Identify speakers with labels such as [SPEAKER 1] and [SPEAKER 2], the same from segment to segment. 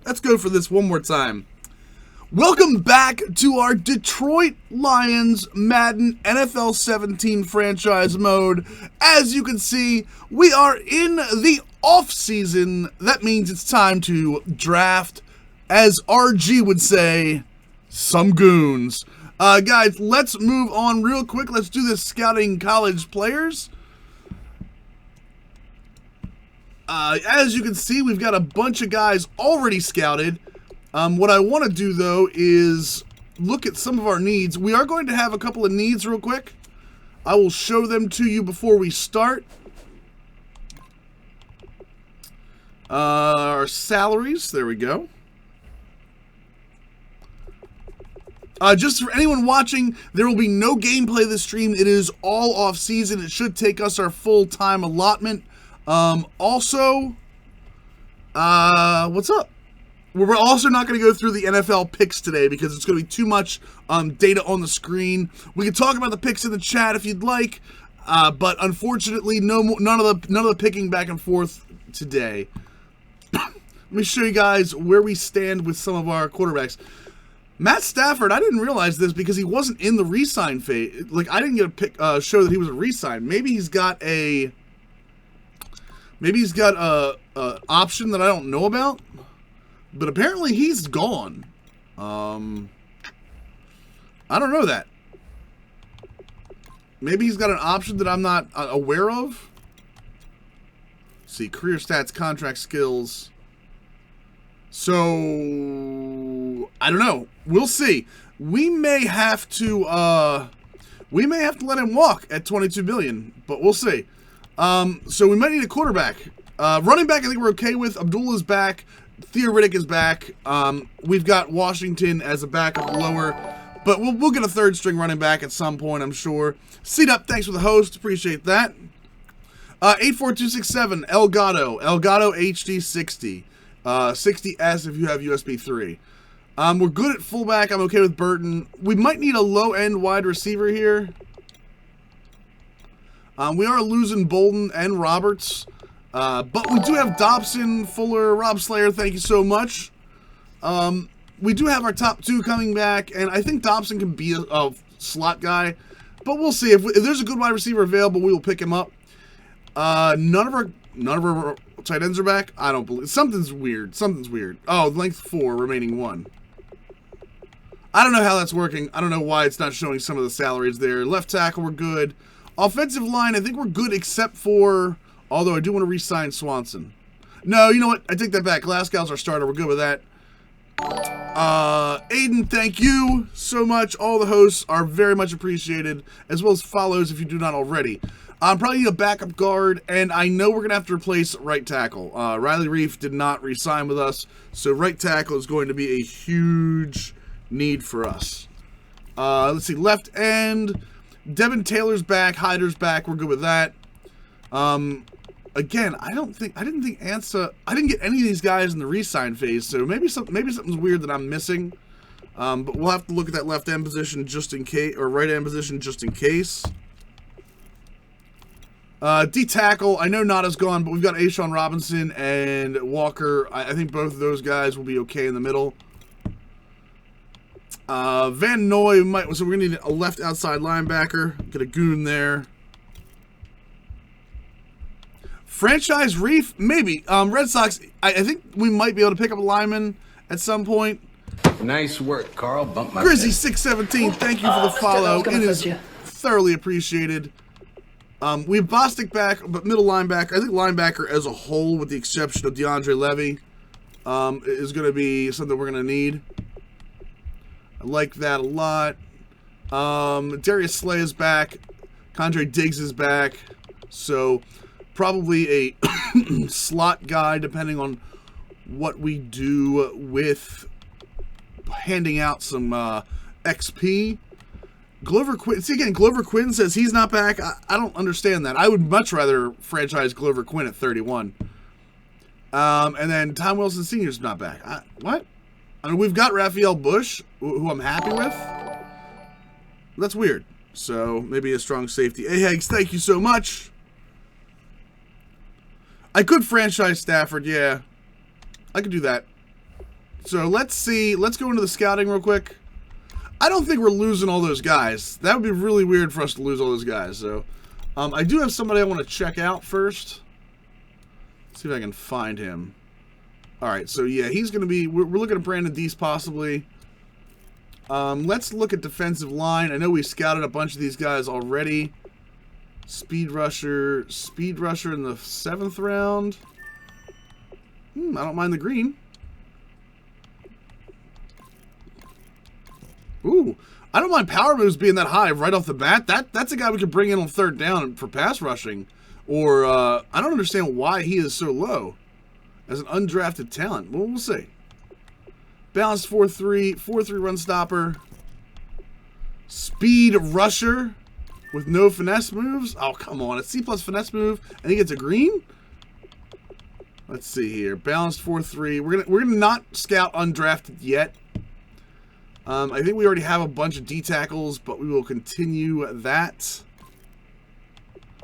[SPEAKER 1] Let's go for this one more time. Welcome back to our Detroit Lions Madden NFL 17 franchise mode. As you can see, we are in the off-season. That means it's time to draft, as RG would say, some goons. Guys, let's move on real quick. Let's do this scouting college players. As you can see, we've got a bunch of guys already scouted. What I want to do, though, is look at some of our needs. We are going to have a couple of needs real quick. I will show them to you before we start. Our salaries, there we go. Just for anyone watching, there will be no gameplay this stream. It is all off season. It should take us our full-time allotment. Also, what's up? We're also not going to go through the NFL picks today because it's going to be too much data on the screen. We can talk about the picks in the chat if you'd like, but unfortunately, none of the picking back and forth today. Let me show you guys where we stand with some of our quarterbacks. Matt Stafford, I didn't realize this because he wasn't in the re-sign phase. Like, I didn't get a pick, show that he was a re-sign. Maybe he's got a option that I don't know about. But apparently he's gone. I don't know that. Maybe he's got an option that I'm not aware of. Let's see, career stats, contract skills. So I don't know. We'll see. We may have to let him walk at 22 billion, but we'll see. So we might need a quarterback. Running back, I think we're okay with. Abdullah's back. Theoretic is back. We've got Washington as a backup lower, but we'll get a third string running back at some point, I'm sure. Seat up, thanks for the host, appreciate that. 84267 Elgato HD 60, 60S if you have USB 3. We're good at fullback. I'm okay with Burton. We might need a low end wide receiver here. We are losing Bolden and Roberts. But we do have Dobson, Fuller, Rob Slayer, thank you so much. We do have our top two coming back, and I think Dobson can be a slot guy. But we'll see. If there's a good wide receiver available, we will pick him up. None of our tight ends are back. I don't believe. Something's weird. Oh, length 4, remaining 1. I don't know how that's working. I don't know why it's not showing some of the salaries there. Left tackle, we're good. Offensive line, I think we're good except for... Although I do want to re-sign Swanson. No, you know what? I take that back. Glasgow's our starter. We're good with that. Aiden, thank you so much. All the hosts are very much appreciated, as well as follows if you do not already. I'm probably need a backup guard, and I know we're going to have to replace right tackle. Riley Reif did not re-sign with us, so right tackle is going to be a huge need for us. Let's see. Left end. Devin Taylor's back. Hyder's back. We're good with that. Again, I didn't think Ansa. I didn't get any of these guys in the re-sign phase, so maybe something's weird that I'm missing. But we'll have to look at that left end position just in case, or right end position just in case. D tackle. I know Nada's gone, but we've got Ashawn Robinson and Walker. I think both of those guys will be okay in the middle. Van Noy might. So we're gonna need a left outside linebacker. Get a goon there. Franchise Reef, maybe. Red Sox, I think we might be able to pick up a lineman at some point.
[SPEAKER 2] Nice work, Carl. Bump my
[SPEAKER 1] Grizzy 617, thank you for the follow. It is thoroughly appreciated. We have Bostic back, but middle linebacker. I think linebacker as a whole, with the exception of DeAndre Levy, is going to be something we're going to need. I like that a lot. Darius Slay is back. Condre Diggs is back. So... probably a slot guy, depending on what we do with handing out some XP. Glover Quinn. See, again, Glover Quinn says he's not back. I don't understand that. I would much rather franchise Glover Quinn at 31. And then Tom Wilson Sr. is not back. What? I mean, we've got Raphael Bush, who I'm happy with. That's weird. So, maybe a strong safety. Hey, Hags, thank you so much. I could franchise Stafford, yeah. I could do that. So let's see. Let's go into the scouting real quick. I don't think we're losing all those guys. That would be really weird for us to lose all those guys. So I do have somebody I want to check out first. Let's see if I can find him. All right. So yeah, he's going to be. We're looking at Brandon Deese possibly. Let's look at defensive line. I know we scouted a bunch of these guys already. Speed rusher in the 7th round. I don't mind the green. Ooh, I don't mind power moves being that high right off the bat. That's a guy we could bring in on 3rd down for pass rushing. Or I don't understand why he is so low as an undrafted talent. Well, we'll see. Balanced 4-3, 4-3 run stopper. Speed rusher with no finesse moves. Oh, come on. A C+ finesse move and he gets a green? Let's see here. Balanced 4-3. We're gonna not scout undrafted yet. I think we already have a bunch of D tackles, but we will continue that.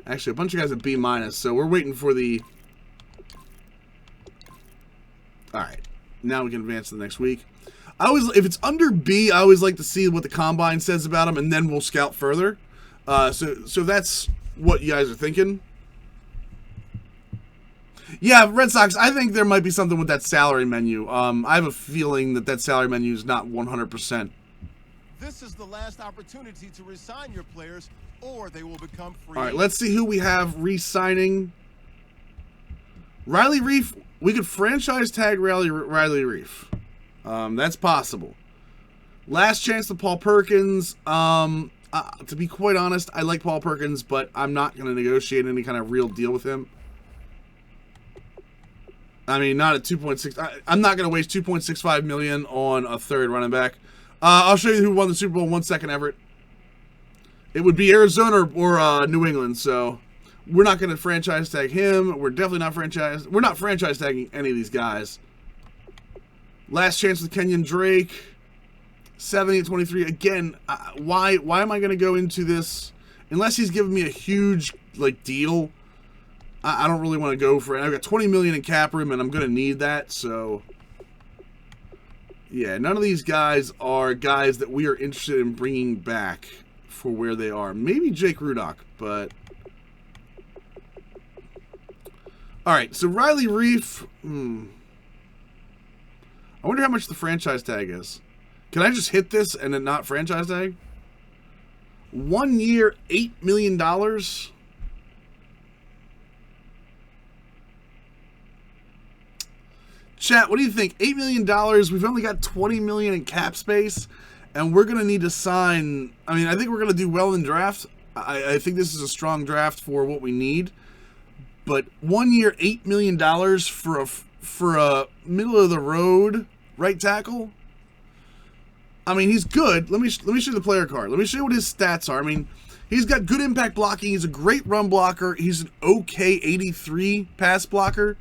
[SPEAKER 1] Actually, a bunch of guys at B-, so we're waiting for the... Alright. Now we can advance to the next week. If it's under B, I always like to see what the Combine says about them, and then we'll scout further. So that's what you guys are thinking. Yeah, Red Sox, I think there might be something with that salary menu. I have a feeling that salary menu is not 100%.
[SPEAKER 3] This is the last opportunity to resign your players, or they will become free.
[SPEAKER 1] All right, let's see who we have re-signing. Riley Reef. We could franchise tag Riley Reef. That's possible. Last chance to Paul Perkins. To be quite honest, I like Paul Perkins, but I'm not going to negotiate any kind of real deal with him. I mean, not at 2.6. I'm not going to waste 2.65 million on a 3rd running back. I'll show you who won the Super Bowl in 1 second, Everett. It would be Arizona or New England. So we're not going to franchise tag him. We're definitely not franchise. We're not franchise tagging any of these guys. Last chance with Kenyon Drake. 70-23. Again, why am I going to go into this unless he's giving me a huge deal? I don't really want to go for it. I've got 20 million in cap room, and I'm going to need that. So, yeah, none of these guys are guys that we are interested in bringing back for where they are. Maybe Jake Rudock, but... All right, so Riley Reef. I wonder how much the franchise tag is. Can I just hit this and then not franchise tag? 1 year, $8 million. Chat, what do you think? $8 million. We've only got 20 million in cap space, and we're gonna need to sign. I mean, I think we're gonna do well in draft. I think this is a strong draft for what we need. But 1 year, $8 million for a middle of the road right tackle. I mean, he's good. Let me show you the player card. Let me show you what his stats are. I mean, he's got good impact blocking. He's a great run blocker. He's an okay 83 pass blocker.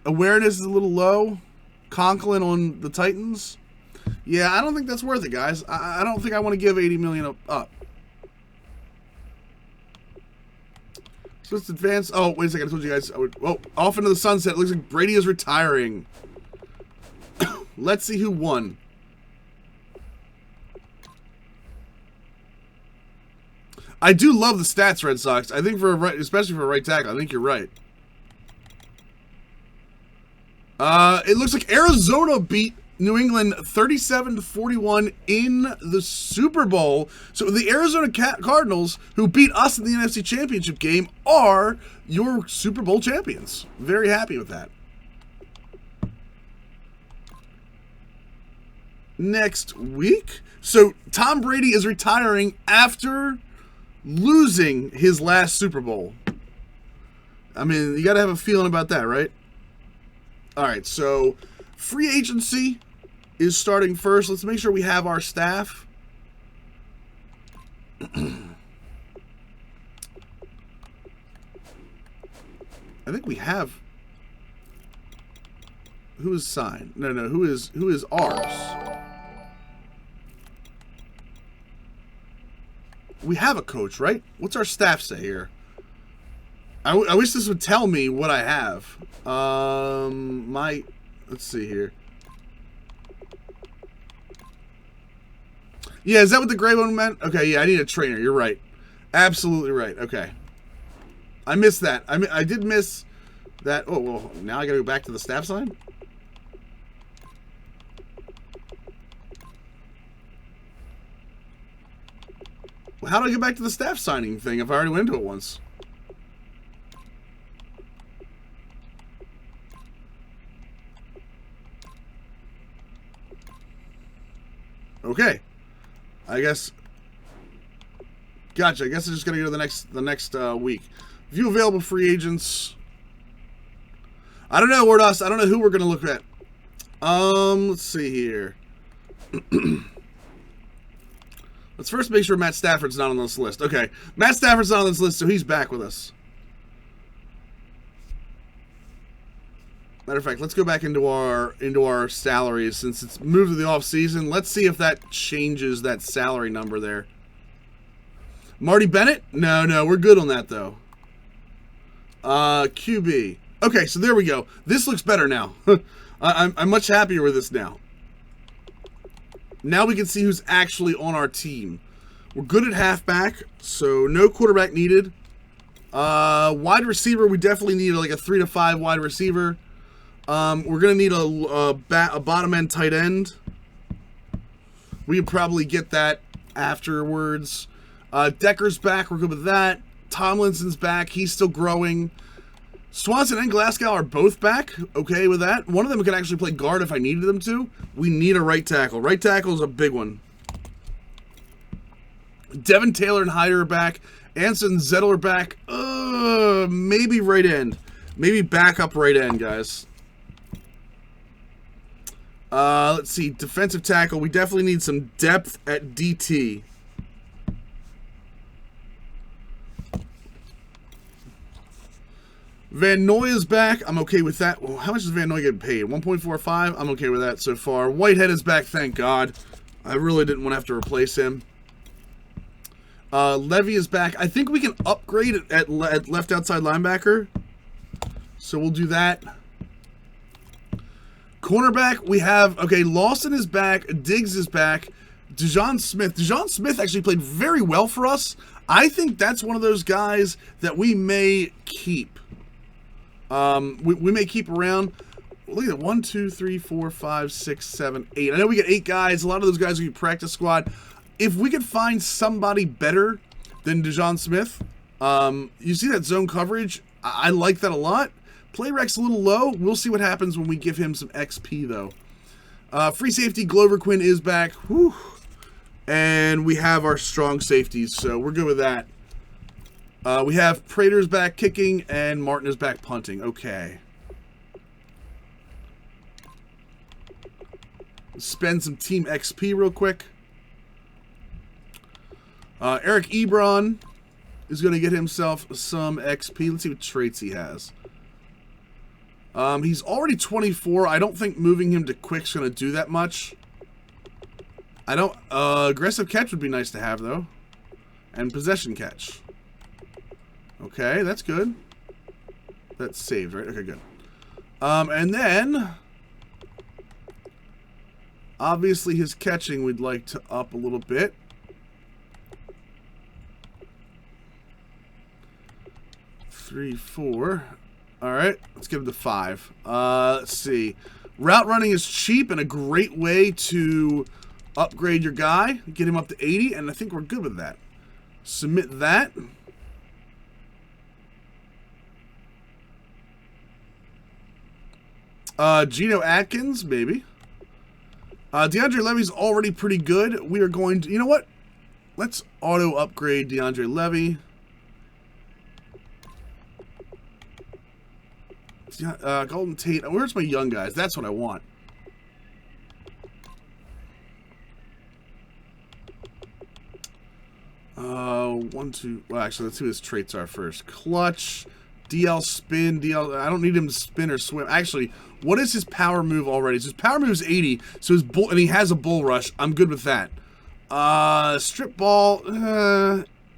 [SPEAKER 1] Awareness is a little low. Conklin on the Titans. Yeah, I don't think that's worth it, guys. I don't think I want to give 80 million up. So let's advance. Oh, wait a second. I told you guys. Off into the sunset. It looks like Brady is retiring. Let's see who won. I do love the stats, Red Sox. I think especially for a right tackle, I think you're right. It looks like Arizona beat New England 37-41 in the Super Bowl. So the Arizona Cardinals, who beat us in the NFC Championship game, are your Super Bowl champions. Very happy with that. Next week. So Tom Brady is retiring after losing his last Super Bowl. I mean, you got to have a feeling about that, right? All right, so free agency is starting first. Let's make sure we have our staff. I think we have. Who is signed? No, who is ours? We have a coach, right? What's our staff say here? I wish this would tell me what I have. Let's see here. Yeah, is that what the gray one meant? Okay, yeah, I need a trainer. You're right. Absolutely right. Okay. I missed that. I did miss that. Oh, well, now I gotta go back to the staff sign? Well, how do I get back to the staff signing thing if I already went into it once? Okay. I guess. Gotcha. I guess I'm just gonna go to the next week. View available free agents. I don't know, Wardos. I don't know who we're gonna look at. Let's see here. Let's first make sure Matt Stafford's not on this list. Okay, Matt Stafford's not on this list, so he's back with us. Matter of fact, let's go back into our salaries since it's moved to the off season. Let's see if that changes that salary number there. Marty Bennett? No, we're good on that though. QB. Okay, so there we go. This looks better now. I'm much happier with this now. Now we can see who's actually on our team. We're good at halfback, so no quarterback needed. Wide receiver, we definitely need like a 3 to 5 wide receiver. We're gonna need a bottom end tight end. We could probably get that afterwards. Decker's back. We're good with that. Tomlinson's back. He's still growing. Swanson and Glasgow are both back. Okay with that. One of them could actually play guard if I needed them to. We need a right tackle. Right tackle is a big one. Devin Taylor and Hyder are back. Anson and Zettel are back. Maybe right end. Maybe backup right end, guys. Let's see. Defensive tackle. We definitely need some depth at DT. Van Noy is back. I'm okay with that. Well, how much is Van Noy getting paid? 1.45? I'm okay with that so far. Whitehead is back, thank God. I really didn't want to have to replace him. Levy is back. I think we can upgrade at left outside linebacker. So we'll do that. Cornerback, we have... Okay, Lawson is back. Diggs is back. DeJon Smith. DeJon Smith actually played very well for us. I think that's one of those guys that we may keep. We may keep around. Look at that. 1, 2, 3, 4, 5, 6, 7, 8. I know we get 8 guys. A lot of those guys will be practice squad. If we could find somebody better than DeJon Smith, you see that zone coverage? I like that a lot. Play rec's a little low. We'll see what happens when we give him some XP, though. Free safety, Glover Quinn is back. Whew. And we have our strong safeties, so we're good with that. We have Prater's back kicking, and Martin is back punting. Okay. Spend some team XP real quick. Eric Ebron is going to get himself some XP. Let's see what traits he has. He's already 24. I don't think moving him to quick's going to do that much. I don't... aggressive catch would be nice to have, though. And possession catch. Okay, that's good. That's saved, right? Okay, good. And then... obviously, his catching we'd like to up a little bit. Three, 4. Alright, let's give him to 5. Let's see. Route running is cheap and a great way to upgrade your guy. Get him up to 80, and I think we're good with that. Submit that. Geno Atkins, maybe. DeAndre Levy's already pretty good. We are going to... you know what? Let's auto-upgrade DeAndre Levy. Golden Tate. Where's my young guys? That's what I want. One, two. Well, actually, let's see what his traits are first. Clutch, DL spin, DL. I don't need him to spin or swim. Actually, what is his power move already? So his power move is 80. So his bull, and he has a bull rush. I'm good with that. Strip ball.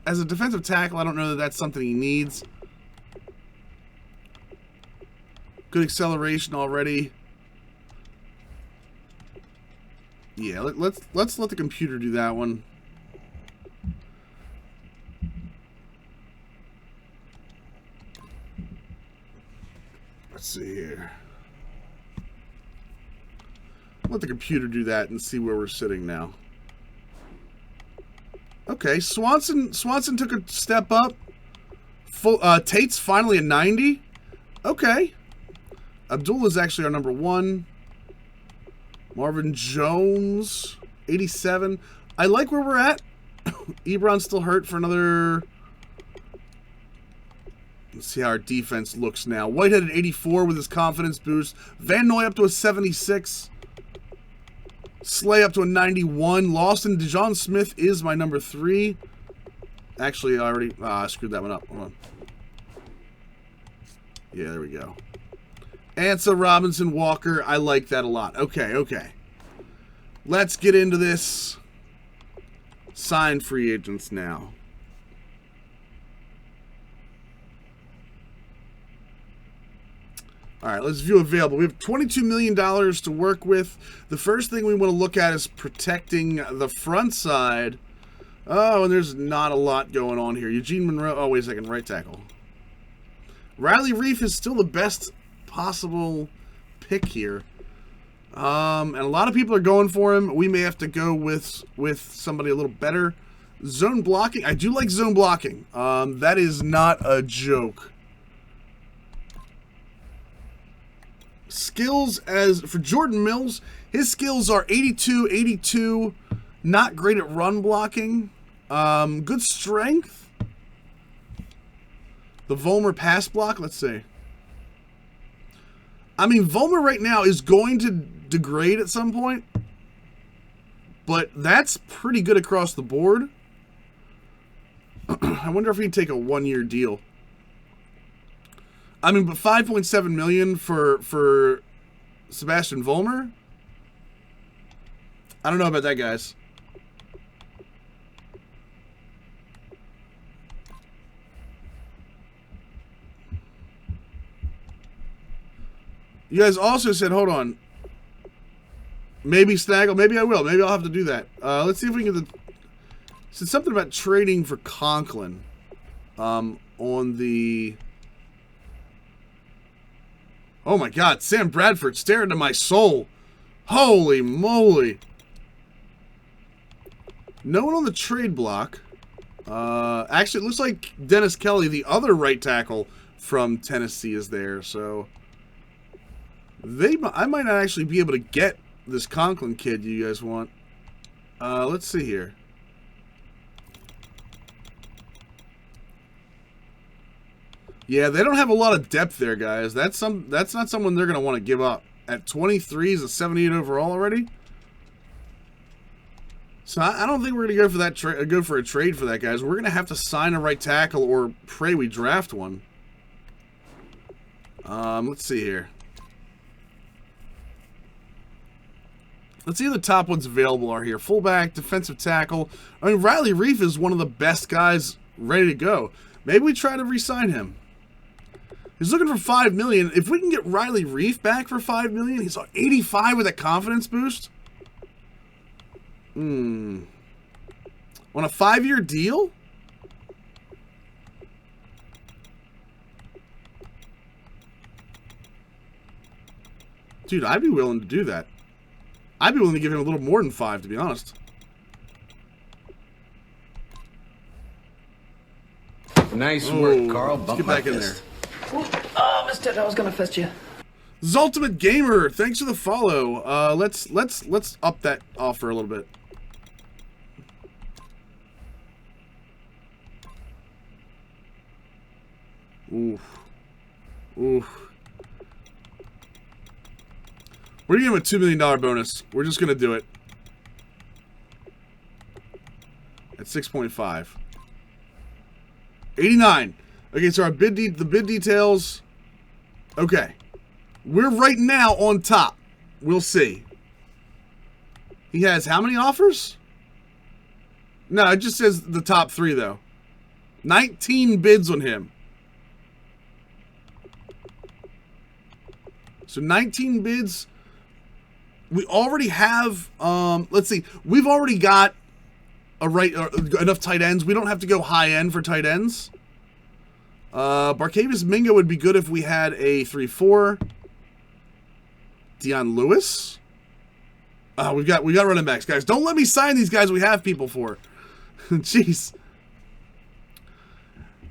[SPEAKER 1] As a defensive tackle, I don't know that that's something he needs. Good acceleration already. Yeah, let's let the computer do that one. Let's see here. Let the computer do that and see where we're sitting now. Okay, Swanson took a step up. Tate's finally a 90. Okay. Abdullah's actually our number 1. Marvin Jones, 87. I like where we're at. Ebron's still hurt for another... Let's see how our defense looks now. Whitehead at 84 with his confidence boost. Van Noy up to a 76. Slay up to a 91. Lawson, DeJohn Smith is my number 3. Actually, I already... I screwed that one up. Hold on. Yeah, there we go. Ansa, Robinson, Walker. I like that a lot. Okay, okay. Let's get into this. Sign free agents now. All right, let's view available. We have $22 million to work with. The first thing we want to look at is protecting the front side. Oh, and there's not a lot going on here. Eugene Monroe. Oh, wait a second. Right tackle. Riley Reef is still the best possible pick here. And a lot of people are going for him. We may have to go with somebody a little better. Zone blocking. I do like zone blocking. That is not a joke. Skills as for Jordan Mills, his skills are 82, 82. Not great at run blocking. Good strength. The Vollmer pass block, let's see. I mean, Vollmer right now is going to degrade at some point, but that's pretty good across the board. I wonder if we can take a 1-year deal. I mean, but 5.7 million for Sebastian Vollmer? I don't know about that, guys. You guys also said, hold on. Maybe snaggle. Maybe I will. Maybe I'll have to do that. Let's see if we can get the... Said something about trading for Conklin. On the... Oh my God, Sam Bradford staring into my soul. Holy moly. No one on the trade block. Actually, it looks like Dennis Kelly, the other right tackle from Tennessee, is there. So I might not actually be able to get this Conklin kid you guys want. Let's see here. Yeah, they don't have a lot of depth there, guys. That's not someone they're going to want to give up. At 23 is a 78 overall already. So I don't think we're going to go for that go for a trade for that, guys. We're going to have to sign a right tackle or pray we draft one. Let's see here. Let's see who the top ones available are here. Fullback, defensive tackle. I mean, Riley Reef is one of the best guys ready to go. Maybe we try to re-sign him. He's looking for $5 million. If we can get Riley Reef back for $5 million, he's on 85 with a confidence boost. On a 5-year deal? Dude, I'd be willing to do that. I'd be willing to give him a little more than 5, to be honest.
[SPEAKER 2] Nice work, Carl.
[SPEAKER 1] Let's get back in there.
[SPEAKER 4] Oh, missed it. I was gonna fist you.
[SPEAKER 1] Zultimate Gamer, thanks for the follow. Let's up that offer a little bit. Oof. Oof. We're gonna give him a $2 million bonus. We're just gonna do it. At 6.5. 89. Okay, so our the bid details. Okay. We're right now on top. We'll see. He has how many offers? No, it just says the top 3, though. 19 bids on him. So 19 bids. We already have, let's see. We've already got enough tight ends. We don't have to go high end for tight ends. Barcavius Mingo would be good if we had a 3-4. Dion Lewis. We got running backs, guys. Don't let me sign these guys we have people for. Jeez.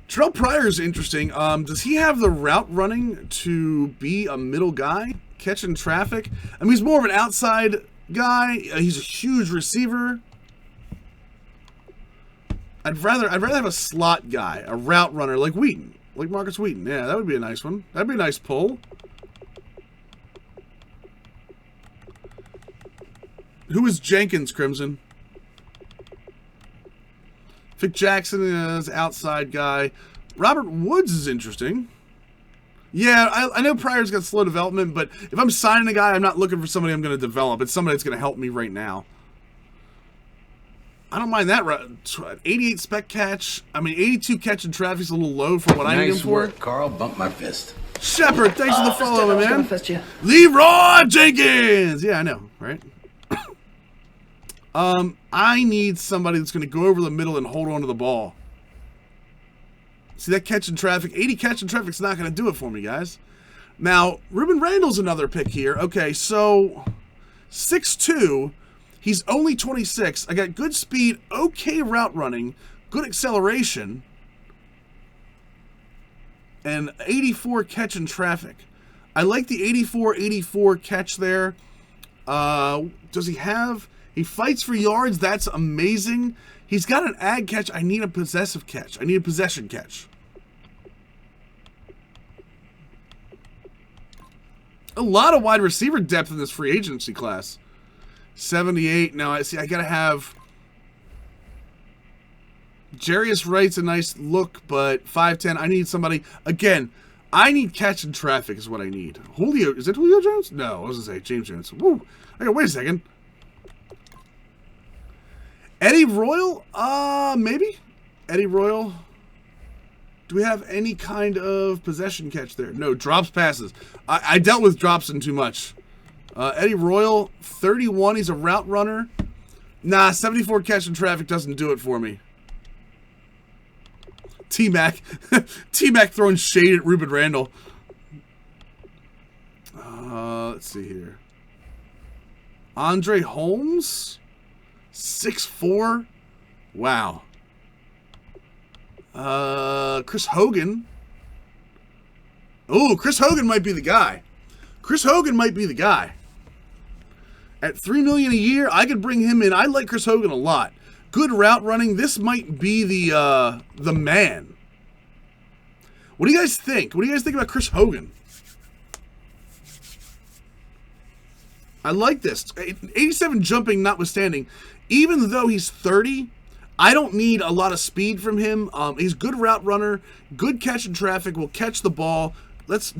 [SPEAKER 1] Terrell Pryor is interesting. Does he have the route running to be a middle guy? Catching traffic? I mean, he's more of an outside guy. He's a huge receiver. I'd rather have a slot guy, a route runner like Wheaton, like Marcus Wheaton. Yeah, that would be a nice one. That'd be a nice pull. Who is Jenkins, Crimson? Vic Jackson is outside guy. Robert Woods is interesting. Yeah, I know Pryor's got slow development, but if I'm signing a guy, I'm not looking for somebody I'm going to develop. It's somebody that's going to help me right now. I don't mind that. 88 spec catch. I mean, 82 catch and traffic's a little low for what I need him for.
[SPEAKER 2] Nice work, Carl. Bump my fist.
[SPEAKER 1] Shepard, thanks for the follow,
[SPEAKER 4] I was
[SPEAKER 1] man.
[SPEAKER 4] gonna fist you.
[SPEAKER 1] Leroy Jenkins! Yeah, I know, right? I need somebody that's going to go over the middle and hold on to the ball. See, that catch and traffic, 80 catch and traffic's not going to do it for me, guys. Now, Ruben Randall's another pick here. Okay, so 6'2", he's only 26. I got good speed, okay route running, good acceleration, and 84 catch and traffic. I like the 84 catch there. Does he have... He fights for yards. That's amazing. He's got an ag catch. I need a possessive catch. I need a possession catch. A lot of wide receiver depth in this free agency class. 78. Now, I see. I got to have... Jarius Wright's a nice look, but 5'10". I need somebody... Again, I need catch and traffic is what I need. Julio... Is it Julio Jones? No, I was going to say James Jones. Woo. Okay, wait a second. Eddie Royal? Maybe? Eddie Royal? Do we have any kind of possession catch there? No, drops passes. I dealt with Dropson too much. Eddie Royal, 31. He's a route runner. Nah, 74 catch and traffic doesn't do it for me. T-Mac. T-Mac throwing shade at Ruben Randall. Let's see here. Andre Holmes? 6'4". Wow. Chris Hogan. Oh, Chris Hogan might be the guy. Chris Hogan might be the guy. At $3 million a year, I could bring him in. I like Chris Hogan a lot. Good route running. This might be the man. What do you guys think? What do you guys think about Chris Hogan? I like this. 87 jumping notwithstanding. Even though he's 30, I don't need a lot of speed from him. He's good route runner, good catch in traffic, will catch the ball.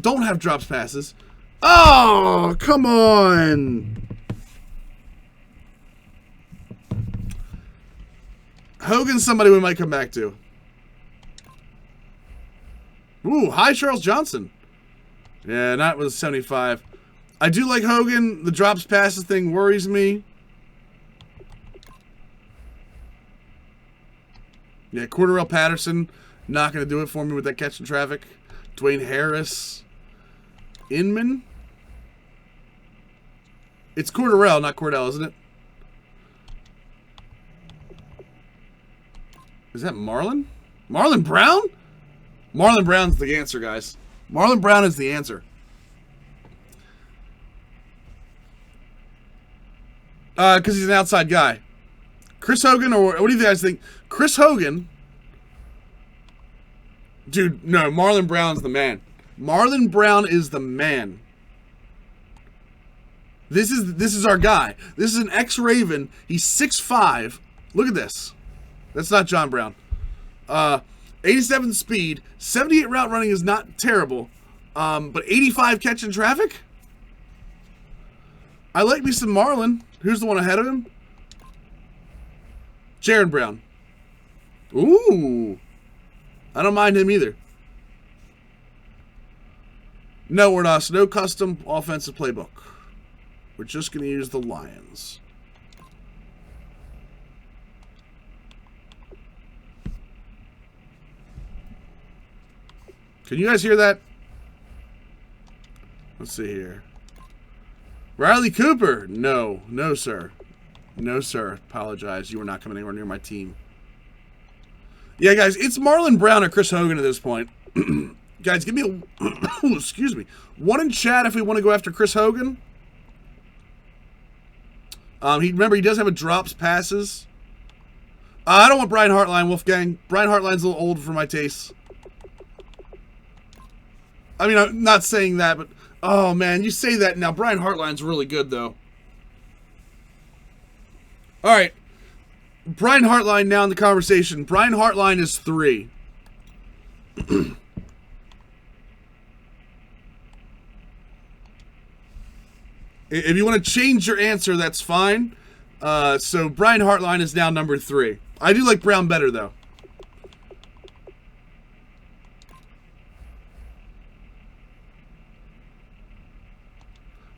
[SPEAKER 1] Don't have drops passes. Oh, come on. Hogan's somebody we might come back to. Ooh, hi Charles Johnson. Yeah, not with 75. I do like Hogan. The drops passes thing worries me. Yeah, Cordarrelle Patterson, not going to do it for me with that catch and traffic. Dwayne Harris. Inman. It's Cordarrelle, not Cordell, isn't it? Is that Marlon? Marlon Brown? Marlon Brown's the answer, guys. Marlon Brown is the answer. Because he's an outside guy. Chris Hogan, or what do you guys think? Chris Hogan. Dude, no, Marlon Brown's the man. Marlon Brown is the man. This is our guy. This is an ex-Raven. He's 6'5". Look at this. That's not John Brown. 87 speed. 78 route running is not terrible. But 85 catch and traffic? I like me some Marlon. Who's the one ahead of him? Jaron Brown. Ooh. I don't mind him either. No, we're not. So no custom offensive playbook. We're just going to use the Lions. Can you guys hear that? Let's see here. Riley Cooper. No. No, sir. No, sir. Apologize. You were not coming anywhere near my team. Yeah, guys, it's Marlon Brown or Chris Hogan at this point. Guys, give me a... excuse me. One in chat if we want to go after Chris Hogan. Remember, he does have a drops passes. I don't want Brian Hartline, Wolfgang. Brian Hartline's a little old for my tastes. I mean, I'm not saying that, but... Oh, man, you say that now. Brian Hartline's really good, though. All right. Brian Hartline now in the conversation. Brian Hartline is 3. If you want to change your answer, that's fine. So Brian Hartline is now number 3. I do like Brown better, though.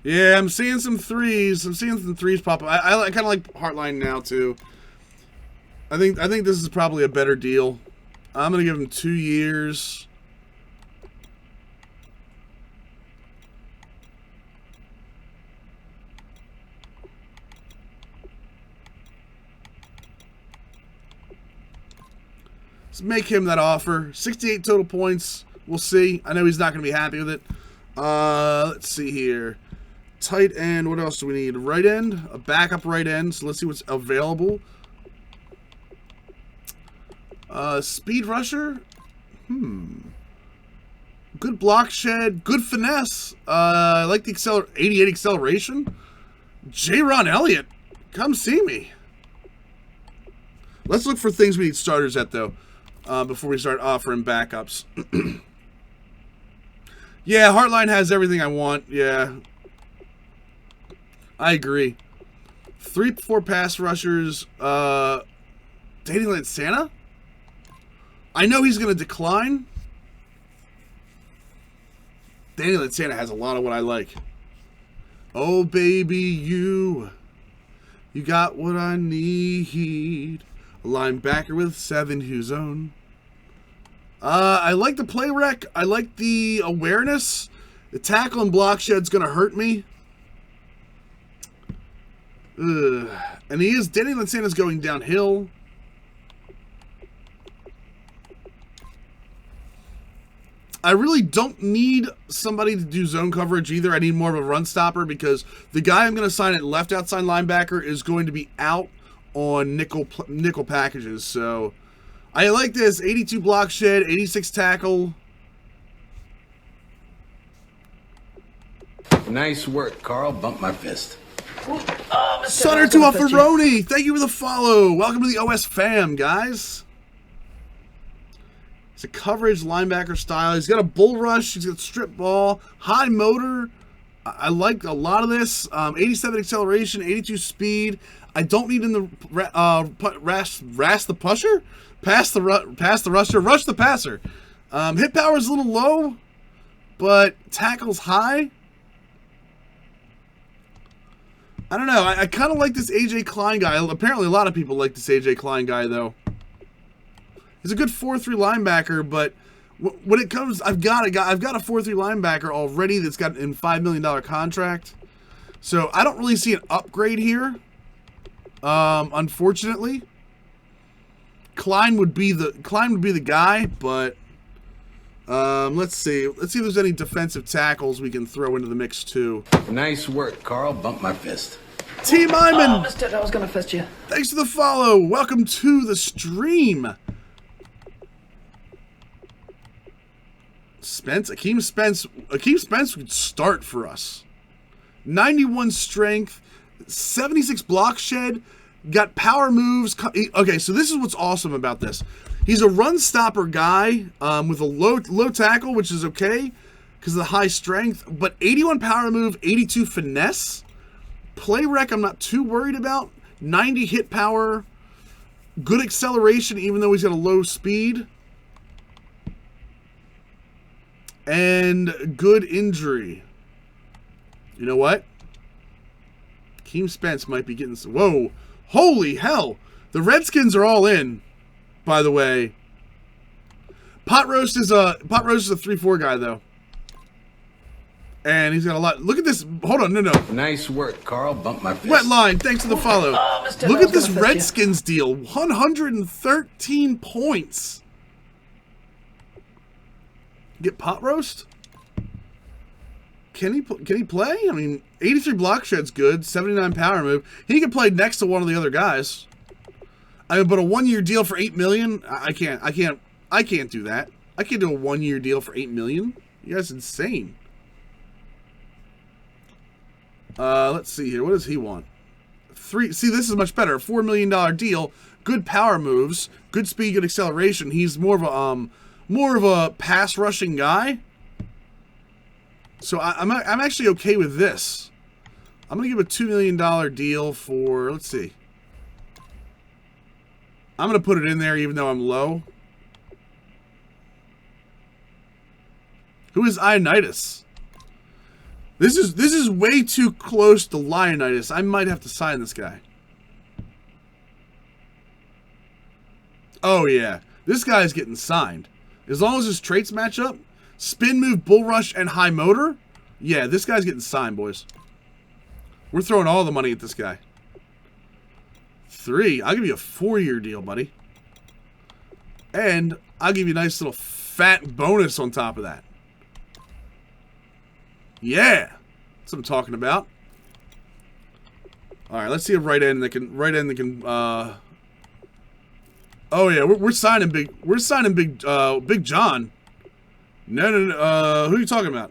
[SPEAKER 1] Yeah, I'm seeing some 3s. I'm seeing some 3s pop up. I kind of like Hartline now, too. I think this is probably a better deal. I'm going to give him 2 years. Let's make him that offer. 68 total points. We'll see. I know he's not going to be happy with it. Let's see here. Tight end. What else do we need? Right end. A backup right end. So let's see what's available. Speed rusher. Good block shed. Good finesse. I like the 88 acceleration. J-Ron Elliott. Come see me. Let's look for things we need starters at, though, before we start offering backups. Yeah, Hartline has everything I want. Yeah. I agree. 3-4 pass rushers. Dating like Santa? I know he's going to decline. Danny Santa has a lot of what I like. Oh, baby, you got what I need. A linebacker with 7 who's own. I like the play rec. I like the awareness. The tackle and block shed's going to hurt me. And Danny Santa's going downhill. I really don't need somebody to do zone coverage either. I need more of a run stopper because the guy I'm going to sign at left outside linebacker is going to be out on nickel packages. So I like this. 82 block shed, 86 tackle.
[SPEAKER 2] Nice work, Carl. Bump my fist.
[SPEAKER 1] Sutter to Alfaroni. Thank you for the follow. Welcome to the OS fam, guys. It's a coverage linebacker style. He's got a bull rush. He's got strip ball, high motor. I like a lot of this. 87 acceleration, 82 speed. I don't need in the the pusher, pass the rusher, rush the passer. Hit power is a little low, but tackle's high. I don't know. I kind of like this AJ Klein guy. Apparently, a lot of people like this AJ Klein guy, though. He's a good 4-3 linebacker, but when it comes, I've got a 4-3 linebacker already that's got a $5 million contract. So I don't really see an upgrade here. Unfortunately, Klein would be the guy, but let's see if there's any defensive tackles we can throw into the mix too.
[SPEAKER 2] Nice work, Carl. Bump my fist.
[SPEAKER 1] Team Iman.
[SPEAKER 4] Oh, missed it. I was gonna fist you.
[SPEAKER 1] Thanks for the follow. Welcome to the stream. Akeem Spence would start for us. 91 strength, 76 block shed, got power moves. Okay, so this is what's awesome about this. He's a run stopper guy with a low tackle, which is okay because of the high strength, but 81 power move, 82 finesse. Play rec I'm not too worried about. 90 hit power, good acceleration even though he's got a low speed. And good injury. You know what? Keem Spence might be getting some... Whoa. Holy hell. The Redskins are all in, by the way. Pot Roast is a 3-4 guy, though. And he's got a lot. Look at this. Hold on. No.
[SPEAKER 2] Nice work, Carl. Bump my fist.
[SPEAKER 1] Wet line. Thanks for the follow.
[SPEAKER 4] Oh, Mr.
[SPEAKER 1] Look
[SPEAKER 4] I was
[SPEAKER 1] at this
[SPEAKER 4] gonna fist you.
[SPEAKER 1] Redskins deal. 113 points. Get Pot Roast? Can he play? I mean, 83 block shed's good. 79 power move. He can play next to one of the other guys. I mean, but a 1-year deal for $8 million? I can't do that. I can't do a 1-year deal for $8 million. You guys insane. Let's see here. What does he want? See, this is much better. $4 million deal. Good power moves. Good speed. Good acceleration. He's more of a pass rushing guy. So I'm actually okay with this. I'm gonna give a $2 million deal for. Let's see. I'm gonna put it in there even though I'm low. Who is Ionitis? This is way too close to Lionitis. I might have to sign this guy. Oh yeah, this guy's getting signed. As long as his traits match up, spin move, bull rush, and high motor. Yeah, this guy's getting signed, boys. We're throwing all the money at this guy. 3. I'll give you a 4-year deal, buddy. And I'll give you a nice little fat bonus on top of that. Yeah, that's what I'm talking about. All right, let's see a right end that can. Oh yeah, we're signing big. We're signing big. Big John. No. Who are you talking about?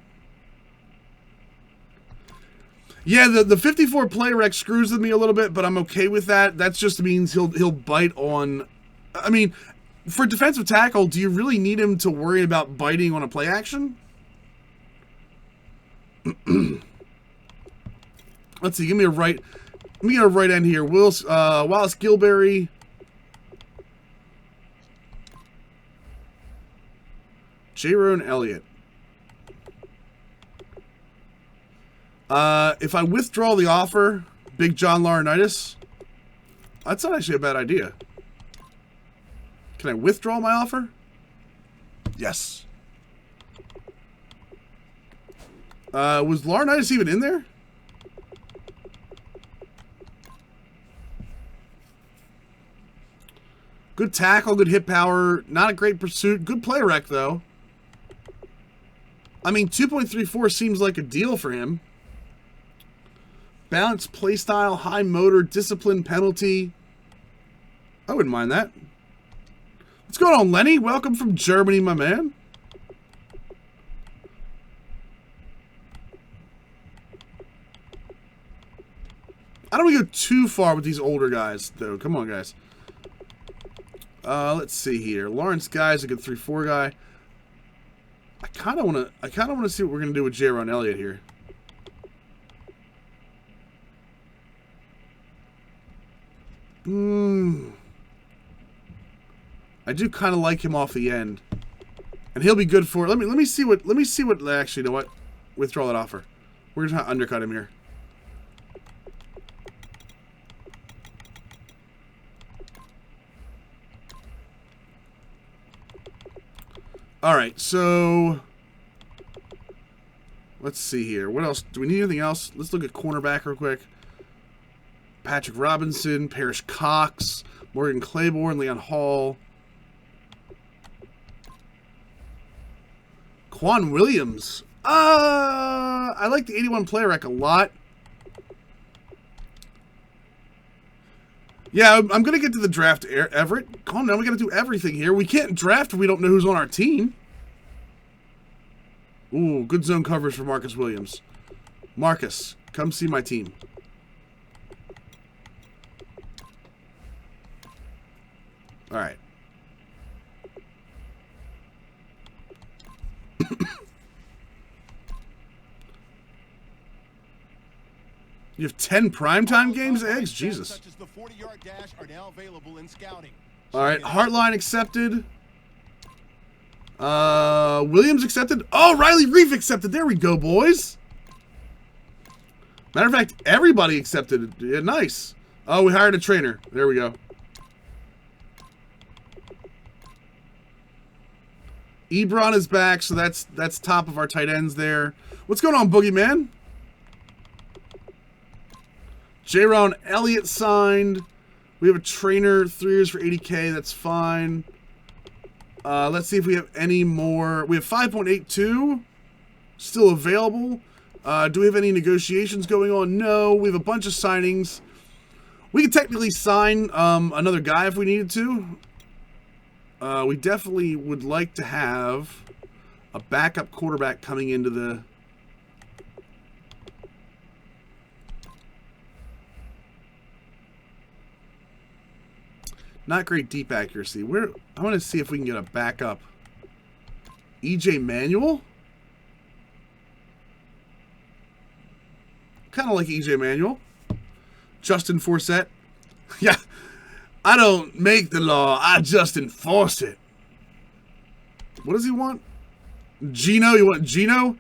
[SPEAKER 1] Yeah, the 54 play rec screws with me a little bit, but I'm okay with that. That just means he'll bite on. I mean, for defensive tackle, do you really need him to worry about biting on a play action? Let's see. Give me a right. Let me get a right end here. Wallace Gilberry. Jaron Elliott. If I withdraw the offer, Big John Laurinaitis, that's not actually a bad idea. Can I withdraw my offer? Yes. Was Laurinaitis even in there? Good tackle, good hit power, not a great pursuit. Good play rec, though. I mean, 2.34 seems like a deal for him. Balanced play style, high motor, discipline, penalty. I wouldn't mind that. What's going on, Lenny? Welcome from Germany, my man. I don't want to go too far with these older guys, though. Come on, guys. Let's see here. Lawrence Guy's a good 3-4 guy. I kind of want to see what we're gonna do with Jaron Elliott here. I do kind of like him off the end, and he'll be good for. Let me see what. Actually, you know what? Withdraw that offer. We're gonna try to undercut him here. All right, so let's see here. What else? Do we need anything else? Let's look at cornerback real quick. Patrick Robinson, Parrish Cox, Morgan Claiborne, Leon Hall. Quan Williams. I like the 81 play rec a lot. Yeah, I'm going to get to the draft, Everett. Calm down, we got to do everything here. We can't draft if we don't know who's on our team. Ooh, good zone coverage for Marcus Williams. Marcus, come see my team. All right. You have 10 primetime games, Eggs? Jesus.
[SPEAKER 3] Such as the 40-yard dash are now available in scouting.
[SPEAKER 1] All right, Heartline accepted. Williams accepted. Oh, Riley Reef accepted. There we go, boys. Matter of fact, everybody accepted. Yeah, nice. Oh, we hired a trainer. There we go. Ebron is back, so that's top of our tight ends there. What's going on, Boogeyman? Jaron Elliott signed. We have a trainer, 3 years for 80K. That's fine. Let's see if we have any more. We have 5.82 still available. Do we have any negotiations going on? No. We have a bunch of signings. We could technically sign another guy if we needed to. We definitely would like to have a backup quarterback coming into the... Not great deep accuracy. I want to see if we can get a backup. EJ Manuel? Kind of like EJ Manuel. Justin Forsett. Yeah. I don't make the law. I just enforce it. What does he want? Geno? You want Geno?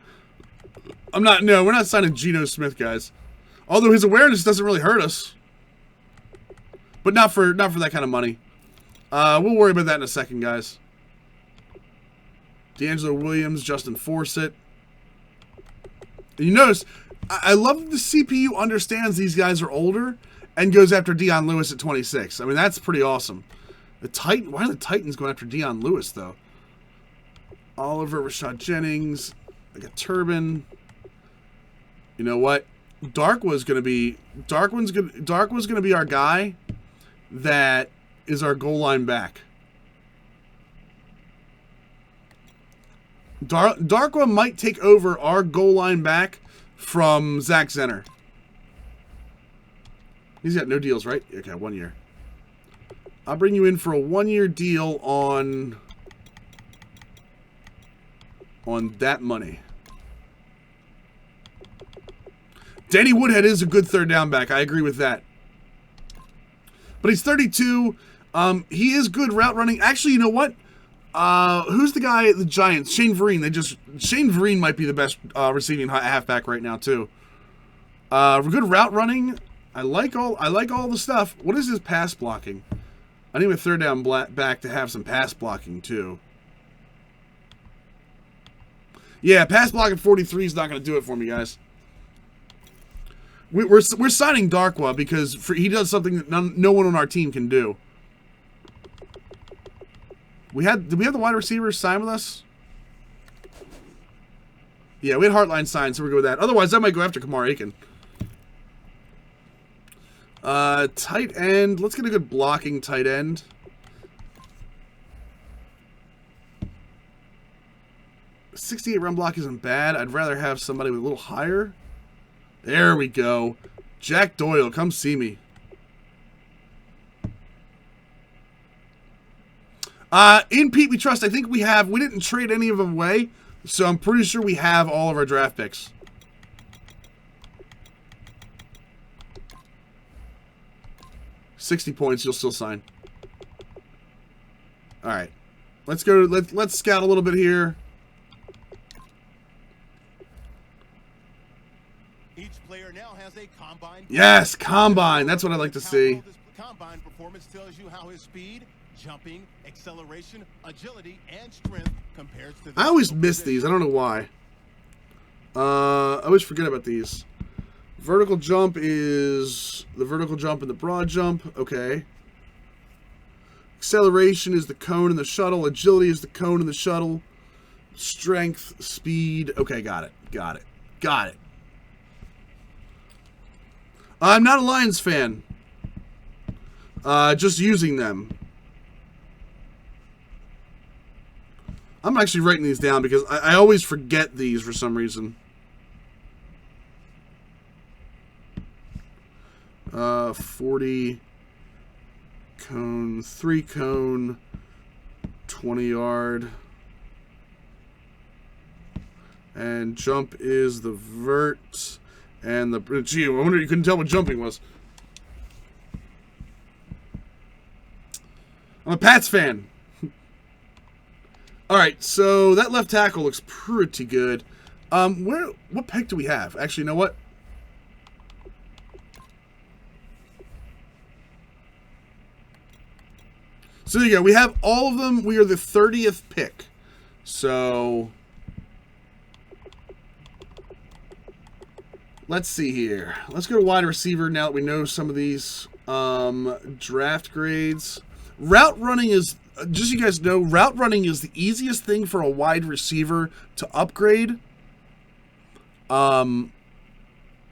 [SPEAKER 1] No, we're not signing Geno Smith, guys. Although his awareness doesn't really hurt us. But not for that kind of money. We'll worry about that in a second, guys. D'Angelo Williams, Justin Forsett. And you notice, I love that the CPU understands these guys are older and goes after Dion Lewis at 26. I mean, that's pretty awesome. Why are the Titans going after Dion Lewis, though? Oliver, Rashad Jennings, like a turban. You know what? Darkwa's gonna be our guy. That is our goal line back. Darkwa might take over our goal line back from Zach Zenner. He's got no deals, right? Okay, 1 year. I'll bring you in for a 1-year deal on that money. Danny Woodhead is a good third down back. I agree with that. But he's 32. He is good route running. Actually, you know what? Who's the guy at the Giants? Shane Vereen. Shane Vereen might be the best receiving halfback right now too. Good route running. I like all the stuff. What is his pass blocking? I need a third down back to have some pass blocking too. Yeah, pass blocking 43 is not going to do it for me, guys. We're signing Darkwa because he does something that no one on our team can do. Did we have the wide receivers sign with us? Yeah, we had Heartline signed, so we'll go with that. Otherwise, I might go after Kamar Aiken. Tight end. Let's get a good blocking tight end. .68 run block isn't bad. I'd rather have somebody with a little higher. There we go. Jack Doyle, come see me. In Pete We Trust, I think we didn't trade any of them away, so I'm pretty sure we have all of our draft picks. $60 points, you'll still sign. Alright. Let's go, let's scout a little bit here.
[SPEAKER 3] Each player now has a combine.
[SPEAKER 1] Yes, combine. That's what I'd like to see.
[SPEAKER 3] Combine performance tells you how his speed, jumping, acceleration, agility, and strength compares to.
[SPEAKER 1] I always miss these. I don't know why. I always forget about these. Vertical jump is the vertical jump and the broad jump. Okay. Acceleration is the cone and the shuttle. Agility is the cone and the shuttle. Strength, speed. Okay, got it. Got it. Got it. I'm not a Lions fan. Just using them. I'm actually writing these down because I always forget these for some reason. 40 cone, 3 cone, 20 yard. And jump is the vert. And the... Gee, I wonder you couldn't tell what jumping was. I'm a Pats fan. All right, so that left tackle looks pretty good. What pick do we have? Actually, you know what? So there you go. We have all of them. We are the 30th pick. So let's see here. Let's go to wide receiver now that we know some of these draft grades. Route running is, just so you guys know, route running is the easiest thing for a wide receiver to upgrade. Whenever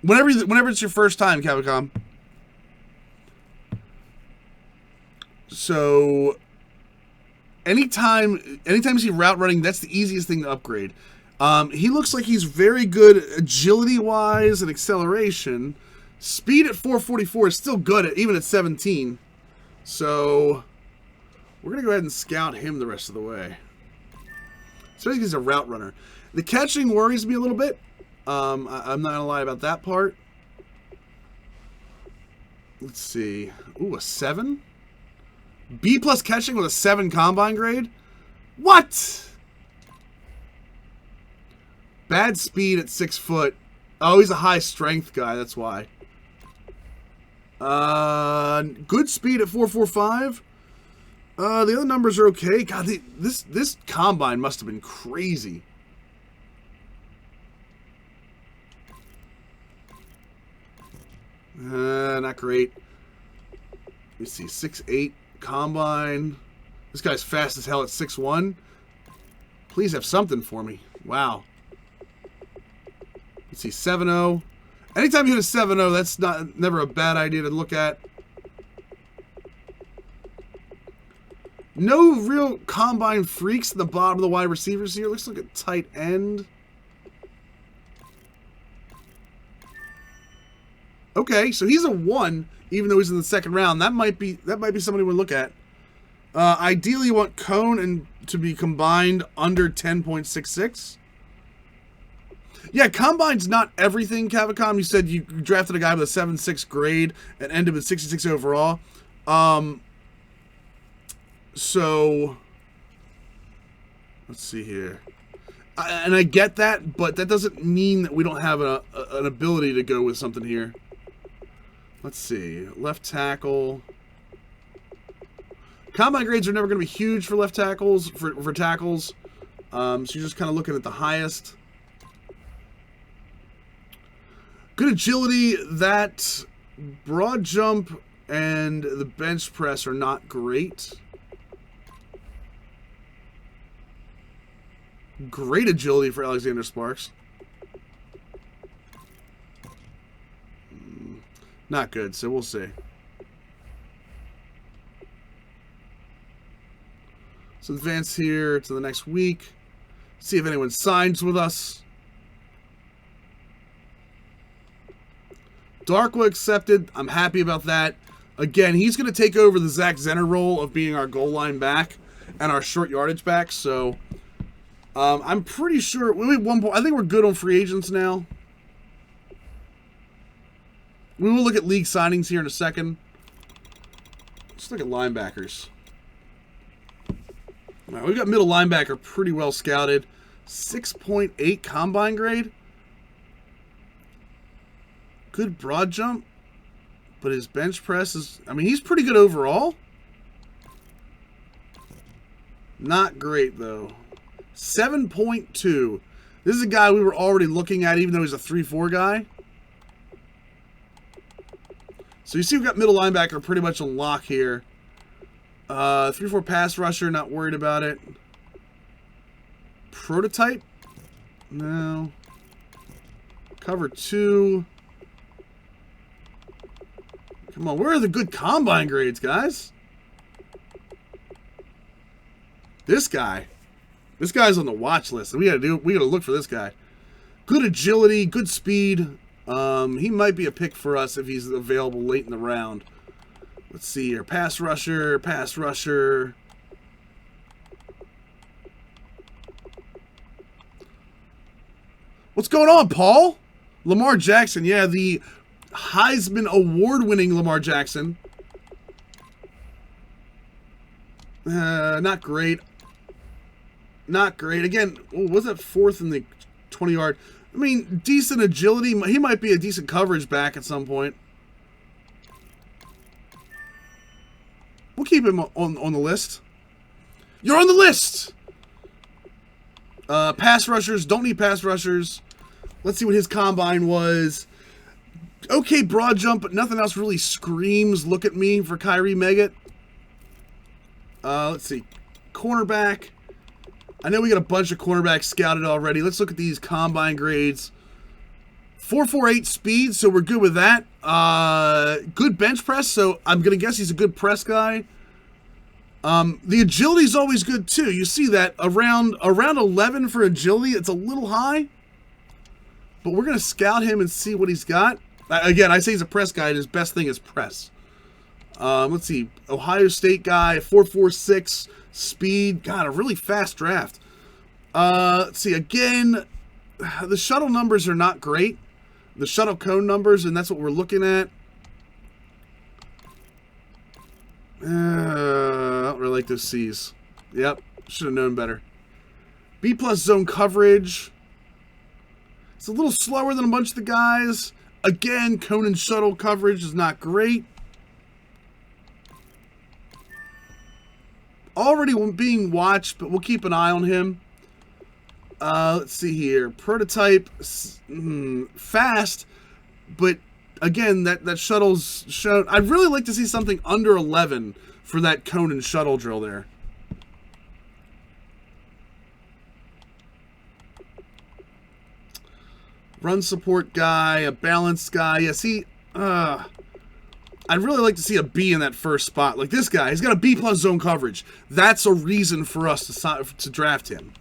[SPEAKER 1] it's your first time, Capcom. So anytime you see route running, that's the easiest thing to upgrade. He looks like he's very good agility-wise and acceleration. Speed at 444 is still good, even at 17. So we're going to go ahead and scout him the rest of the way. Especially because he's a route runner. The catching worries me a little bit. I'm not going to lie about that part. Let's see. Ooh, a 7? B plus catching with a 7 combine grade? What? Bad speed at 6 foot. Oh, he's a high strength guy, that's why. Good speed at 445. The other numbers are okay. God, this combine must have been crazy. Not great. Let me see, 6'8". Combine. This guy's fast as hell at 6'1". Please have something for me. Wow. Let's see, 7'0". Anytime you hit a 7'0", that's never a bad idea to look at. No real combine freaks in the bottom of the wide receivers here. Looks like a tight end. Okay, so he's a 1, even though he's in the second round. That might be somebody we look at. Ideally, you want cone and to be combined under 10.66. Yeah, combine's not everything, Cavicom. You said you drafted a guy with a 7.6 grade and ended with 66 overall. So let's see here. And I get that, but that doesn't mean that we don't have an ability to go with something here. Let's see. Left tackle. Combine grades are never going to be huge for left tackles, for tackles. So you're just kind of looking at the highest. Good agility. That broad jump and the bench press are not great. Great agility for Alexander Sparks. Not good, so we'll see. Let's advance here to the next week. See if anyone signs with us. Darkwa accepted. I'm happy about that. Again, he's going to take over the Zach Zenner role of being our goal line back and our short yardage back. So I'm pretty sure. We have 1 point. I think we're good on free agents now. We will look at league signings here in a second. Let's look at linebackers. All right, we've got middle linebacker pretty well scouted. 6.8 combine grade. Good broad jump. But his bench press is... I mean, he's pretty good overall. Not great, though. 7.2. This is a guy we were already looking at, even though he's a 3-4 guy. So you see we've got middle linebacker pretty much on lock here. 3-4 pass rusher, not worried about it. Prototype? No. Cover 2. Come on, where are the good combine grades, guys? This guy. This guy's on the watch list. We gotta look for this guy. Good agility, good speed. He might be a pick for us if he's available late in the round. Let's see here. Pass rusher, pass rusher. What's going on, Paul? Lamar Jackson. Yeah, the Heisman Award-winning Lamar Jackson. Not great. not great. Again, was that 4th in the 20-yard? I mean, decent agility. He might be a decent coverage back at some point. We'll keep him on the list. You're on the list! Pass rushers. Don't need pass rushers. Let's see what his combine was. Okay, broad jump, but nothing else really screams look at me for Kyrie Meggett. Let's see. Cornerback. I know we got a bunch of cornerbacks scouted already. Let's look at these combine grades. 4.48 speed, so we're good with that. Good bench press, so I'm going to guess he's a good press guy. The agility is always good, too. You see that around 11 for agility. It's a little high. But we're going to scout him and see what he's got. Again, I say he's a press guy, and his best thing is press. Let's see. Ohio State guy, 4.46 speed. God, a really fast draft. Let's see. Again, the shuttle numbers are not great. The shuttle cone numbers, and that's what we're looking at. I don't really like those C's. Yep, should have known better. B+ zone coverage. It's a little slower than a bunch of the guys. Again, cone and shuttle coverage is not great. Already being watched, but we'll keep an eye on him. Let's see here. Prototype, fast, but again, that shuttle's shown. I'd really like to see something under 11 for that cone and shuttle drill there. Run support guy, a balanced guy. Yeah, see, I'd really like to see a B in that first spot. Like this guy, he's got a B+ zone coverage. That's a reason for us to draft him.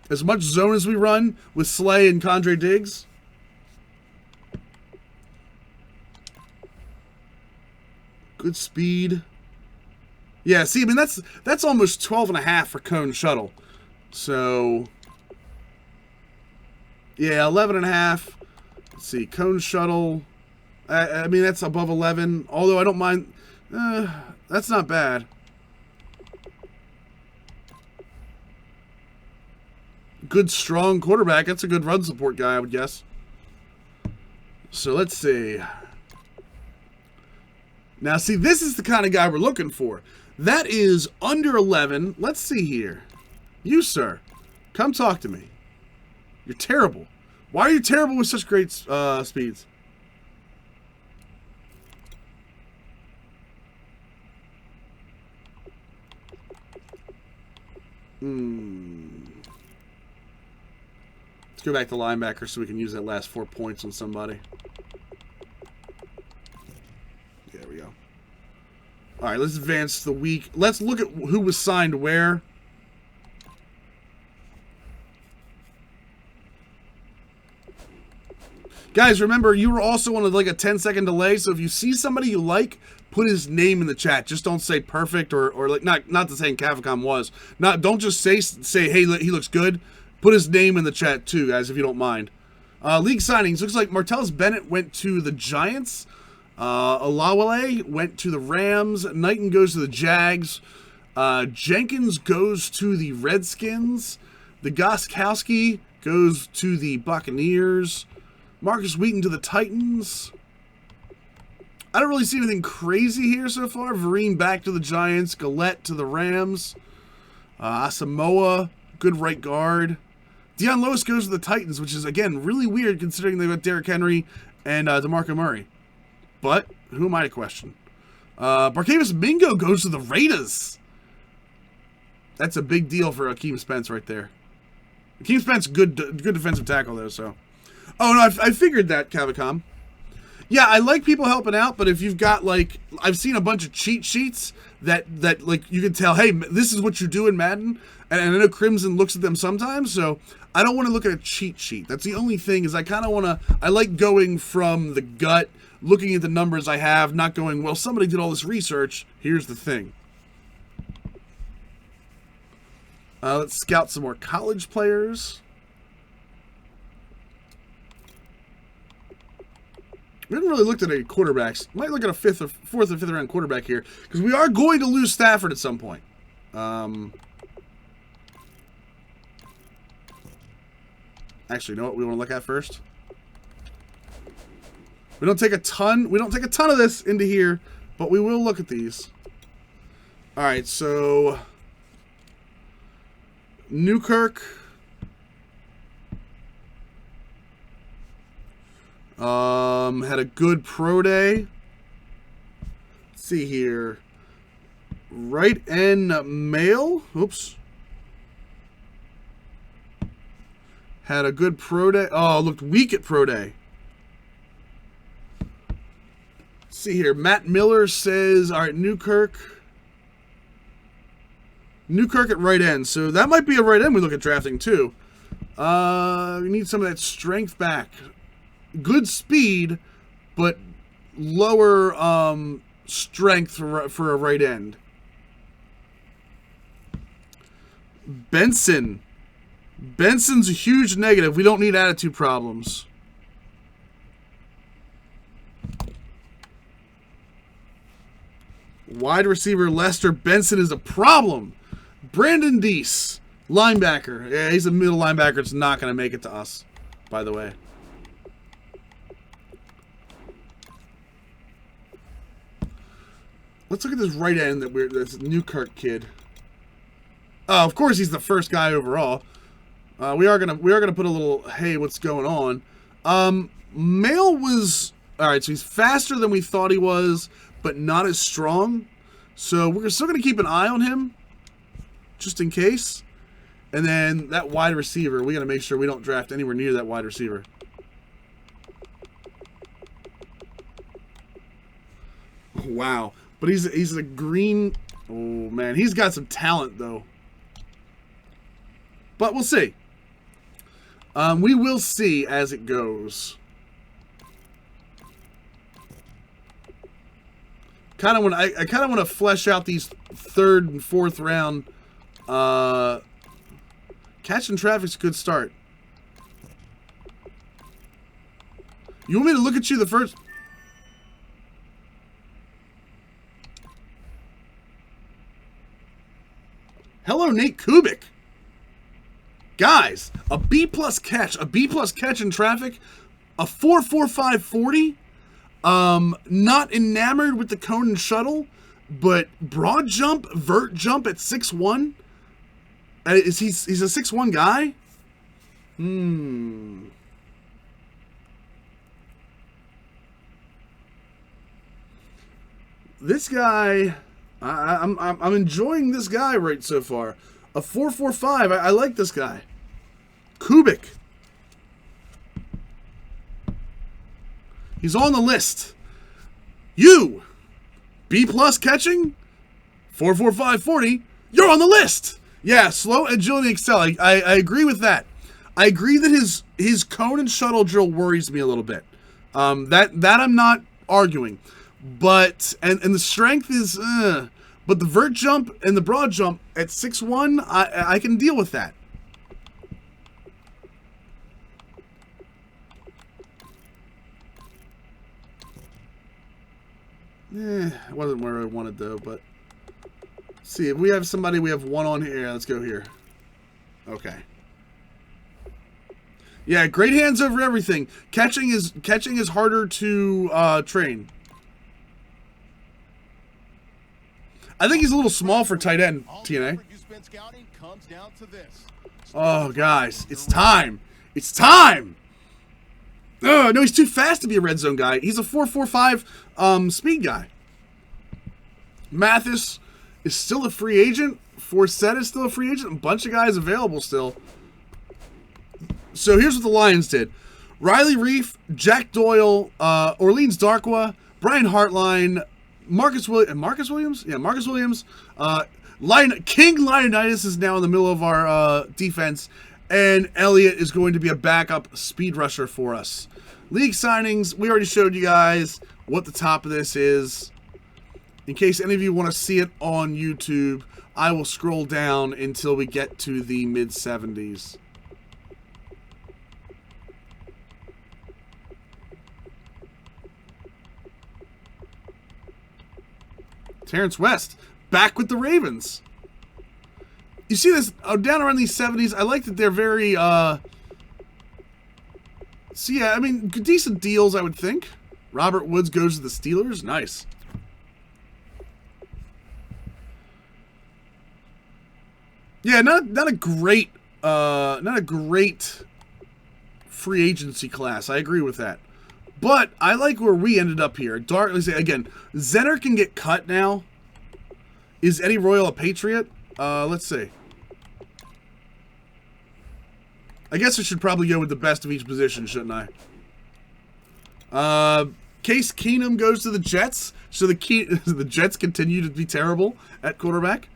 [SPEAKER 1] As much zone as we run with Slay and Condre Diggs. Good speed. Yeah, see, I mean, that's almost 12.5 for cone shuttle. So, yeah, 11.5. Let's see, cone shuttle. I mean, that's above 11. Although I don't mind. That's not bad. Good, strong quarterback. That's a good run support guy, I would guess. So let's see. Now, see, this is the kind of guy we're looking for. That is under 11. Let's see here. You, sir, come talk to me. You're terrible. Why are you terrible with such great speeds? Let's go back to linebacker so we can use that last 4 points on somebody. There we go. All right, let's advance to the week. Let's look at who was signed where. Guys, remember, you were also on like a 10-second delay, so if you see somebody you like, put his name in the chat. Just don't say perfect or like not to say Cavicom was. Don't just say hey, he looks good. Put his name in the chat too, guys, if you don't mind. League signings. Looks like Martellus Bennett went to the Giants. Olawale went to the Rams. Knighton goes to the Jags. Jenkins goes to the Redskins. The Gostkowski goes to the Buccaneers. Marcus Wheaton to the Titans. I don't really see anything crazy here so far. Vereen back to the Giants. Gillette to the Rams. Asamoah, good right guard. Deion Lewis goes to the Titans, which is, again, really weird considering they've got Derrick Henry and DeMarco Murray. But who am I to question? Barkevius Mingo goes to the Raiders. That's a big deal for Akeem Spence right there. Akeem Spence, good defensive tackle, though, so. Oh, no, I figured that, Cavicom. Yeah, I like people helping out, but if you've got, like, I've seen a bunch of cheat sheets that like, you can tell, hey, this is what you do in Madden, and I know Crimson looks at them sometimes, so I don't want to look at a cheat sheet. That's the only thing, is I kind of want to, I like going from the gut, looking at the numbers I have, not going, well, somebody did all this research, here's the thing. Let's scout some more college players. We haven't really looked at any quarterbacks. Might look at a fourth or fifth round quarterback here, because we are going to lose Stafford at some point. Actually, you know what we want to look at first? We don't take a ton of this into here, but we will look at these. All right, so Newkirk. Had a good pro day. Let's see here. Right end male. Oops. Had a good pro day. Oh, looked weak at pro day. Let's see here. Matt Miller says, all right, Newkirk at right end. So that might be a right end we look at drafting too. We need some of that strength back. Good speed, but lower strength for a right end. Benson's a huge negative. We don't need attitude problems. Wide receiver Lester Benson is a problem. Brandon Deese, linebacker. Yeah, he's a middle linebacker. It's not going to make it to us, by the way. Let's look at this right end this Newkirk kid. Oh, of course he's the first guy overall. We are gonna put a little, hey, what's going on? Male was all right, so he's faster than we thought he was, but not as strong. So we're still gonna keep an eye on him, just in case. And then that wide receiver, we gotta make sure we don't draft anywhere near that wide receiver. Wow. But he's a green. Oh man, he's got some talent though. But we'll see. We will see as it goes. I kind of want to flesh out these third and fourth round. Catching traffic's a good start. You want me to look at you the first? Hello, Nate Kubik. Guys, a B+ catch, in traffic, a 4.45 40. Not enamored with the cone and shuttle, but broad jump, vert jump at 6'1". He's a 6'1" guy? This guy, I'm enjoying this guy right so far. A 4.45. I like this guy. Kubik. He's on the list. You, B+ catching, 4.45 40. You're on the list. Yeah, slow agility excel. I agree with that. I agree that his cone and shuttle drill worries me a little bit. That I'm not arguing. But and the strength is but the vert jump and the broad jump at 6'1", I can deal with that. It wasn't where I wanted though, but let's see if we have somebody. We have one on here. Let's go here. Okay. Yeah, great hands over everything. Catching is harder to train. I think he's a little small for tight end, TNA. Oh, guys, it's time. It's time. Oh, no, he's too fast to be a red zone guy. He's a 4.45 speed guy. Mathis is still a free agent. Forsett is still a free agent. A bunch of guys available still. So here's what the Lions did. Riley Reif, Jack Doyle, Orleans Darkwa, Brian Hartline, Marcus Williams? Yeah, Marcus Williams. King Leonidas is now in the middle of our defense. And Elliott is going to be a backup speed rusher for us. League signings, we already showed you guys what the top of this is. In case any of you want to see it on YouTube, I will scroll down until we get to the mid-70s. Terrence West, back with the Ravens. You see this down around these 70s. I like that they're very, So, yeah, I mean, decent deals, I would think. Robert Woods goes to the Steelers. Nice. Yeah, not a great free agency class. I agree with that. But I like where we ended up here. Let's say again, Zenner can get cut now. Is Eddie Royal a Patriot? Let's see. I guess I should probably go with the best of each position, shouldn't I? Case Keenum goes to the Jets. So the Jets continue to be terrible at quarterback.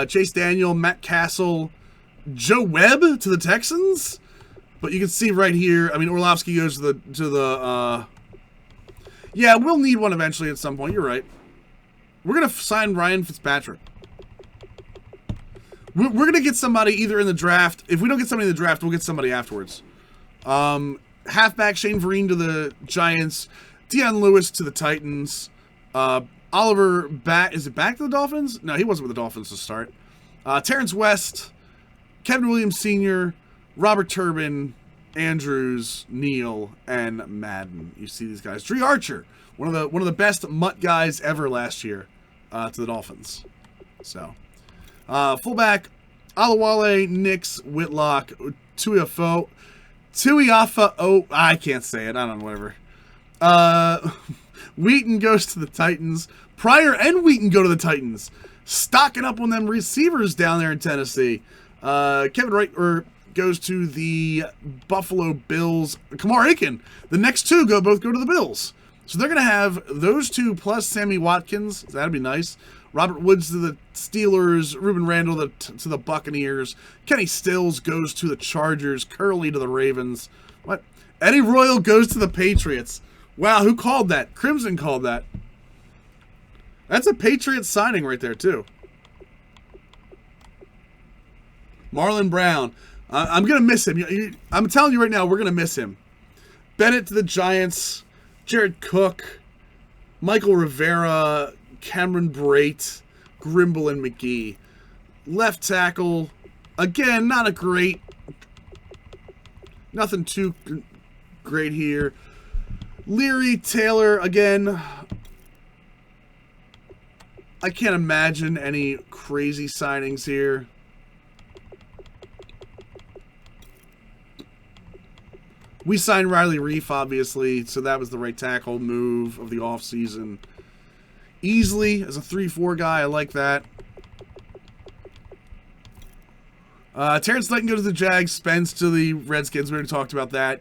[SPEAKER 1] Chase Daniel, Matt Castle, Joe Webb to the Texans. But you can see right here, I mean, Orlovsky goes to the yeah, we'll need one eventually at some point. You're right. We're going to sign Ryan Fitzpatrick. We're going to get somebody either in the draft. If we don't get somebody in the draft, we'll get somebody afterwards. Halfback Shane Vereen to the Giants. Deion Lewis to the Titans. Oliver is it back to the Dolphins? No, he wasn't with the Dolphins to start. Terrence West, Kevin Williams Sr., Robert Turbin, Andrews, Neal, and Madden. You see these guys. Dree Archer, one of the best mutt guys ever last year, to the Dolphins. So, fullback Alawale, Nix, Whitlock, Tuiafa. Oh, I can't say it. I don't know. Whatever. Wheaton goes to the Titans. Pryor and Wheaton go to the Titans. Stocking up on them receivers down there in Tennessee. Kevin Wright goes to the Buffalo Bills. Kamar Aiken. The next two both go to the Bills. So they're going to have those two plus Sammy Watkins. That'd be nice. Robert Woods to the Steelers. Ruben Randall to the Buccaneers. Kenny Stills goes to the Chargers. Curley to the Ravens. What? Eddie Royal goes to the Patriots. Wow, who called that? Crimson called that. That's a Patriots signing right there, too. Marlon Brown. I'm going to miss him. I'm telling you right now, we're going to miss him. Bennett to the Giants. Jared Cook. Michael Rivera. Cameron Brate. Grimble and McGee. Left tackle. Again, not a great... Nothing too great here. Leary, Taylor, again, I can't imagine any crazy signings here. We signed Riley Reif, obviously, so that was the right tackle move of the offseason. Easily, as a 3-4 guy, I like that. Terrence Knight can go to the Jags, Spence to the Redskins. We already talked about that.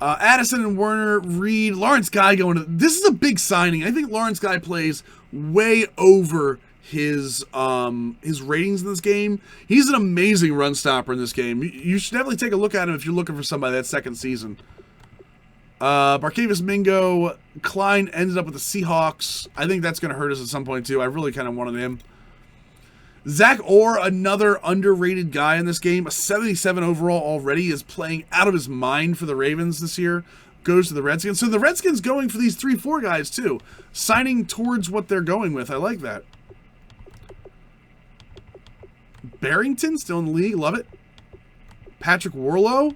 [SPEAKER 1] Addison and Werner, Reed, Lawrence Guy going to... This is a big signing. I think Lawrence Guy plays way over his ratings in this game. He's an amazing run stopper in this game. You should definitely take a look at him if you're looking for somebody that second season. Barkevius Mingo, Klein ended up with the Seahawks. I think that's going to hurt us at some point, too. I really kind of wanted him. Zach Orr, another underrated guy in this game, a 77 overall already, is playing out of his mind for the Ravens this year, goes to the Redskins. So the Redskins going for these 3-4 guys too, signing towards what they're going with. I like that. Barrington, still in the league, love it. Patrick Warlow.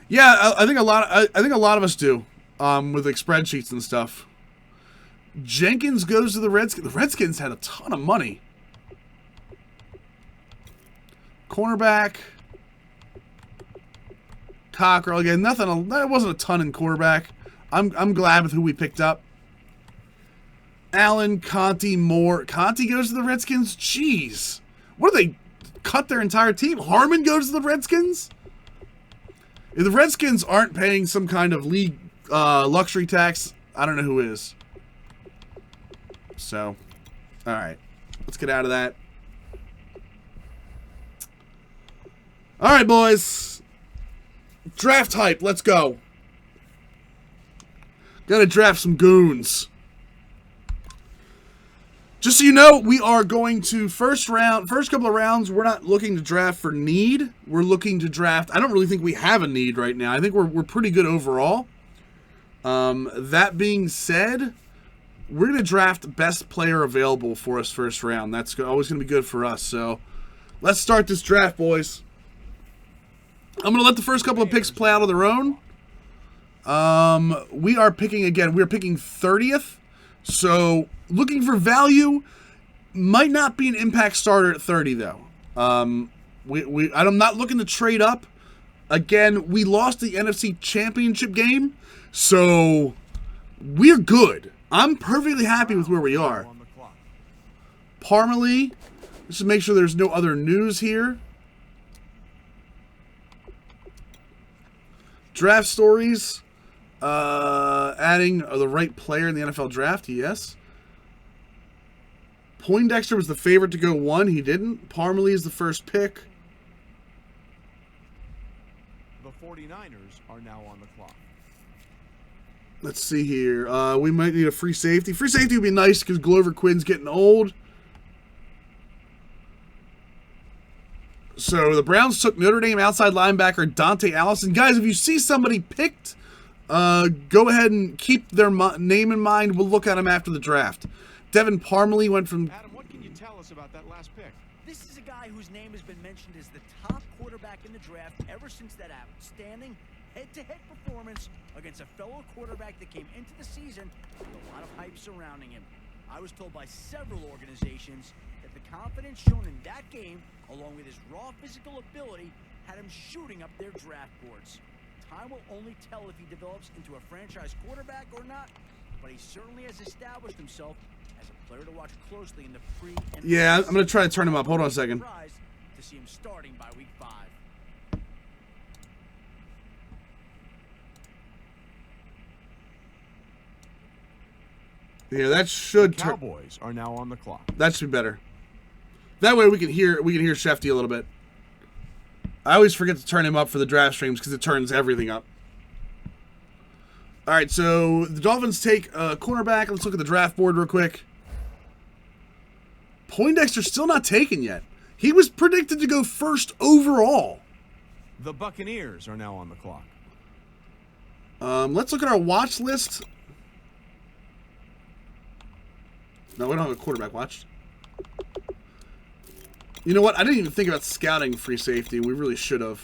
[SPEAKER 1] Yeah, I think a lot of us do, with like spreadsheets and stuff. Jenkins goes to the Redskins. The Redskins had a ton of money. Cornerback. Cockrell again. Nothing. That wasn't a ton in quarterback. I'm glad with who we picked up. Allen, Conti, Moore. Conti goes to the Redskins. Jeez, what do they cut their entire team? Harmon goes to the Redskins. If the Redskins aren't paying some kind of league luxury tax, I don't know who is. So, all right, let's get out of that. All right, boys. Draft hype. Let's go. Gotta draft some goons. Just so you know, we are going to first couple of rounds, we're not looking to draft for need. We're looking to draft. I don't really think we have a need right now. I think we're pretty good overall. That being said, we're going to draft best player available for us first round. That's always going to be good for us. So let's start this draft, boys. I'm going to let the first couple of picks play out on their own. We are picking again. We're picking 30th. So looking for value. Might not be an impact starter at 30 though. I'm not looking to trade up. Again, we lost the NFC Championship game, so we're good. I'm perfectly happy with where we are. Parmalee, just to make sure there's no other news here. Draft stories. Adding the right player in the NFL draft, yes. Poindexter was the favorite to go 1. He didn't. Parmalee is the first pick.
[SPEAKER 3] The 49ers are now on the clock.
[SPEAKER 1] Let's see here. We might need a free safety. Free safety would be nice because Glover Quinn's getting old. So the Browns took Notre Dame outside linebacker Dante Allison. Guys, if you see somebody picked, go ahead and keep their name in mind. We'll look at them after the draft. Devin Parmalee went from...
[SPEAKER 3] Adam, what can you tell us about that last pick?
[SPEAKER 5] This is a guy whose name has been mentioned as the top quarterback in the draft ever since that outstanding head-to-head performance against a fellow quarterback that came into the season with a lot of hype surrounding him. I was told by several organizations that the confidence shown in that game, along with his raw physical ability, had him shooting up their draft boards. Time will only tell if he develops into a franchise quarterback or not, but he certainly has established himself as a player to watch closely in the pre and
[SPEAKER 1] Yeah, I'm going to try to turn him up. Hold on a second.
[SPEAKER 5] to see him starting by week 5.
[SPEAKER 1] Yeah, that should
[SPEAKER 3] Cowboys are now on the clock.
[SPEAKER 1] That should be better. That way we can hear Shefty a little bit. I always forget to turn him up for the draft streams because it turns everything up. All right, so the Dolphins take a cornerback. Let's look at the draft board real quick. Poindexter's still not taken yet. He was predicted to go first overall.
[SPEAKER 3] The Buccaneers are now on the clock.
[SPEAKER 1] Let's look at our watch list. No, we don't have a quarterback watch. You know what? I didn't even think about scouting free safety. We really should have.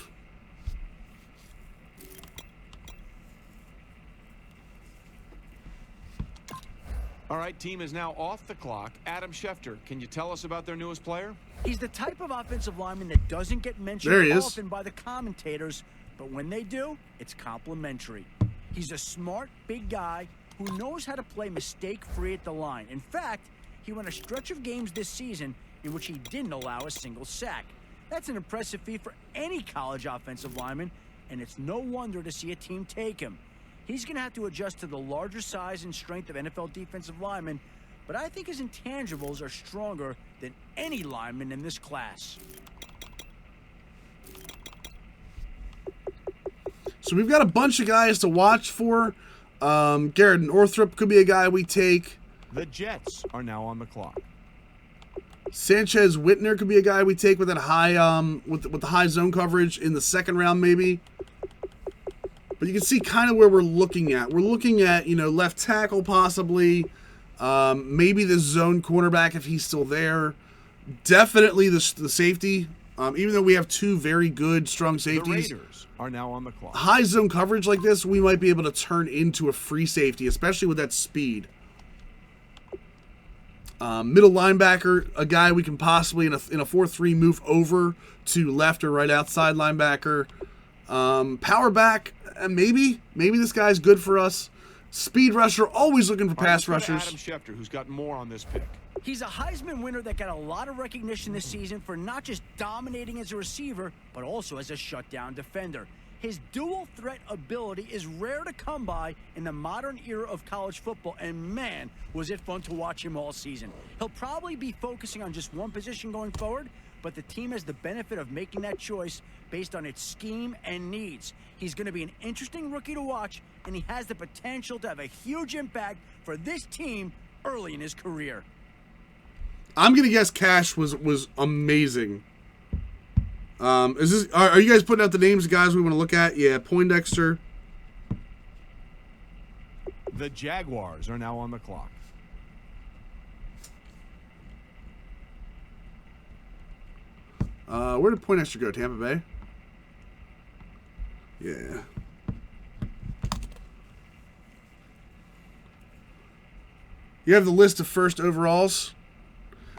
[SPEAKER 3] All right, team is now off the clock. Adam Schefter, can you tell us about their newest player?
[SPEAKER 5] He's the type of offensive lineman that doesn't get mentioned often by the commentators, but when they do, it's complimentary. He's a smart, big guy who knows how to play mistake-free at the line. In fact, he won a stretch of games this season in which he didn't allow a single sack. That's an impressive feat for any college offensive lineman, and it's no wonder to see a team take him. He's going to have to adjust to the larger size and strength of NFL defensive linemen, but I think his intangibles are stronger than any lineman in this class.
[SPEAKER 1] So we've got a bunch of guys to watch for. Garrett Northrup could be a guy we take.
[SPEAKER 3] The Jets are now on the clock.
[SPEAKER 1] Sanchez Whitner could be a guy we take with that high with the high zone coverage in the second round maybe. But you can see kind of where we're looking at. We're looking at, left tackle possibly. Maybe the zone cornerback if he's still there. Definitely the safety. Even though we have two very good, strong safeties.
[SPEAKER 3] The Raiders are now on the clock.
[SPEAKER 1] High zone coverage like this, we might be able to turn into a free safety, especially with that speed. Middle linebacker, a guy we can possibly in a 4-3 move over to left or right outside linebacker. Power back, maybe this guy's good for us. Speed rusher, always looking for pass rushers.
[SPEAKER 3] Adam Schefter, who's got more on this pick.
[SPEAKER 5] He's a Heisman winner that got a lot of recognition this season for not just dominating as a receiver, but also as a shutdown defender. His dual threat ability is rare to come by in the modern era of college football, and man, was it fun to watch him all season. He'll probably be focusing on just one position going forward, but the team has the benefit of making that choice based on its scheme and needs. He's going to be an interesting rookie to watch, and he has the potential to have a huge impact for this team early in his career.
[SPEAKER 1] I'm going to guess Cash was amazing. Are you guys putting out the names of guys we want to look at? Yeah, Poindexter.
[SPEAKER 3] The Jaguars are now on the clock.
[SPEAKER 1] Where did Poindexter go? Tampa Bay? Yeah. You have the list of first overalls.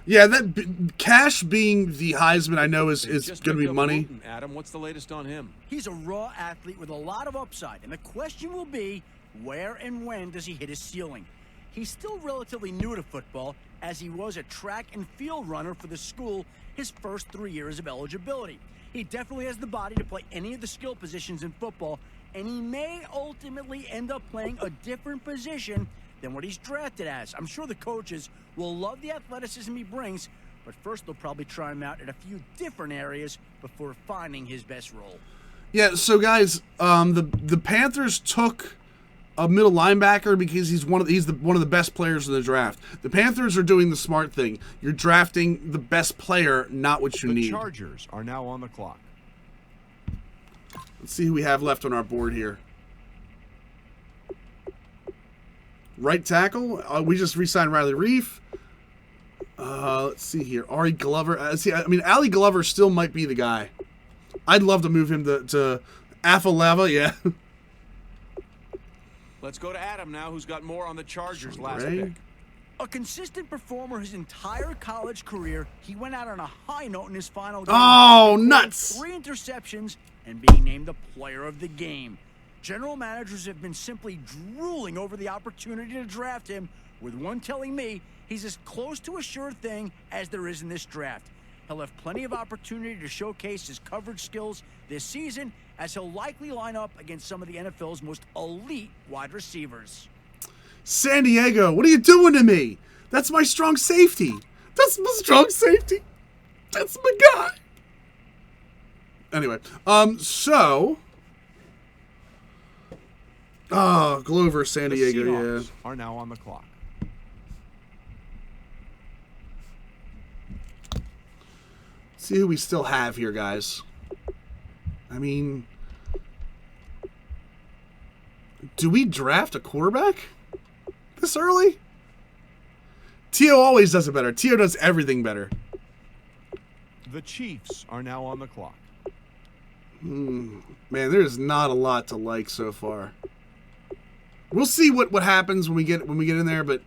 [SPEAKER 1] Yeah, that Cash being the Heisman, I know is going to be money.
[SPEAKER 6] Adam, what's the latest on him?
[SPEAKER 5] He's a raw athlete with a lot of upside, and the question will be, where and when does he hit his ceiling? He's still relatively new to football, as he was a track and field runner for the school his first 3 years of eligibility. He definitely has the body to play any of the skill positions in football, and he may ultimately end up playing a different position than what he's drafted as. I'm sure the coaches will love the athleticism he brings, but first they'll probably try him out in a few different areas before finding his best role.
[SPEAKER 1] Yeah, so guys, the Panthers took a middle linebacker because he's one of the best players in the draft. The Panthers are doing the smart thing. You're drafting the best player, not what you need.
[SPEAKER 6] The Chargers are now on the clock.
[SPEAKER 1] Let's see who we have left on our board here. Right tackle, we just re-signed Riley Reif. Let's see here. Ari Glover. Ali Glover still might be the guy. I'd love to move him to Afaleva, yeah.
[SPEAKER 6] Let's go to Adam now, who's got more on the Chargers' last pick.
[SPEAKER 5] A consistent performer his entire college career, he went out on a high note in his final game.
[SPEAKER 1] Oh, nuts!
[SPEAKER 5] 3 interceptions and being named the player of the game. General managers have been simply drooling over the opportunity to draft him, with one telling me he's as close to a sure thing as there is in this draft. He'll have plenty of opportunity to showcase his coverage skills this season, as he'll likely line up against some of the NFL's most elite wide receivers.
[SPEAKER 1] San Diego, what are you doing to me? That's my strong safety. That's my strong safety. That's my guy. Anyway, so... Oh, Glover, San Diego, yeah.
[SPEAKER 6] Are now on the clock.
[SPEAKER 1] See who we still have here, guys. I mean, do we draft a quarterback this early? Tio always does it better. Tio does everything better.
[SPEAKER 6] The Chiefs are now on the clock.
[SPEAKER 1] Man, there's not a lot to like so far. We'll see what happens when we get in there, but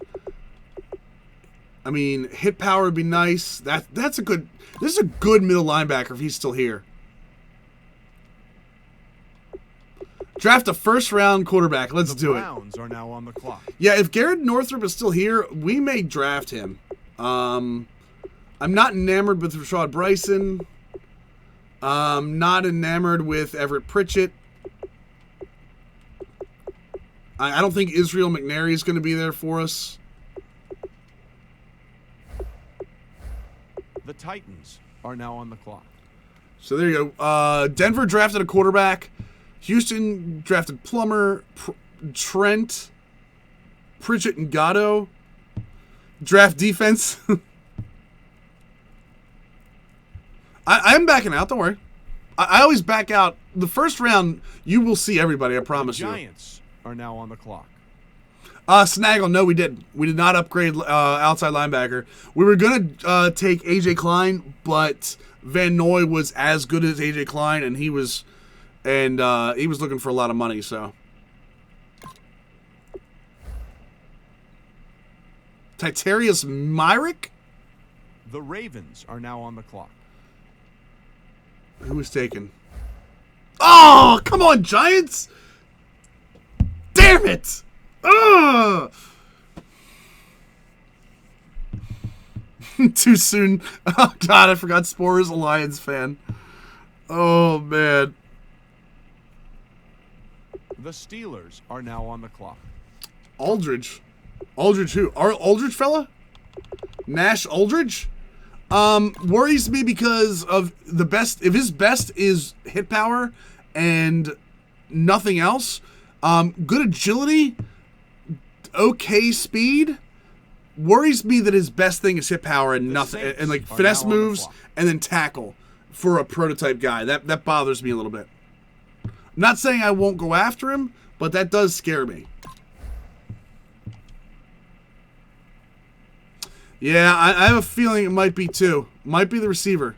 [SPEAKER 1] I mean, hit power would be nice. This is a good middle linebacker if he's still here. Draft a first-round quarterback. Let's do it.
[SPEAKER 6] The Browns are now on the clock.
[SPEAKER 1] Yeah, if Garrett Northrup is still here, we may draft him. I'm not enamored with Rashad Bryson. Not enamored with Everett Pritchett. I don't think Israel McNary is going to be there for us.
[SPEAKER 6] The Titans are now on the clock.
[SPEAKER 1] So there you go. Denver drafted a quarterback. Houston drafted Plummer, Trent, Pritchett, and Gatto. Draft defense. I'm backing out. Don't worry. I always back out. The first round, you will see everybody. I promise you.
[SPEAKER 6] The Giants are now on the clock.
[SPEAKER 1] Snaggle, no, we didn't. We did not upgrade outside linebacker. We were going to take A.J. Klein, but Van Noy was as good as A.J. Klein, and he was looking for a lot of money, so. Titarius Myrick?
[SPEAKER 6] The Ravens are now on the clock.
[SPEAKER 1] Who was taken? Oh, come on, Giants! Damn it! Ugh! Too soon. Oh, God, I forgot Spore is a Lions fan. Oh, man.
[SPEAKER 6] The Steelers are now on the clock.
[SPEAKER 1] Aldridge. Aldridge who? Our Aldridge fella? Nash Aldridge? Worries me because of the best. If his best is hit power and nothing else, good agility, okay speed, worries me that his best thing is hit power and nothing, and like finesse moves and then tackle for a prototype guy. That bothers me a little bit. I'm not saying I won't go after him, but that does scare me. Yeah, I have a feeling it might be too. Might be the receiver.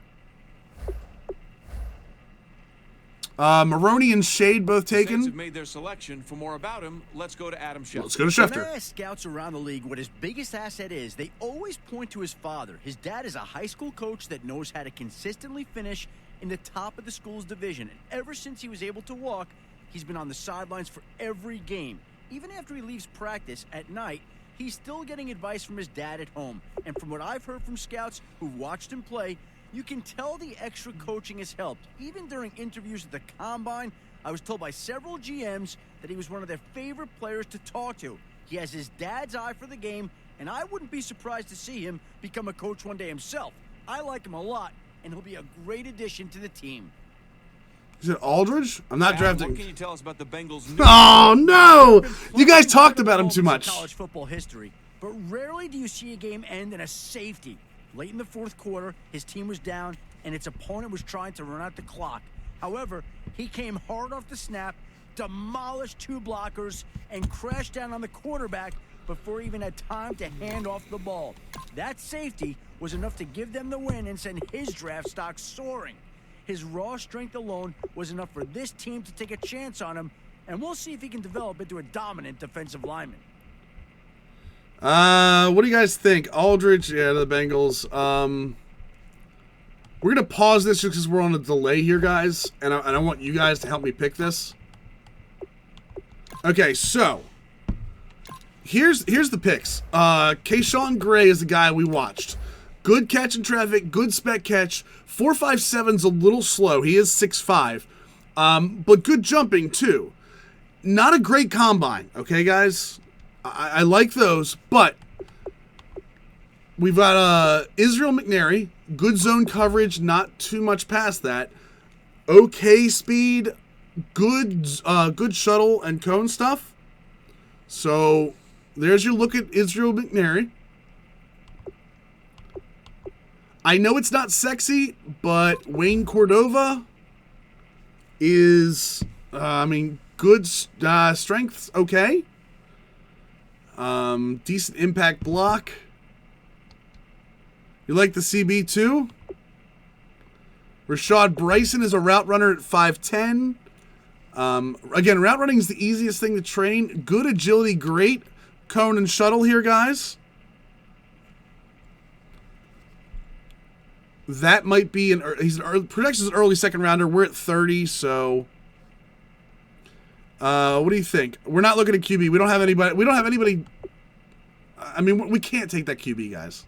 [SPEAKER 1] Maroney and Shade both
[SPEAKER 6] Saints
[SPEAKER 1] taken.
[SPEAKER 6] have made their selection. For more about him, let's go to Adam Schefter.
[SPEAKER 1] Let's go to
[SPEAKER 5] When
[SPEAKER 1] Schefter.
[SPEAKER 5] I ask scouts around the league what his biggest asset is, they always point to his father. His dad is a high school coach that knows how to consistently finish in the top of the school's division. And ever since he was able to walk, he's been on the sidelines for every game. Even after he leaves practice at night, he's still getting advice from his dad at home. And from what I've heard from scouts who've watched him play, you can tell the extra coaching has helped. Even during interviews at the Combine, I was told by several GMs that he was one of their favorite players to talk to. He has his dad's eye for the game, and I wouldn't be surprised to see him become a coach one day himself. I like him a lot, and he'll be a great addition to the team.
[SPEAKER 1] Is it Aldridge? I'm not
[SPEAKER 6] Adam,
[SPEAKER 1] drafting.
[SPEAKER 6] what can you tell us about the Bengals' new
[SPEAKER 1] Oh, no! You guys talked about him too much.
[SPEAKER 5] College football history, but rarely do you see a game end in a safety. Late in the fourth quarter, his team was down, and its opponent was trying to run out the clock. However, he came hard off the snap, demolished 2 blockers, and crashed down on the quarterback before he even had time to hand off the ball. That safety was enough to give them the win and send his draft stock soaring. His raw strength alone was enough for this team to take a chance on him, and we'll see if he can develop into a dominant defensive lineman.
[SPEAKER 1] What do you guys think? Aldridge, yeah, the Bengals. We're going to pause this just because we're on a delay here, guys, and I want you guys to help me pick this. Okay, so here's the picks. Kayshawn Gray is the guy we watched. Good catch in traffic, good spec catch. 4.57's a little slow. He is 6'5", but good jumping too. Not a great combine, okay, guys? I like those, but we've got Israel McNary, good zone coverage, not too much past that. Okay speed, good shuttle and cone stuff. So there's your look at Israel McNary. I know it's not sexy, but Wayne Cordova is, good strength's okay. Decent impact block. You like the CB too? Rashad Bryson is a route runner at 5'10". Again, route running is the easiest thing to train. Good agility, great cone and shuttle here, guys. That might be projections an early second rounder. We're at 30, so what do you think? We're not looking at QB. We don't have anybody. I mean, we can't take that QB, guys.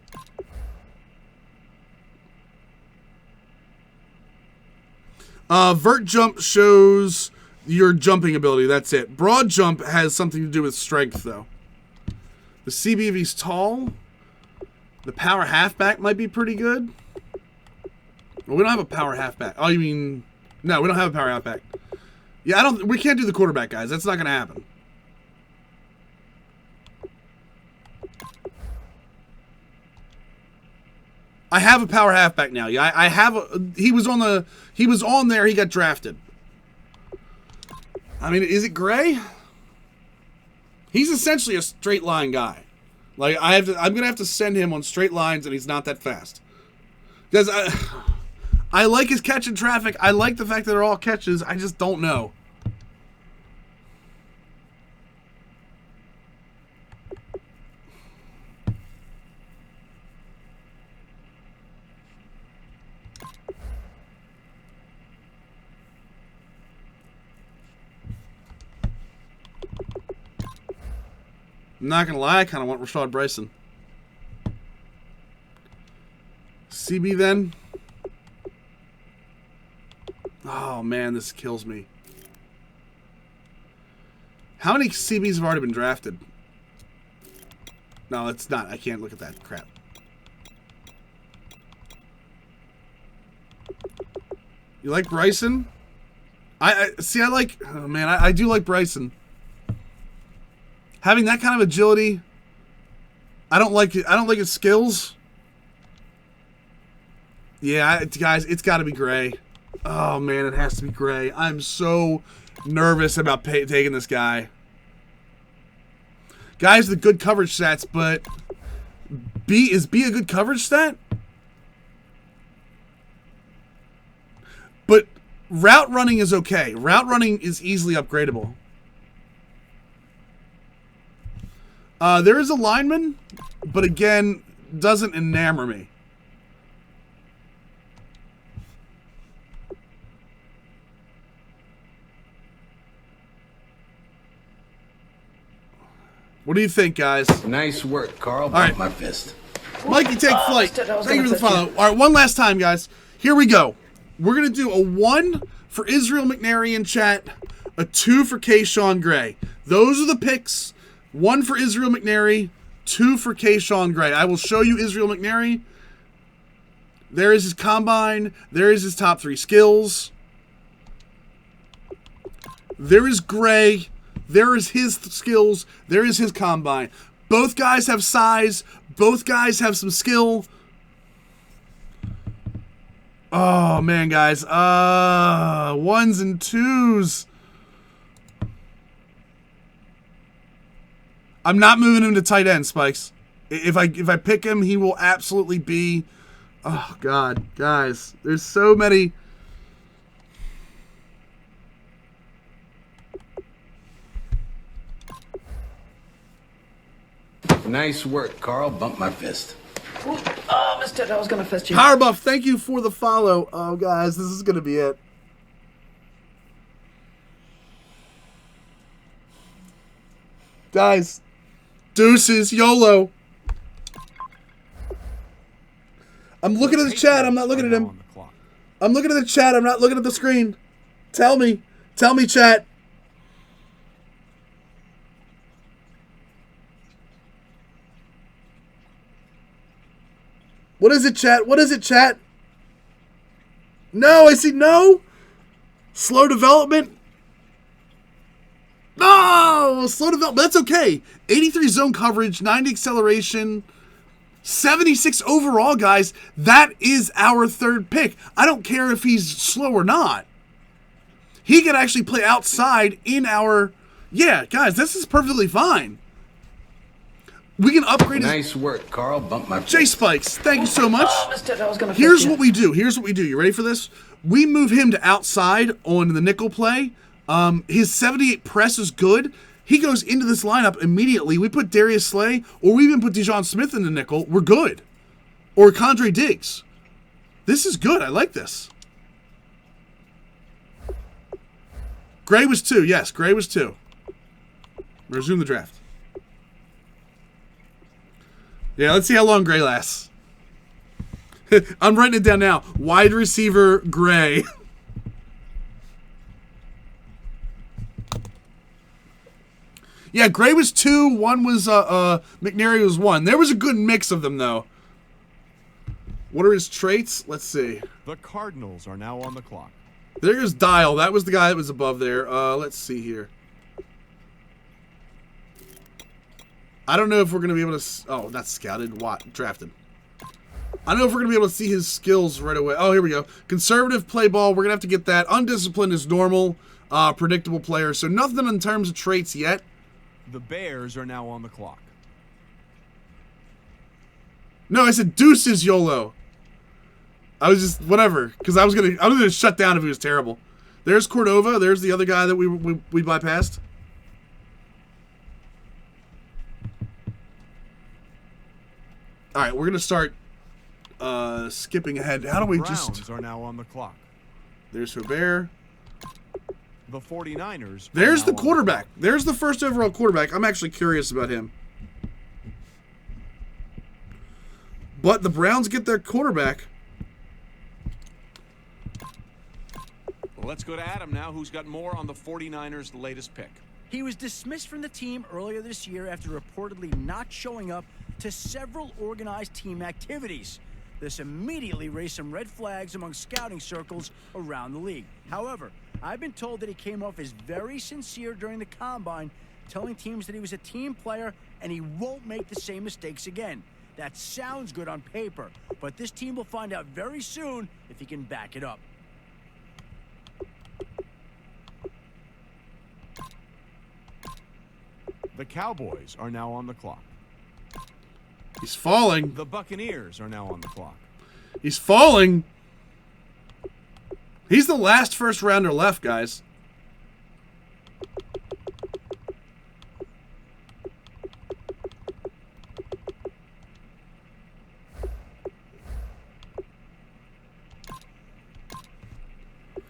[SPEAKER 1] Vert jump shows your jumping ability. That's it. Broad jump has something to do with strength, though. The CB, if he's tall, the power halfback might be pretty good. Well, we don't have a power halfback. Oh, you mean... No, we don't have a power halfback. Yeah, we can't do the quarterback, guys. That's not going to happen. I have a power halfback now. Yeah, I have he was on there, he got drafted. I mean, is it Gray? He's essentially a straight line guy. Like I'm going to have to send him on straight lines, and he's not that fast. Because I like his catch in traffic. I like the fact that they're all catches. I just don't know. I'm not going to lie, I kind of want Rashad Bryson. CB then. Oh, man, this kills me. How many CBs have already been drafted? No, it's not. I can't look at that crap. You like Bryson? I like... Oh, man, I do like Bryson. Having that kind of agility, I don't like it. I don't like his skills. Yeah, guys, it's got to be Gray. Oh man, it has to be Gray. I'm so nervous about taking this guy. Guy's the good coverage stats, but is B a good coverage stat? But Route running is okay. Route running is easily upgradable. There is a lineman, but again, doesn't enamor me. What do you think, guys?
[SPEAKER 2] Nice work, Carl.
[SPEAKER 1] All right.
[SPEAKER 2] My fist.
[SPEAKER 1] Mikey, take flight. Thank you for the
[SPEAKER 4] fist you.
[SPEAKER 1] follow. All right, one last time, guys. Here we go. We're going to do a 1 for Israel McNary in chat, a 2 for Kayshawn Gray. Those are the picks. 1 for Israel McNary, 2 for Kayshawn Gray. I will show you Israel McNary. There is his combine. There is his top 3 skills. There is Gray. There is his skills. There is his combine. Both guys have size. Both guys have some skill. Oh, man, guys. 1s and 2s. I'm not moving him to tight end, Spikes. If I pick him, he will absolutely be... Oh, God. Guys, there's so many...
[SPEAKER 2] Nice work, Carl. Bump my fist.
[SPEAKER 4] Ooh. Oh, missed it. I was going to fist you.
[SPEAKER 1] Power Buff, thank you for the follow. Oh, guys, this is going to be it. Guys, deuces, YOLO. I'm looking at the chat. I'm not looking at him. I'm looking at the chat. I'm not looking at the screen. Tell me. Tell me, chat. What is it, chat? What is it, chat? No, I see no. Slow development. No, slow development. That's okay. 83 zone coverage, 90 acceleration, 76 overall, guys. That is our 3rd pick. I don't care if he's slow or not. He can actually play outside in our... Yeah, guys, this is perfectly fine. We can upgrade
[SPEAKER 2] Nice work, Carl. Bump my fist.
[SPEAKER 1] J Spikes, thank you so much.
[SPEAKER 4] Oh, missed it. I was going to
[SPEAKER 1] Here's what we do. Here's what we do. You ready for this? We move him to outside on the nickel play. His 78 press is good. He goes into this lineup immediately. We put Darius Slay, or we even put Dejon Smith in the nickel. We're good. Or Condre Diggs. This is good. I like this. Gray was 2. Yes, Gray was 2. Resume the draft. Yeah, let's see how long Gray lasts. I'm writing it down now. Wide receiver Gray. Yeah, Gray was 2. 1 was McNary was 1. There was a good mix of them though. What are his traits? Let's see.
[SPEAKER 6] The Cardinals are now on the clock.
[SPEAKER 1] There's Dial. That was the guy that was above there. Let's see here. I don't know if we're going to be able to... Oh, that's scouted. What? Drafted. I don't know if we're going to be able to see his skills right away. Oh, here we go. Conservative play ball. We're going to have to get that. Undisciplined is normal. Predictable player. So nothing in terms of traits yet.
[SPEAKER 6] The Bears are now on the clock.
[SPEAKER 1] No, I said deuces, YOLO. I was just... Whatever. Because I was gonna shut down if he was terrible. There's Cordova. There's the other guy that we bypassed. All right, we're gonna start skipping ahead. How do we
[SPEAKER 6] Browns are now on the clock.
[SPEAKER 1] There's Herbert.
[SPEAKER 6] The 49ers.
[SPEAKER 1] There's the quarterback. There's the first overall quarterback. I'm actually curious about him. But the Browns get their quarterback.
[SPEAKER 6] Well, let's go to Adam now, who's got more on the 49ers' latest pick.
[SPEAKER 5] He was dismissed from the team earlier this year after reportedly not showing up to several organized team activities. This immediately raised some red flags among scouting circles around the league. However, I've been told that he came off as very sincere during the combine, telling teams that he was a team player and he won't make the same mistakes again. That sounds good on paper, but this team will find out very soon if he can back it up.
[SPEAKER 6] The Cowboys are now on the clock.
[SPEAKER 1] He's falling.
[SPEAKER 6] The Buccaneers are now on the clock.
[SPEAKER 1] He's falling. He's the last first rounder left, guys.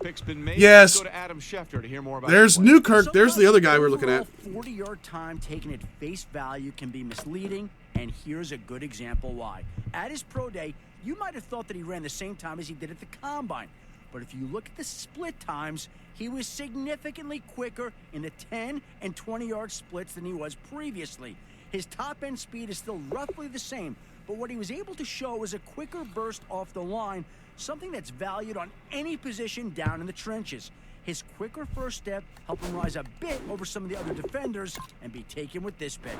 [SPEAKER 6] Pick's been made.
[SPEAKER 1] Yes.
[SPEAKER 6] Let's go to Adam Schefter to hear more about
[SPEAKER 1] There's
[SPEAKER 6] the play.
[SPEAKER 1] Newkirk. There's the other guy we're looking at.
[SPEAKER 5] 40-yard time taken at face value can be misleading, and here's a good example why. At his pro day, you might have thought that he ran the same time as he did at the combine. But if you look at the split times, he was significantly quicker in the 10 and 20-yard splits than he was previously. His top-end speed is still roughly the same, but what he was able to show was a quicker burst off the line, something that's valued on any position down in the trenches. His quicker first step helped him rise a bit over some of the other defenders and be taken with this pick.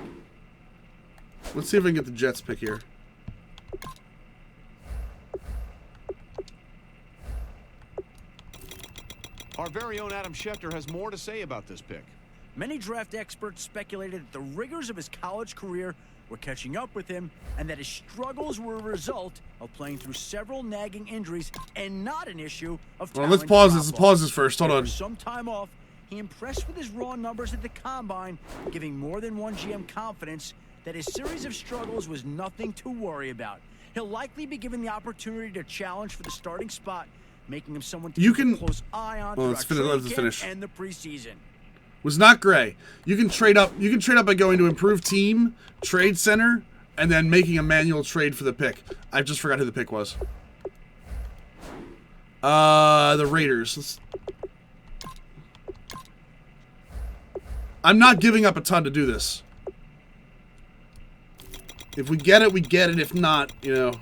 [SPEAKER 1] Let's see if we can get the Jets pick here.
[SPEAKER 6] Our very own Adam Schefter has more to say about this pick.
[SPEAKER 5] Many draft experts speculated that the rigors of his college career were catching up with him and that his struggles were a result of playing through several nagging injuries and not an issue of
[SPEAKER 1] Well,
[SPEAKER 5] talent
[SPEAKER 1] let's pause this.
[SPEAKER 5] drop-off.
[SPEAKER 1] Let's pause this first. Hold on.
[SPEAKER 5] After some time off, he impressed with his raw numbers at the combine, giving more than one GM confidence that his series of struggles was nothing to worry about. He'll likely be given the opportunity to challenge for the starting spot, making him someone to
[SPEAKER 1] You
[SPEAKER 5] keep
[SPEAKER 1] can-
[SPEAKER 5] a close eye on
[SPEAKER 1] Well, let's
[SPEAKER 5] throughout
[SPEAKER 1] finish-
[SPEAKER 5] training
[SPEAKER 1] let's
[SPEAKER 5] camp
[SPEAKER 1] finish.
[SPEAKER 5] and the preseason.
[SPEAKER 1] Was not gray. You can trade up. You can trade up by going to Improve Team, Trade Center, and then making a manual trade for the pick. I just forgot who the pick was. The Raiders. I'm not giving up a ton to do this. If we get it, we get it. If not, you know.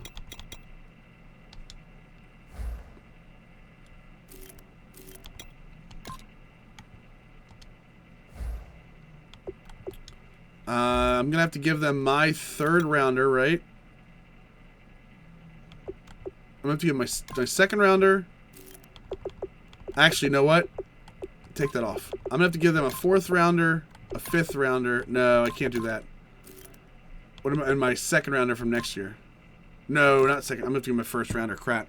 [SPEAKER 1] I'm going to have to give them my third rounder, right? I'm going to have to give my second rounder. Actually, you know what? Take that off. I'm going to have to give them a fourth rounder, a fifth rounder. No, I can't do that. What am I, and my second rounder from next year? No, not second. I'm going to have to give my first rounder. Crap.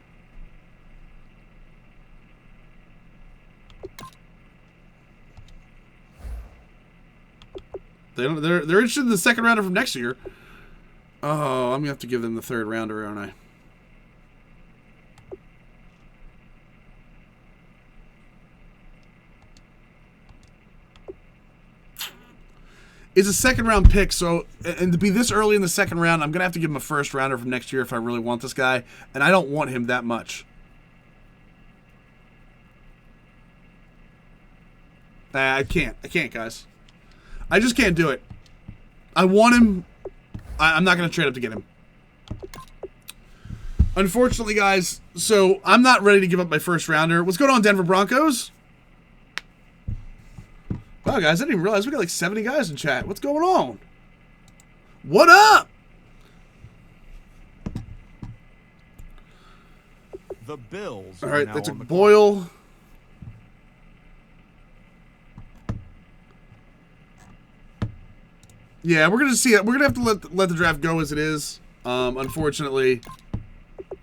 [SPEAKER 1] They're interested in the second rounder from next year. Oh, I'm gonna have to give them the third rounder, aren't I? It's a second round pick, so and to be this early in the second round, I'm gonna have to give him a first rounder from next year if I really want this guy, and I don't want him that much. I can't, guys. I just can't do it. I want him. I'm not going to trade up to get him. Unfortunately, guys, so I'm not ready to give up my first rounder. What's going on, Denver Broncos? Wow, guys, I didn't even realize we got like 70 guys in chat. What's going on? What up?
[SPEAKER 6] The Bills.
[SPEAKER 1] All
[SPEAKER 6] are
[SPEAKER 1] right,
[SPEAKER 6] now
[SPEAKER 1] that's a
[SPEAKER 6] on the clock.
[SPEAKER 1] Boyle. Yeah, we're gonna see it. We're gonna have to let the draft go as it is. Unfortunately,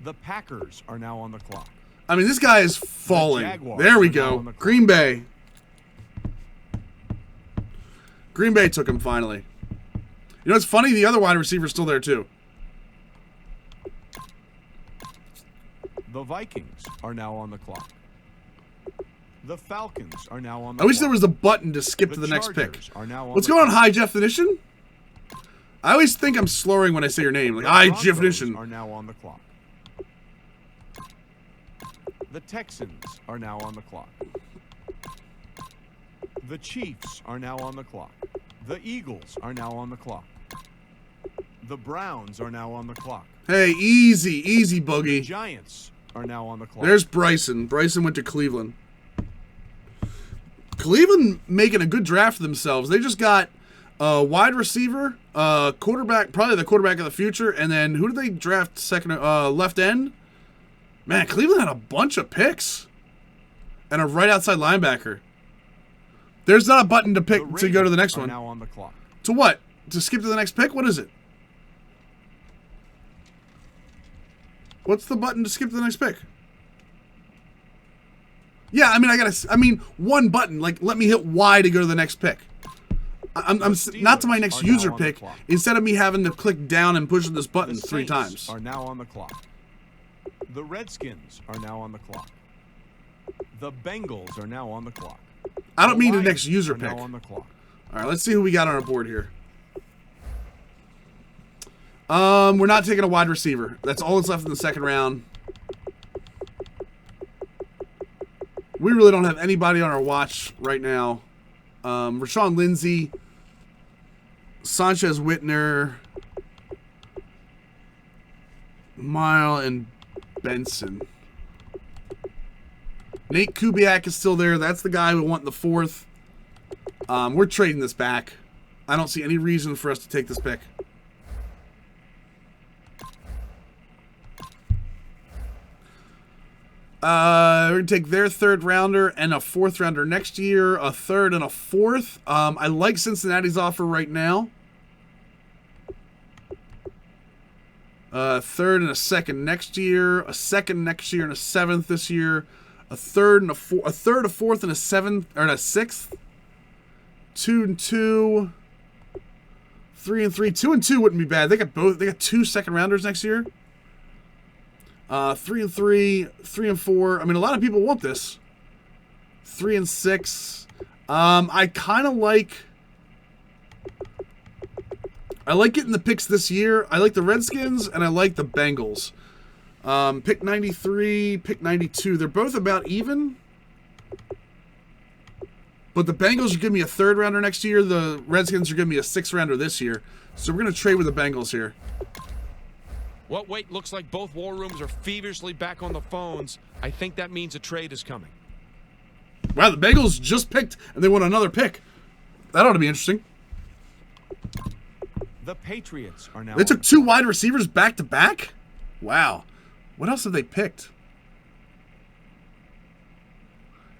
[SPEAKER 6] The Packers are now on the clock.
[SPEAKER 1] I mean, this guy is falling.
[SPEAKER 6] Jaguars
[SPEAKER 1] There we
[SPEAKER 6] are now
[SPEAKER 1] go.
[SPEAKER 6] on the clock.
[SPEAKER 1] Green Bay. Green Bay took him finally. You know what's funny? The other wide receiver's still there too.
[SPEAKER 6] The Vikings are now on the clock. The Falcons are now on the
[SPEAKER 1] I wish
[SPEAKER 6] clock.
[SPEAKER 1] there was a button to skip to the next pick.
[SPEAKER 6] Chargers are now on
[SPEAKER 1] What's
[SPEAKER 6] the
[SPEAKER 1] going on,
[SPEAKER 6] clock.
[SPEAKER 1] high definition? I always think I'm slurring when I say your name. Like,
[SPEAKER 6] The
[SPEAKER 1] high
[SPEAKER 6] Broncos
[SPEAKER 1] definition.
[SPEAKER 6] are now on the clock. The Texans are now on the clock. The Chiefs are now on the clock. The Eagles are now on the clock. The Browns are now on the clock.
[SPEAKER 1] Hey, easy,
[SPEAKER 6] The
[SPEAKER 1] Boogie.
[SPEAKER 6] Giants are now on the clock.
[SPEAKER 1] There's Bryson. Bryson went to Cleveland. Cleveland making a good draft for themselves. They just got a wide receiver, quarterback, probably the quarterback of the future, and then who did they draft second? Left end. Man, Cleveland had a bunch of picks, and a right outside linebacker. There's not a button to pick to go to the next
[SPEAKER 6] are
[SPEAKER 1] one.
[SPEAKER 6] now on the clock.
[SPEAKER 1] To what? To skip to the next pick? What is it? What's the button to skip to the next pick? Yeah, I mean, one button. Like, let me hit Y to go to the next pick. I'm not to my next user pick. Instead of me having to click down and pushing this button 3 times.
[SPEAKER 6] Are now on the clock. The Redskins are now on the clock. The Bengals are now on the clock.
[SPEAKER 1] I don't mean the next user pick.
[SPEAKER 6] Now on the clock.
[SPEAKER 1] All right, let's see who we got on our board here. We're not taking a wide receiver. That's all that's left in the second round. We really don't have anybody on our watch right now. Rashawn Lindsay, Sanchez Whitner, Mile, and Benson. Nate Kubiak is still there. That's the guy we want in the 4th. We're trading this back. I don't see any reason for us to take this pick. We're going to take their 3rd rounder and a 4th rounder next year, a 3rd and a 4th. I like Cincinnati's offer right now. 3rd and a 2nd next year, a 2nd next year and a 7th this year, a 3rd and a 4th and a 7th or a 6th. 2 and 2, 3 and 3. 2 and 2 wouldn't be bad. They got 2 2nd rounders next year. 3 and 3, 3 and 4. I mean, a lot of people want this. 3 and 6. I kind of like. I like getting the picks this year. I like the Redskins and I like the Bengals. Pick 93, pick 92. They're both about even. But the Bengals are giving me a 3rd rounder next year. The Redskins are giving me a 6th rounder this year. So we're going to trade with the Bengals here.
[SPEAKER 7] Well, wait, looks like both war rooms are feverishly back on the phones. I think that means a trade is coming.
[SPEAKER 1] Wow, the Bengals just picked and they want another pick. That ought to be interesting.
[SPEAKER 6] The Patriots are now.
[SPEAKER 1] They took 2 wide receivers back to back? Wow. What else have they picked?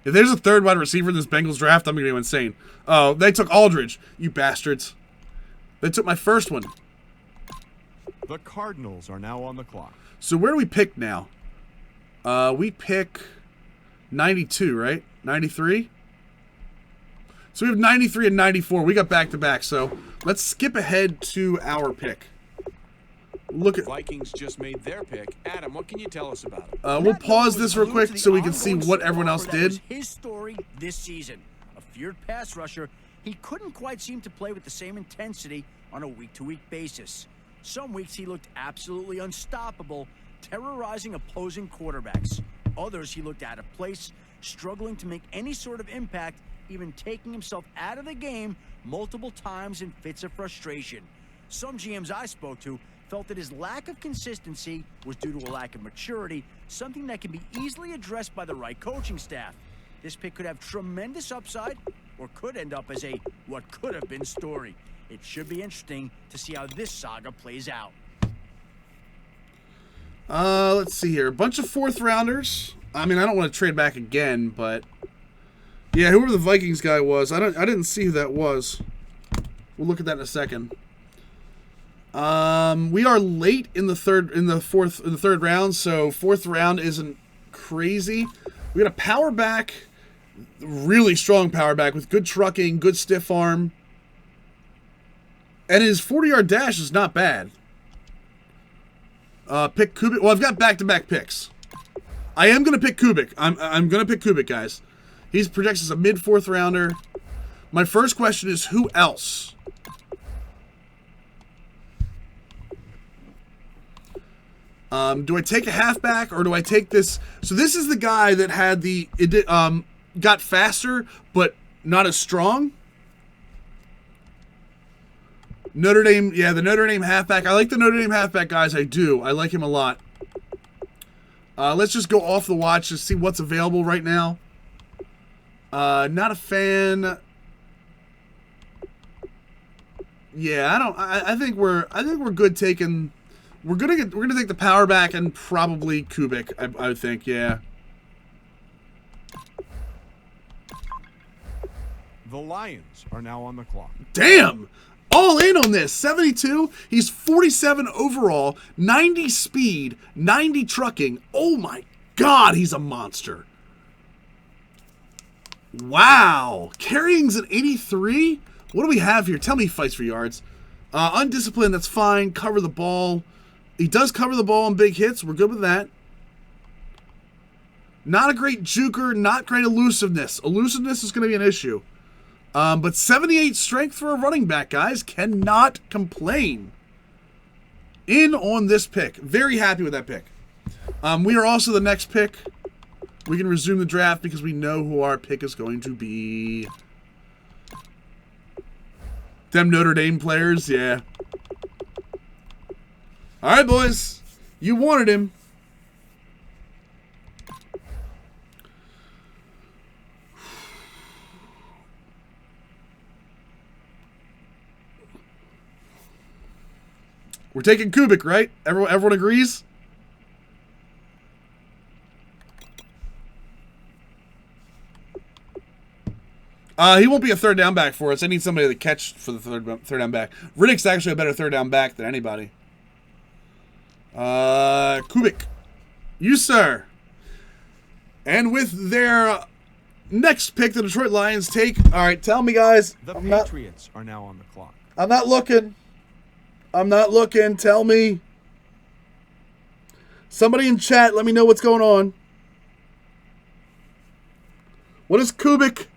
[SPEAKER 1] If there's a 3rd wide receiver in this Bengals draft, I'm going to go insane. Oh, they took Aldridge, you bastards. They took my 1st one.
[SPEAKER 6] The Cardinals are now on the clock.
[SPEAKER 1] So where do we pick now? We pick 92, right? 93? So we have 93 and 94. We got back-to-back. So let's skip ahead to our pick. Look at
[SPEAKER 8] Vikings just made their pick. Adam, what can you tell us about it?
[SPEAKER 1] We'll pause this real quick so we can see what everyone else did.
[SPEAKER 5] His story this season. A feared pass rusher, he couldn't quite seem to play with the same intensity on a week-to-week basis. Some weeks he looked absolutely unstoppable, terrorizing opposing quarterbacks. Others he looked out of place, struggling to make any sort of impact, even taking himself out of the game multiple times in fits of frustration. Some GMs I spoke to felt that his lack of consistency was due to a lack of maturity, something that can be easily addressed by the right coaching staff. This pick could have tremendous upside or could end up as a what could have been story. It should be interesting to see how this saga plays out.
[SPEAKER 1] Let's see here. A bunch of 4th rounders. I mean, I don't want to trade back again, but yeah, whoever the Vikings guy was, I didn't see who that was. We'll look at that in a second. We are late in the 3rd round, so 4th round isn't crazy. We got a power back, really strong power back with good trucking, good stiff arm. And his 40-yard dash is not bad. Pick Kubik. Well, I've got back-to-back picks. I am going to pick Kubik. I'm going to pick Kubik, guys. He's projected as a mid-4th rounder. My first question is, who else? Do I take a halfback or do I take this? So this is the guy that had got faster, but not as strong. Notre Dame, yeah, the Notre Dame halfback. I like the Notre Dame halfback, guys. I do. I like him a lot. Let's just go off the watch to see what's available right now. Not a fan. Yeah, I think we're good taking. We're gonna take the power back and probably Kubik. I would think, yeah.
[SPEAKER 6] The Lions are now on the clock.
[SPEAKER 1] Damn! All in on this. 72. He's 47 overall, 90 speed, 90 trucking. Oh my God, he's a monster. Wow. Carrying's an 83? What do we have here? Tell me he fights for yards. Undisciplined, that's fine. Cover the ball. He does cover the ball on big hits. We're good with that. Not a great juker, not great elusiveness. Elusiveness is going to be an issue. But 78 strength for a running back, guys. Cannot complain. In on this pick. Very happy with that pick. We are also the next pick. We can resume the draft because we know who our pick is going to be. Them Notre Dame players, yeah. All right, boys. You wanted him. We're taking Kubik, right? Everyone agrees? He won't be a third down back for us. I need somebody to catch for the third down back. Riddick's actually a better third down back than anybody. Kubik. You, sir. And with their next pick, the Detroit Lions take. All right, tell me, guys.
[SPEAKER 6] The Patriots are now on the clock.
[SPEAKER 1] I'm not looking. I'm not looking. Tell me. Somebody in chat, let me know what's going on. What is Kubik?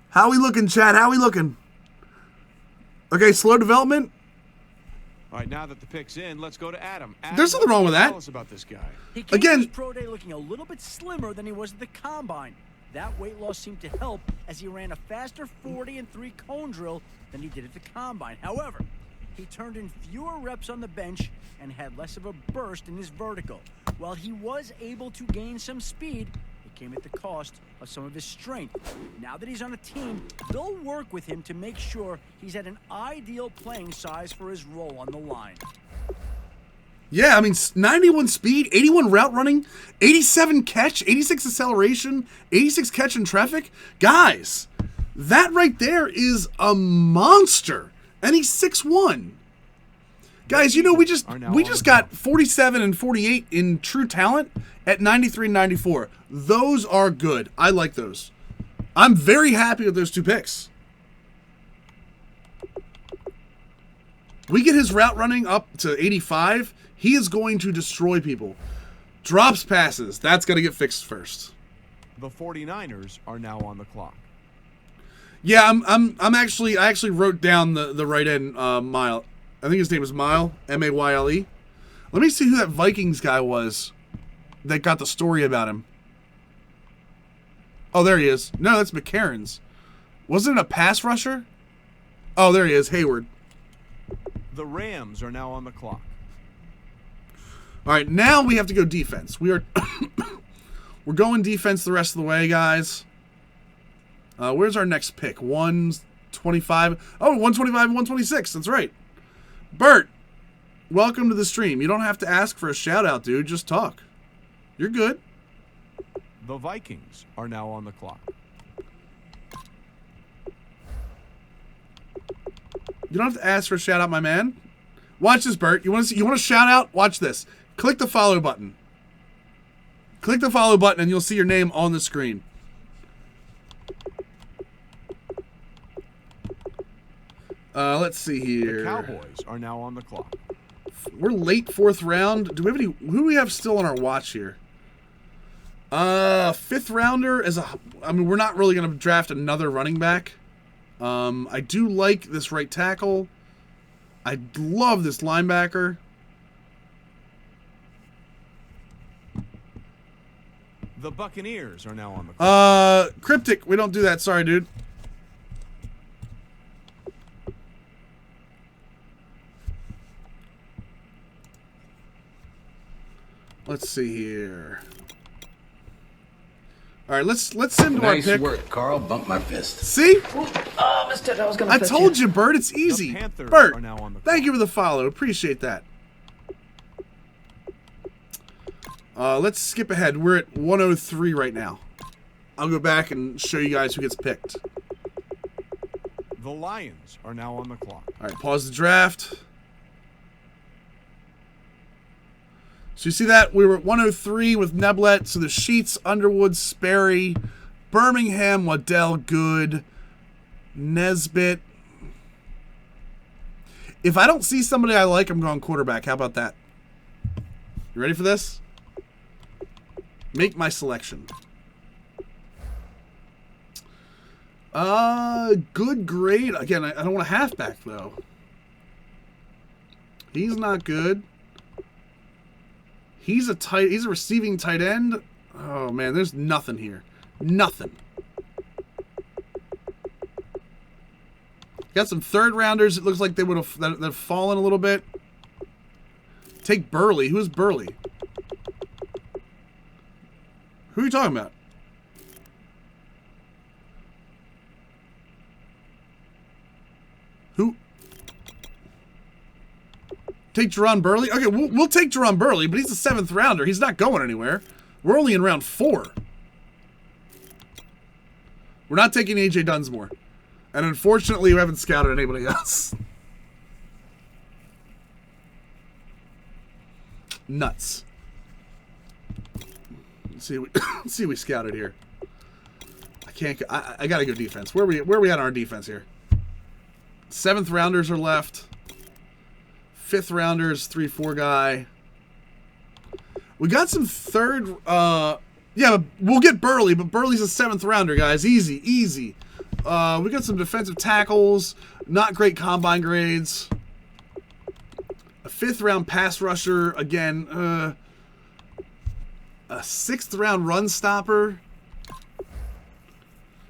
[SPEAKER 1] How we looking, chat? How we looking? Okay, slow development.
[SPEAKER 8] All right, now that the pick's in, let's go to Adam.
[SPEAKER 1] There's nothing wrong with that.
[SPEAKER 8] Tell us about this guy.
[SPEAKER 5] He came
[SPEAKER 1] Again,
[SPEAKER 5] to his pro day looking a little bit slimmer than he was at the combine. That weight loss seemed to help as he ran a faster 40 and 3 cone drill than he did at the combine. However, he turned in fewer reps on the bench and had less of a burst in his vertical. While he was able to gain some speed, it came at the cost of some of his strength. Now that he's on a team, they'll work with him to make sure he's at an ideal playing size for his role on the line.
[SPEAKER 1] Yeah, I mean, 91 speed, 81 route running, 87 catch, 86 acceleration, 86 catch in traffic. Guys, that right there is a monster. And he's 6'1". Guys, you know, we just got 47 and 48 in true talent at 93 and 94. Those are good. I like those. I'm very happy with those two picks. We get his route running up to 85. He is going to destroy people. Drops passes. That's going to get fixed first.
[SPEAKER 6] The 49ers are now on the clock.
[SPEAKER 1] Yeah, I actually wrote down the right end Mile. I think his name is Mile, M-A-Y-L-E. Let me see who that Vikings guy was that got the story about him. Oh, there he is. No, that's McCarron's. Wasn't it a pass rusher? Oh, there he is, Hayward.
[SPEAKER 6] The Rams are now on the clock.
[SPEAKER 1] All right, now we have to go defense. We're going defense the rest of the way, guys. Where's our next pick? 125. Oh, 125 and 126. That's right. Bert, welcome to the stream. You don't have to ask for a shout-out, dude. Just talk. You're good.
[SPEAKER 6] The Vikings are now on the clock.
[SPEAKER 1] You don't have to ask for a shout-out, my man. Watch this, Bert. You want a shout-out? Watch this. Click the follow button. Click the follow button, and you'll see your name on the screen. Let's see here.
[SPEAKER 6] The Cowboys are now on the clock.
[SPEAKER 1] We're late 4th round. Do we have any? Who do we have still on our watch here? 5th rounder is a. I mean, we're not really going to draft another running back. I do like this right tackle. I love this linebacker.
[SPEAKER 6] The Buccaneers are now on the clock.
[SPEAKER 1] Cryptic. We don't do that. Sorry, dude. Let's see here. All right, let's send to our pick.
[SPEAKER 2] Nice work, Carl. Bump my fist.
[SPEAKER 1] See?
[SPEAKER 4] Oh, missed it. I was going to
[SPEAKER 1] I told you, Bert. It's easy. Bert, thank you for the follow. Appreciate that. Let's skip ahead. We're at 103 right now. I'll go back and show you guys who gets picked.
[SPEAKER 6] The Lions are now on the clock.
[SPEAKER 1] All right, pause the draft. So So you see that? We were at 103 with Neblett. So the Sheets, Underwood, Sperry, Birmingham, Waddell, Good, Nesbitt. If I don't see somebody I like, I'm going quarterback. How about that? You ready for this? Make my selection. Good grade. Again, I don't want a halfback, though. He's not good. He's a receiving tight end. Oh, man, there's nothing here. Nothing. Got some third rounders. It looks like they would have that have fallen a little bit. Take Burley. Who's Burley? Who are you talking about? Who? Take Jerron Burley? Okay, we'll take Jerron Burley, but he's a 7th rounder. He's not going anywhere. We're only in round 4. We're not taking A.J. Dunsmore. And unfortunately, we haven't scouted anybody else. Nuts. Let's see what we scouted here. I gotta go defense. Where are we at on our defense here? 7th rounders are left. 5th rounders, 3-4 guy. We got some third. Yeah, but we'll get Burley, but Burley's a 7th rounder, guys. Easy, easy. We got some defensive tackles. Not great combine grades. A 5th round pass rusher. Again, a 6th round run stopper.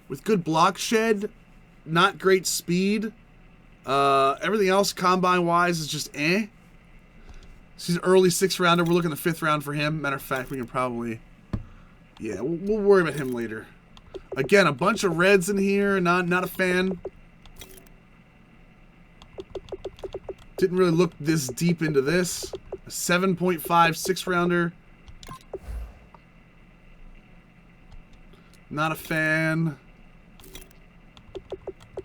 [SPEAKER 1] With good block shed. Not great speed. Everything else combine-wise is just eh. He's an early 6th rounder. We're looking at the 5th round for him. Matter of fact, we can probably... Yeah, we'll worry about him later. Again, a bunch of reds in here. Not a fan. Didn't really look this deep into this. A 7.5 6th rounder. Not a fan.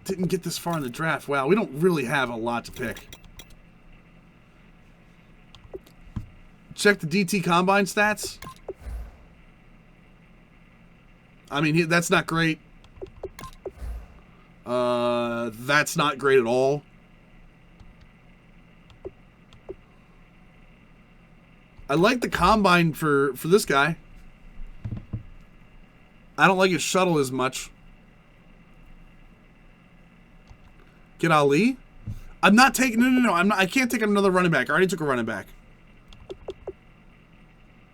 [SPEAKER 1] Didn't get this far in the draft. Wow, we don't really have a lot to pick. Check the DT Combine stats. I mean, that's not great. That's not great at all. I like the Combine for this guy. I don't like his shuttle as much. Get Ali? I'm not taking... No. I can't take another running back. I already took a running back.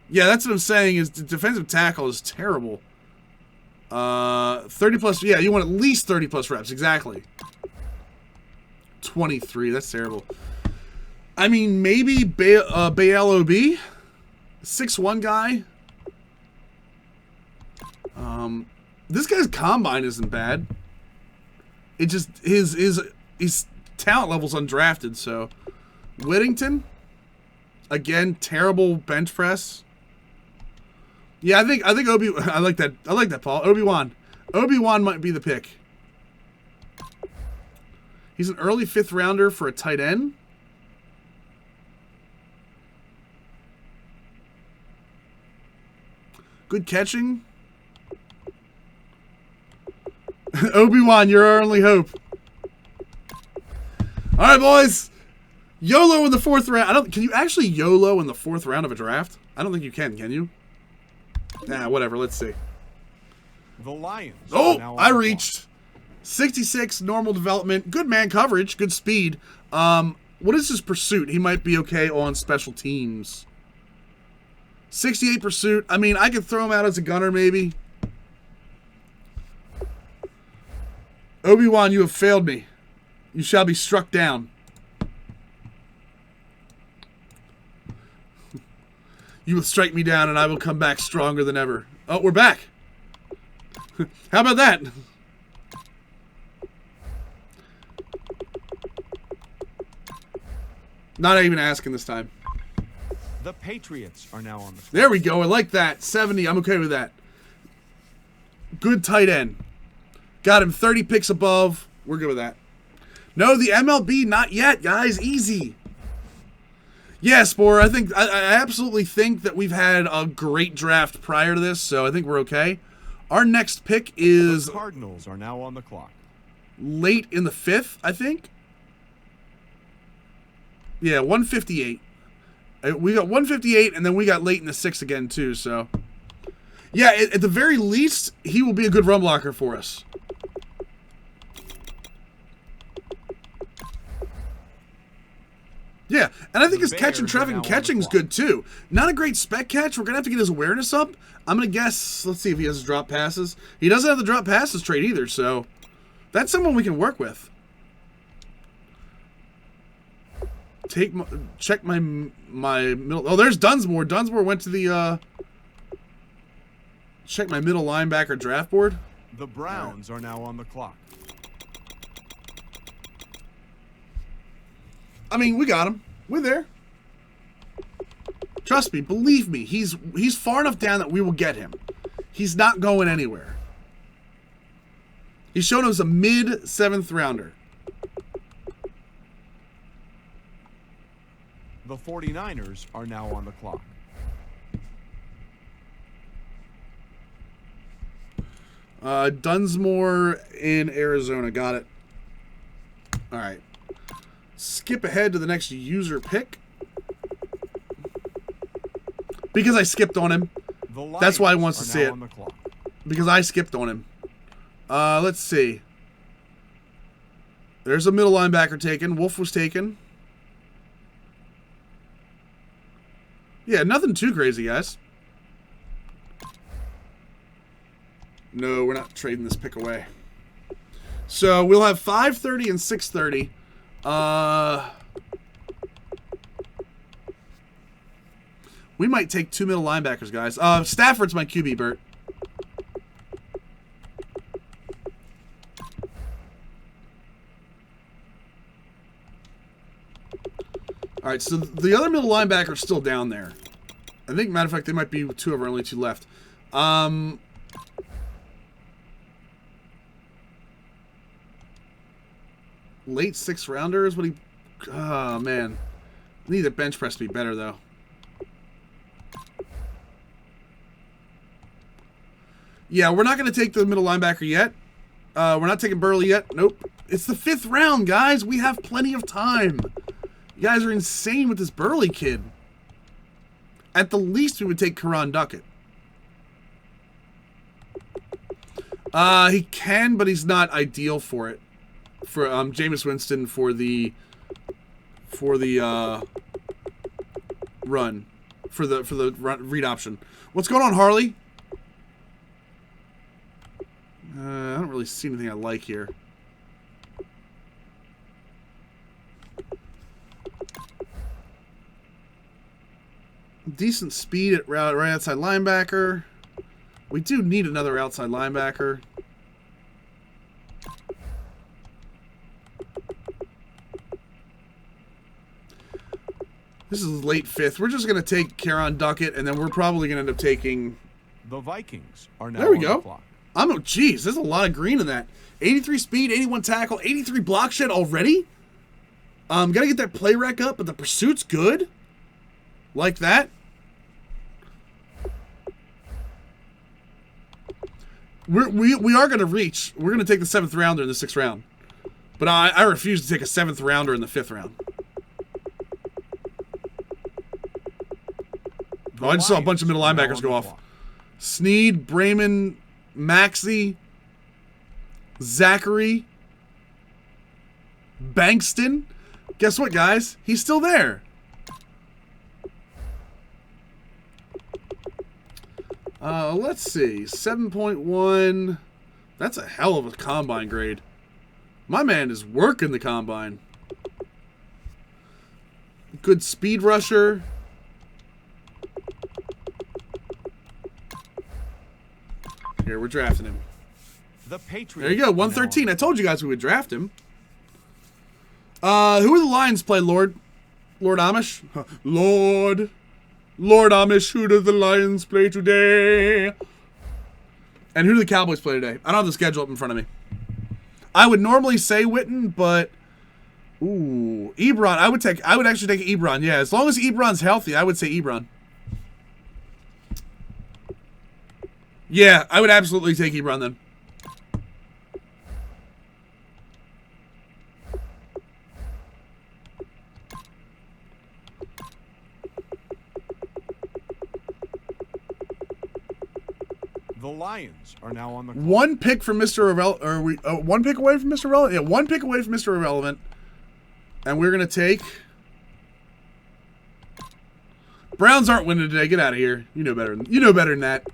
[SPEAKER 1] Yeah, that's what I'm saying is the defensive tackle is terrible. 30 plus... Yeah, you want at least 30 plus reps. Exactly. 23. That's terrible. I mean, maybe Bail OB? 6'1" guy? This guy's combine isn't bad. It just... His talent level's undrafted, so... Whittington? Again, terrible bench press. Yeah, I think Obi... I like that, Paul. Obi-Wan. Obi-Wan might be the pick. He's an early 5th rounder for a tight end. Good catching. Obi-Wan, you're our only hope. All right, boys. YOLO in the 4th round. Can you actually YOLO in the 4th round of a draft? I don't think you can you? Nah, whatever. Let's see.
[SPEAKER 6] The Lions.
[SPEAKER 1] Oh, I reached 66 normal development. Good man coverage. Good speed. What is his pursuit? He might be okay on special teams. 68 pursuit. I mean, I could throw him out as a gunner, maybe. Obi-Wan, you have failed me. You shall be struck down. You will strike me down, and I will come back stronger than ever. Oh, we're back. How about that? Not even asking this time.
[SPEAKER 6] The Patriots are now on the field.
[SPEAKER 1] There we go. I like that. 70. I'm okay with that. Good tight end. Got him 30 picks above. We're good with that. No, the MLB, not yet, guys. Easy. Yeah, Spore, I absolutely think that we've had a great draft prior to this, so I think we're okay. Our next pick is
[SPEAKER 6] The Cardinals are now on the clock.
[SPEAKER 1] late in the 5th, I think. Yeah, 158. We got 158, and then we got late in the 6th again, too, so. Yeah, at the very least, he will be a good run blocker for us. Yeah, and I think his catch and traffic and catching is good, too. Not a great spec catch. We're going to have to get his awareness up. I'm going to guess, let's see if he has drop passes. He doesn't have the drop passes trait either, so that's someone we can work with. Check my middle. Oh, there's Dunsmore. Dunsmore went to the check my middle linebacker draft board.
[SPEAKER 6] The Browns are now on the clock.
[SPEAKER 1] I mean, we got him. We're there. Trust me, believe me. He's far enough down that we will get him. He's not going anywhere. He's shown us a mid-7th rounder.
[SPEAKER 6] The 49ers are now on the clock.
[SPEAKER 1] Dunsmore in Arizona. Got it. All right. Skip ahead to the next user pick. Because I skipped on him. That's why he wants to see it. Because I skipped on him. Let's see. There's a middle linebacker taken. Wolf was taken. Yeah, nothing too crazy, guys. No, we're not trading this pick away. So we'll have 5:30 and 6:30. We might take 2 middle linebackers, guys. Stafford's my QB, Bert. All right, so the other middle linebacker is still down there. I think, matter of fact, they might be 2 of our only 2 left. Late 6th rounder is what he... Oh, man. I need the bench press to be better, though. Yeah, we're not going to take the middle linebacker yet. We're not taking Burley yet. Nope. It's the 5th round, guys. We have plenty of time. You guys are insane with this Burley kid. At the least, we would take Karan Duckett. He can, but he's not ideal for it. For Jameis Winston for the run. For the read option. What's going on, Harley? I don't really see anything I like here. Decent speed at right outside linebacker. We do need another outside linebacker. This is late 5th. We're just going to take Karan Duckett, and then we're probably going to end up taking...
[SPEAKER 6] The Vikings are now
[SPEAKER 1] there we
[SPEAKER 6] on
[SPEAKER 1] go.
[SPEAKER 6] the clock.
[SPEAKER 1] Geez, there's a lot of green in that. 83 speed, 81 tackle, 83 block shed already? Gotta get that play rec up, but the pursuit's good. Like that. We are going to reach. We're going to take the 7th rounder in the 6th round. But I refuse to take a 7th rounder in the 5th round. Oh, I just saw a bunch of middle linebackers go off. Sneed, Brayman, Maxey, Zachary, Bankston. Guess what, guys? He's still there. Let's see. 7.1. That's a hell of a combine grade. My man is working the combine. Good speed rusher. Here, we're drafting him.
[SPEAKER 6] The Patriots.
[SPEAKER 1] There you go, 113. I told you guys we would draft him. Who are the Lions play, Lord? Lord Amish? Lord Amish, who do the Lions play today? And who do the Cowboys play today? I don't have the schedule up in front of me. I would normally say Witten, but Ooh, Ebron. I would actually take Ebron. Yeah, as long as Ebron's healthy, I would say Ebron. Yeah, I would absolutely take Ebron then.
[SPEAKER 6] The Lions are now on the clock.
[SPEAKER 1] One pick from Mr. Irrelevant. Are we one pick away from Mr. Irrelevant? Yeah, one pick away from Mr. Irrelevant. And we're gonna take. Browns aren't winning today. Get out of here. You know better. You know better than that.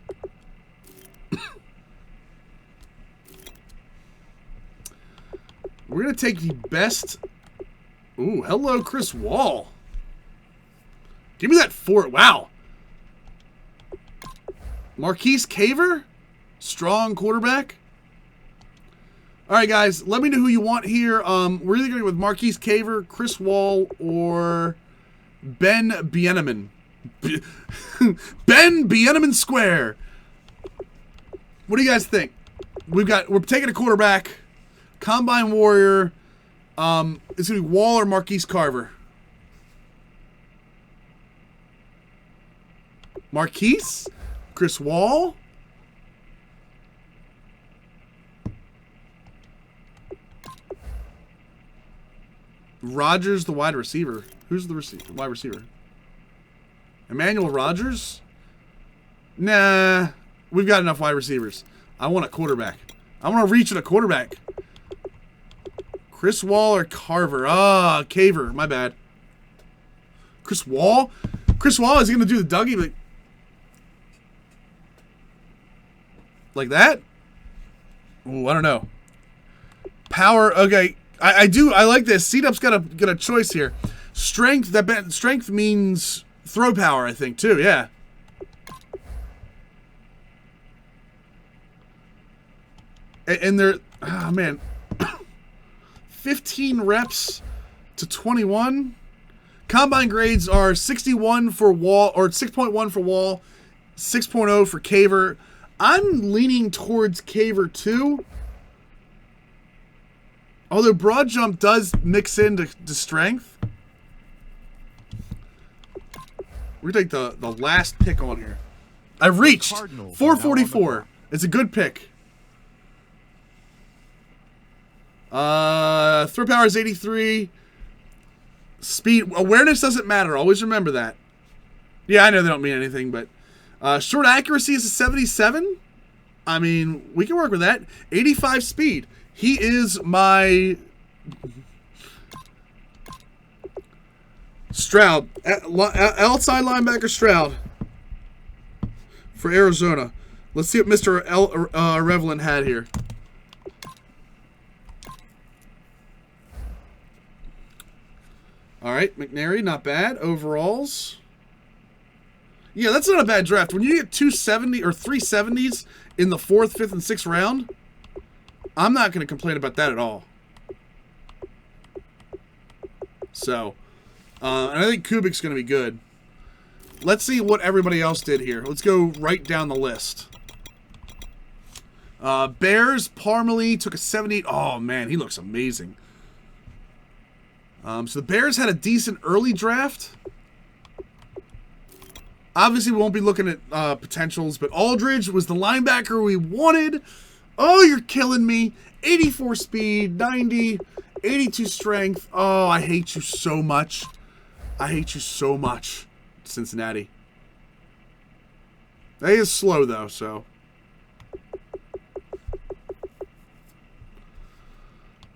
[SPEAKER 1] We're gonna take the best. Ooh, hello, Chris Wall. Give me that four. Wow. Marquise Caver, strong quarterback. All right, guys, let me know who you want here. We're either going with Marquise Caver, Chris Wall, or Ben Bieneman. Ben Bieneman Square. What do you guys think? We're taking a quarterback, Combine Warrior. It's gonna be Wall or Marquise Carver. Marquise, Chris Wall. Rodgers, the wide receiver. Who's the wide receiver? Emmanuel Rodgers? Nah, we've got enough wide receivers. I want a quarterback. I want to reach at a quarterback. Chris Wall or Carver? Ah, Caver. My bad. Chris Wall? Chris Wall is he going to do the Dougie like that? Ooh, I don't know. Power. Okay. I like this. C-Dub's got a choice here. Strength. Strength means throw power, I think, too. Yeah. And they're, oh man, 15 reps to 21. Combine grades are 61 for Wall, or 6.1 for Wall, 6.0 for Caver. I'm leaning towards Caver too. Although broad jump does mix into strength. We're going to take the last pick on here. I've reached 444. It's a good pick. Throw power is 83. Speed. Awareness doesn't matter. Always remember that. Yeah, I know they don't mean anything, but short accuracy is a 77. I mean, we can work with that. 85 speed. He is my Stroud. Outside linebacker Stroud for Arizona. Let's see what Mr. Revelant had here. All right, McNary, not bad. Overalls. Yeah, that's not a bad draft. When you get 270 or 370s in the 4th, 5th, and 6th round, I'm not going to complain about that at all. So, and I think Kubik's going to be good. Let's see what everybody else did here. Let's go right down the list. Bears, Parmalee took a 78. Oh, man, he looks amazing. So the Bears had a decent early draft. Obviously, we won't be looking at potentials, but Aldridge was the linebacker we wanted. Oh, you're killing me. 84 speed, 90, 82 strength. Oh, I hate you so much. I hate you so much, Cincinnati. That is slow, though, so.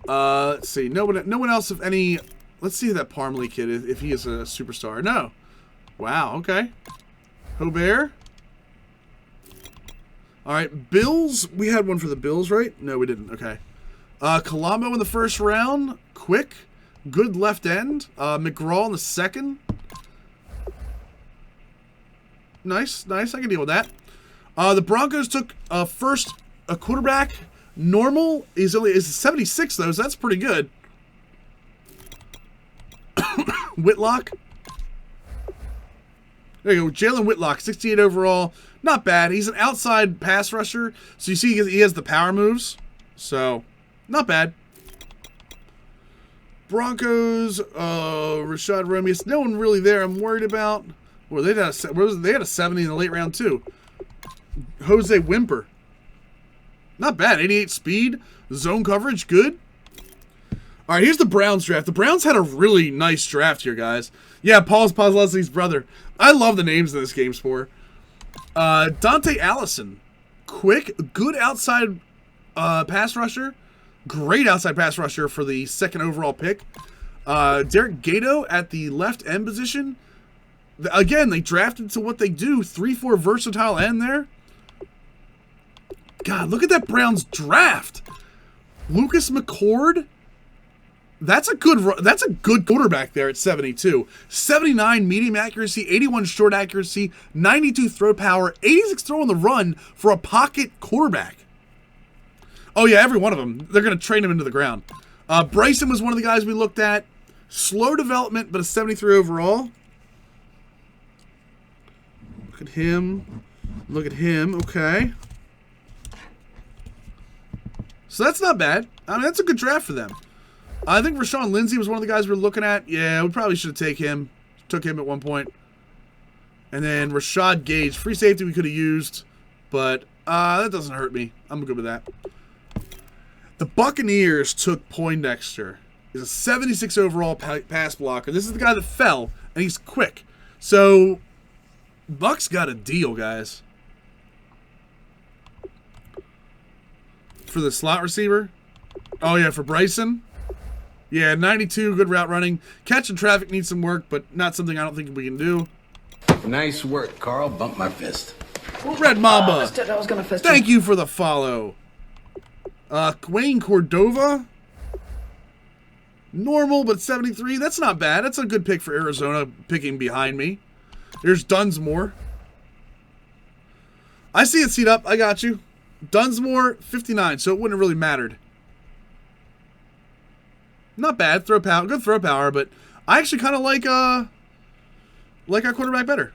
[SPEAKER 1] Let's see. No one else of any. Let's see who that Parmalee kid is, if he is a superstar. No. Wow, okay. Hobert. All right, Bills. We had one for the Bills, right? No, we didn't. Okay. Colombo in the first round. Quick. Good left end. McGraw in the second. Nice, nice. I can deal with that. The Broncos took first a quarterback. Normal is 76 though, so that's pretty good. Whitlock. There you go. Jalen Whitlock, 68 overall. Not bad. He's an outside pass rusher. So you see he has the power moves. So, not bad. Broncos, Rashad Romius. No one really there I'm worried about. Well, they had a 70 in the late round, too. Jose Wimper. Not bad. 88 speed. Zone coverage. Good. All right, here's the Browns draft. The Browns had a really nice draft here, guys. Yeah, Paul's Leslie's brother. I love the names in this game, Spore. Dante Allison. Quick, good outside pass rusher. Great outside pass rusher for the 2nd overall pick. Derek Gato at the left end position. Again, they drafted to what they do. 3-4 versatile end there. God, look at that Browns draft. Lucas McCord. That's a good quarterback there at 72. 79 medium accuracy, 81 short accuracy, 92 throw power, 86 throw on the run for a pocket quarterback. Oh yeah, every one of them. They're going to train him into the ground. Bryson was one of the guys we looked at. Slow development, but a 73 overall. Look at him. Look at him. Okay. So that's not bad. I mean, that's a good draft for them. I think Rashawn Lindsay was one of the guys we were looking at. Yeah, we probably should have took him at one point. And then Rashad Gage, free safety we could have used, but that doesn't hurt me. I'm good with that. The Buccaneers took Poindexter. He's a 76 overall pass blocker. This is the guy that fell, and he's quick. So, Bucks got a deal, guys. For the slot receiver. Oh, yeah, for Bryson. Yeah, 92, good route running. Catching traffic needs some work, but not something I don't think we can do.
[SPEAKER 2] Nice work, Carl. Bump my fist.
[SPEAKER 1] Red Mamba.
[SPEAKER 4] I was gonna fist
[SPEAKER 1] Thank you for the follow. Wayne Cordova. Normal, but 73. That's not bad. That's a good pick for Arizona, picking behind me. Here's Dunsmore. I see it seat up. I got you. Dunsmore, 59, so it wouldn't have really mattered. Not bad. Throw power. Good throw power, but I actually kind of like our quarterback better.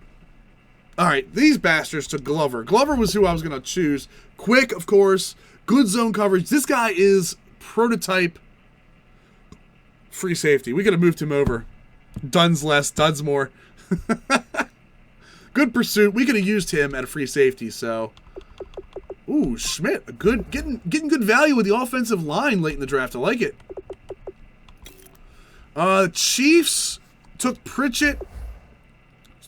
[SPEAKER 1] All right, these bastards took Glover. Glover was who I was going to choose. Quick, of course. Good zone coverage. This guy is prototype free safety. We could have moved him over. Duns less, Duns more. Good pursuit. We could have used him at a free safety, so. Ooh, Schmidt. Getting good value with the offensive line late in the draft. I like it. Chiefs took Pritchett.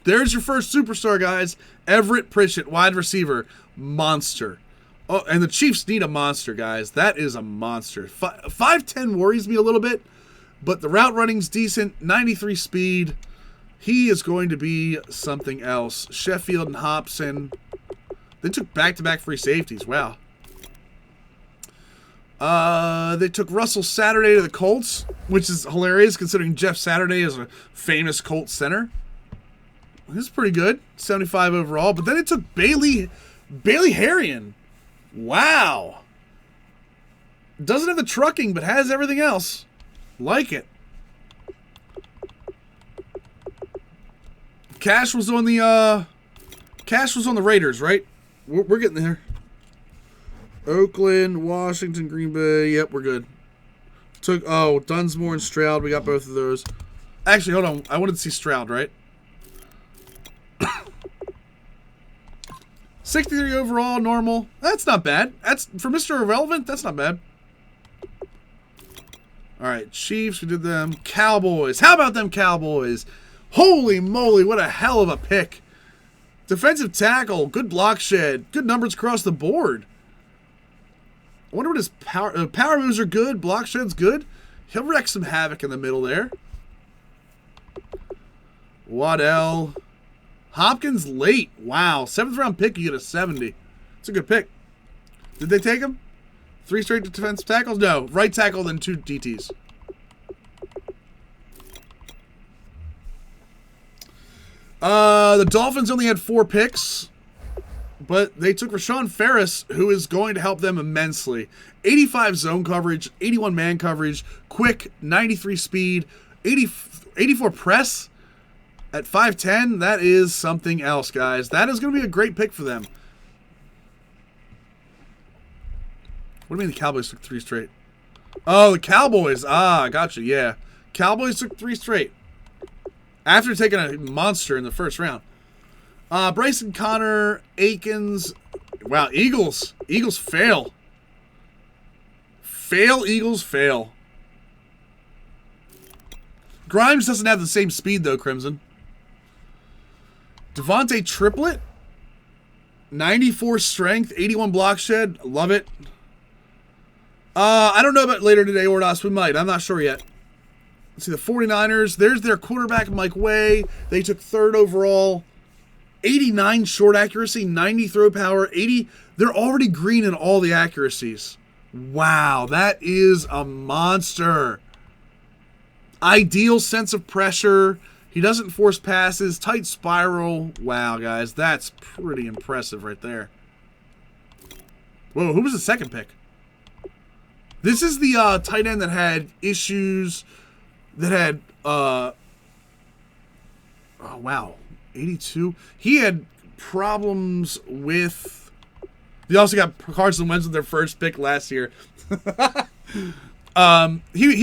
[SPEAKER 1] There's your first superstar, guys. Everett Pritchett, wide receiver. Monster. Oh, and the Chiefs need a monster, guys. That is a monster. 5'10 worries me a little bit, but the route running's decent. 93 speed. He is going to be something else. Sheffield and Hobson. They took back-to-back free safeties. Wow. They took Russell Saturday to the Colts, which is hilarious considering Jeff Saturday is a famous Colts center. This is pretty good. 75 overall. But then it took Bailey Harrion. Wow. Doesn't have the trucking, but has everything else. Like it. Cash was on the Raiders, right? We're getting there. Oakland, Washington, Green Bay. Yep, we're good. Dunsmore and Stroud. We got both of those. Actually, hold on. I wanted to see Stroud, right? 63 overall, normal. That's not bad. That's for Mr. Irrelevant. That's not bad. All right, Chiefs. We did them. Cowboys. How about them Cowboys? Holy moly! What a hell of a pick. Defensive tackle. Good block shed. Good numbers across the board. I wonder what his power moves are good. Block shed's good. He'll wreak some havoc in the middle there. Waddell. Hopkins late. Wow. 7th round pick, you get a 70. It's a good pick. Did they take him? 3 straight defensive tackles? No. Right tackle, then 2 DTs. The Dolphins only had 4 picks, but they took Rashawn Ferris, who is going to help them immensely. 85 zone coverage, 81 man coverage, quick, 93 speed, 84 press at 5'10". That is something else, guys. That is going to be a great pick for them. What do you mean the Cowboys took 3 straight? Oh, the Cowboys. Ah, gotcha. Yeah. Cowboys took 3 straight. After taking a monster in the first round. Bryson Connor, Akins. Wow, Eagles. Eagles fail. Eagles fail. Grimes doesn't have the same speed, though, Crimson. Devontae Triplett. 94 strength, 81 block shed. Love it. I don't know about later today, Ordos. We might. I'm not sure yet. Let's see, the 49ers. There's their quarterback, Mike Way. They took 3rd overall. 89 short accuracy, 90 throw power, 80. They're already green in all the accuracies. Wow, that is a monster. Ideal sense of pressure. He doesn't force passes. Tight spiral. Wow, guys, that's pretty impressive right there. Whoa, who was the second pick? This is the tight end that had issues, that had, oh, wow, 82. He had problems with, they also got Carson Wentz with their first pick last year. He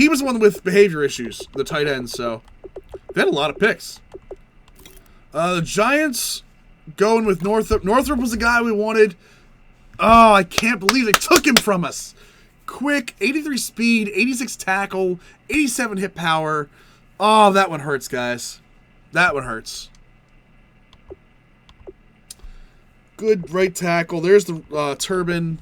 [SPEAKER 1] was the one with behavior issues, the tight end, so they had a lot of picks. The Giants going with Northrop. Northrop was the guy we wanted. Oh, I can't believe they took him from us. Quick, 83 speed, 86 tackle, 87 hit power. Oh, that one hurts, guys. That one hurts. Good right tackle. There's the turban.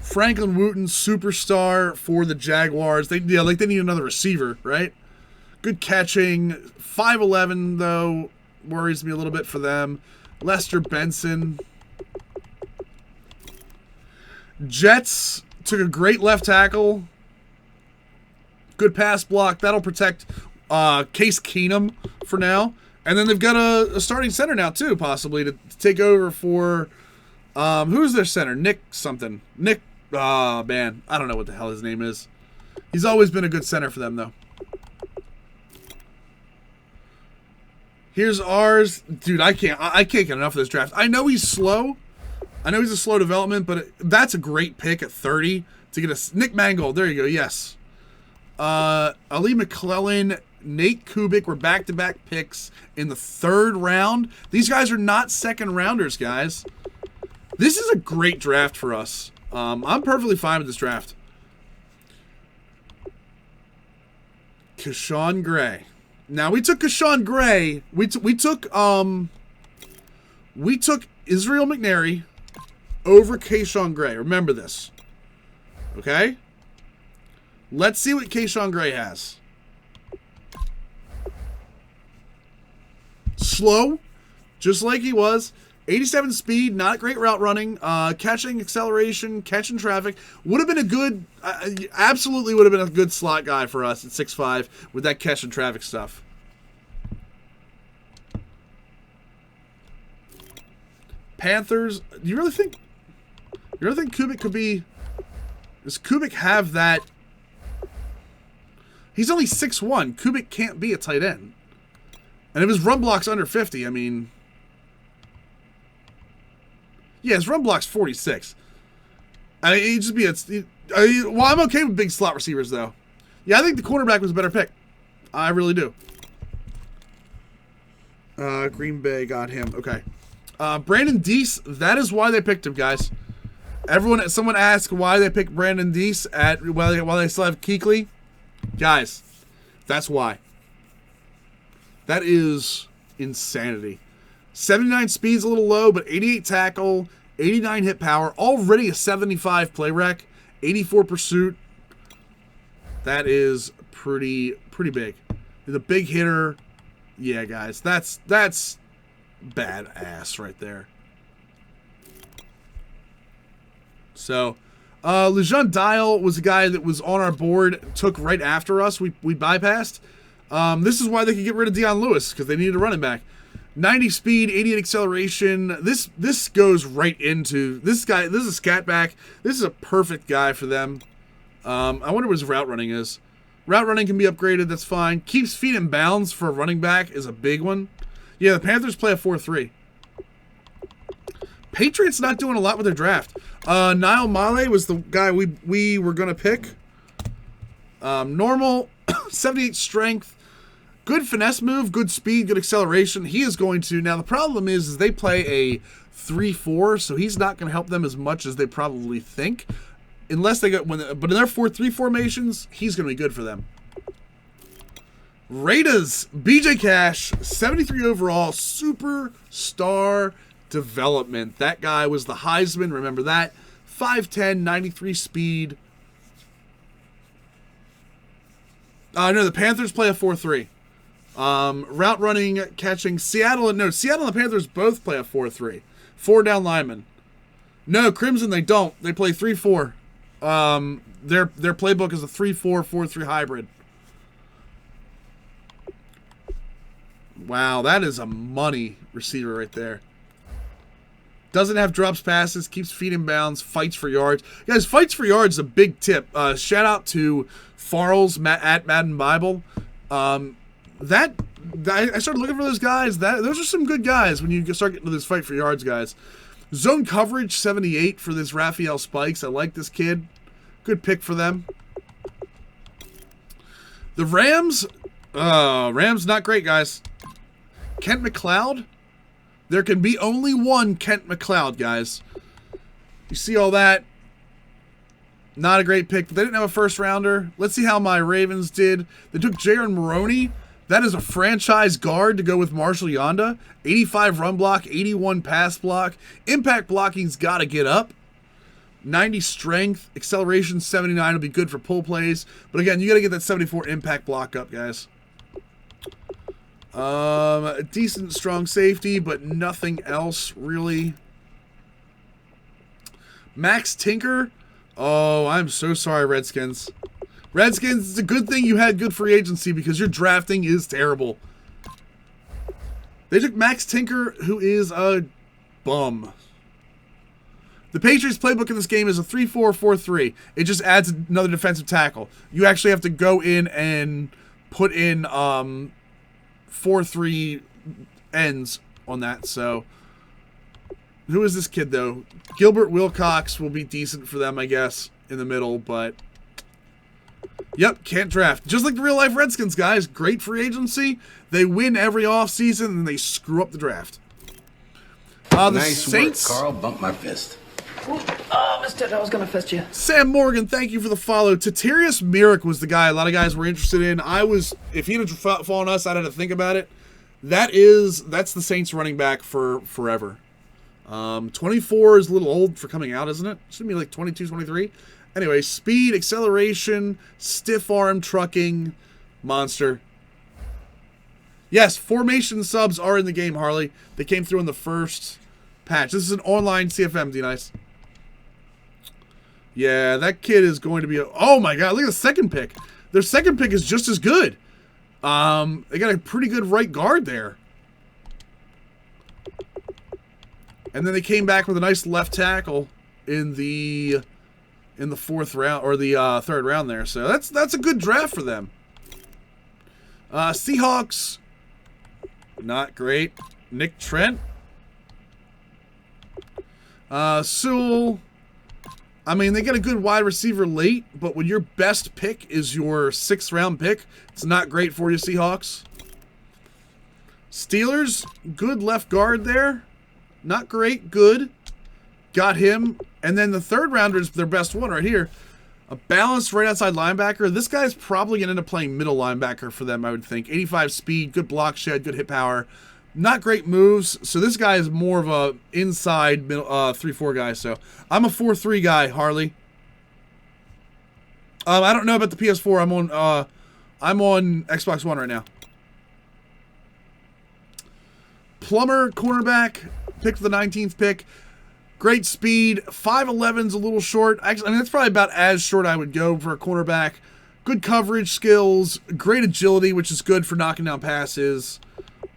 [SPEAKER 1] Franklin Wooten, superstar for the Jaguars. They need another receiver, right? Good catching. 5'11", though, worries me a little bit for them. Lester Benson. Jets took a great left tackle. Good pass block. That'll protect Case Keenum for now. And then they've got a starting center now, too, possibly, to take over for... who's their center? Nick something. Nick... man. I don't know what the hell his name is. He's always been a good center for them, though. Here's ours. Dude, I can't get enough of this draft. I know he's slow. I know he's a slow development, but that's a great pick at 30 to get a Nick Mangold. There you go. Yes. Ali McClellan, Nate Kubik were back-to-back picks in the 3rd round. These guys are not second rounders, guys. This is a great draft for us. I'm perfectly fine with this draft. Keshawn Gray. Now we took Keshawn Gray. We took Israel McNary over Keshawn Gray. Remember this. Okay? Let's see what Keshawn Gray has. Slow, just like he was. 87 speed, not great route running. Catching, acceleration, catching traffic. Would have been a good, absolutely would have been a good slot guy for us at 6'5" with that catch and traffic stuff. Panthers. Do you really think Kubik could be? Does Kubik have that? He's only 6'1". Kubik can't be a tight end. And if his run block's under 50, I mean... Yeah, his run block's 46. He'd just be well, I'm okay with big slot receivers, though. Yeah, I think the cornerback was a better pick. I really do. Green Bay got him. Okay. Brandon Deese, that is why they picked him, guys. Someone asked why they picked Brandon Deese while they still have Kuechly. Guys, that's why. That is insanity. 79 speed's a little low, but 88 tackle, 89 hit power, already a 75 play rec, 84 pursuit. That is pretty big. He's a big hitter. Yeah, guys, that's badass right there. So, Lejeune Dial was a guy that was on our board, took right after us. We bypassed. This is why they could get rid of Deion Lewis, because they needed a running back. 90 speed, 88 acceleration. This goes right into this guy. This is a scat back. This is a perfect guy for them. I wonder what his route running is. Route running can be upgraded. That's fine. Keeps feet in bounds for a running back is a big one. Yeah, the Panthers play a 4-3. Patriots not doing a lot with their draft. Niall Male was the guy we were going to pick. Normal, 78 strength, good finesse move, good speed, good acceleration. He is going to, now the problem is they play a 3-4, so he's not going to help them as much as they probably think. Unless they got, but in their 4-3 formations, he's going to be good for them. Raiders, BJ Cash, 73 overall, superstar development. That guy was the Heisman, remember that. 5'10", 93 speed. No, the Panthers play a 4-3. Route running, catching. Seattle and the Panthers both play a 4-3. 4 down linemen. No, Crimson, they don't. They play 3-4. Their playbook is a 3-4, 4-3 hybrid. Wow, that is a money receiver right there. Doesn't have drops passes, keeps feet in bounds, fights for yards. Guys, fights for yards is a big tip. Shout out to Farrell's at Madden Bible. I started looking for those guys. Those are some good guys when you start getting to this fight for yards, guys. Zone coverage, 78 for this Raphael Spikes. I like this kid. Good pick for them. The Rams, Rams not great, guys. Kent McLeod. There can be only one Kent McLeod, guys. You see all that? Not a great pick, but they didn't have a first rounder. Let's see how my Ravens did. They took Jaron Maroney. That is a franchise guard to go with Marshall Yonda. 85 run block, 81 pass block. Impact blocking's got to get up. 90 strength, acceleration 79 will be good for pull plays. But again, you got to get that 74 impact block up, guys. A decent strong safety, but nothing else really. Max Tinker. Oh, I'm so sorry, Redskins. Redskins, it's a good thing you had good free agency because your drafting is terrible. They took Max Tinker, who is a bum. The Patriots playbook in this game is a 3-4-4-3. It just adds another defensive tackle. You actually have to go in and put in 4-3 ends on that. So, who is this kid, though? Gilbert Wilcox will be decent for them, I guess, in the middle, but yep, can't draft. Just like the real-life Redskins, guys. Great free agency. They win every offseason, and they screw up the draft. The
[SPEAKER 2] Nice
[SPEAKER 1] Saints.
[SPEAKER 2] work, Carl. Bump my fist.
[SPEAKER 4] Oh, missed it. I was going to fist you.
[SPEAKER 1] Sam Morgan, thank you for the follow. Tatarius Merrick was the guy a lot of guys were interested in. If he'd have fallen us, I'd have to think about it. That's the Saints running back for forever. 24 is a little old for coming out, isn't it? Shouldn't be like 22, 23. Anyway, speed, acceleration, stiff arm, trucking, monster. Yes, formation subs are in the game, Harley. They came through in the first patch. This is an online CFM, D-Nice. Yeah, that kid is going to be oh my god, look at the second pick. Their second pick is just as good. They got a pretty good right guard there. And then they came back with a nice left tackle in the fourth round or the third round there. So that's a good draft for them. Seahawks, not great. Nick Trent. Sewell. I mean, they get a good wide receiver late, but when your best pick is your 6th round pick, it's not great for you, Seahawks. Steelers, good left guard there. Not great, good. Got him. And then the third rounder is their best one right here. A balanced right outside linebacker. This guy's probably going to end up playing middle linebacker for them, I would think. 85 speed, good block shed, good hit power. Not great moves. So this guy is more of a inside 3-4 guy. So I'm a 4-3 guy, Harley. I don't know about the PS4. I'm on Xbox One right now. Plummer, cornerback, picked the 19th pick. Great speed. 5'11's a little short. Actually, I mean, that's probably about as short I would go for a cornerback. Good coverage skills. Great agility, which is good for knocking down passes.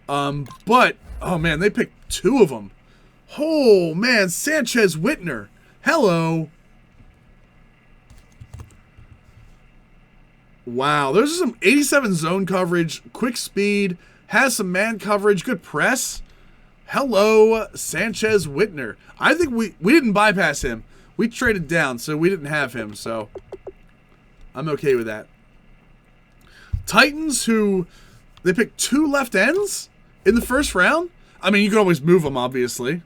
[SPEAKER 1] But, oh man, they picked 2 of them. Oh man, Sanchez Whitner. Hello. Wow, there's some 87 zone coverage, quick speed, has some man coverage, good press. Hello, Sanchez Whitner. I think we didn't bypass him. We traded down, so we didn't have him, so I'm okay with that. Titans, who they picked 2 left ends in the first round. I mean, you can always move them, obviously.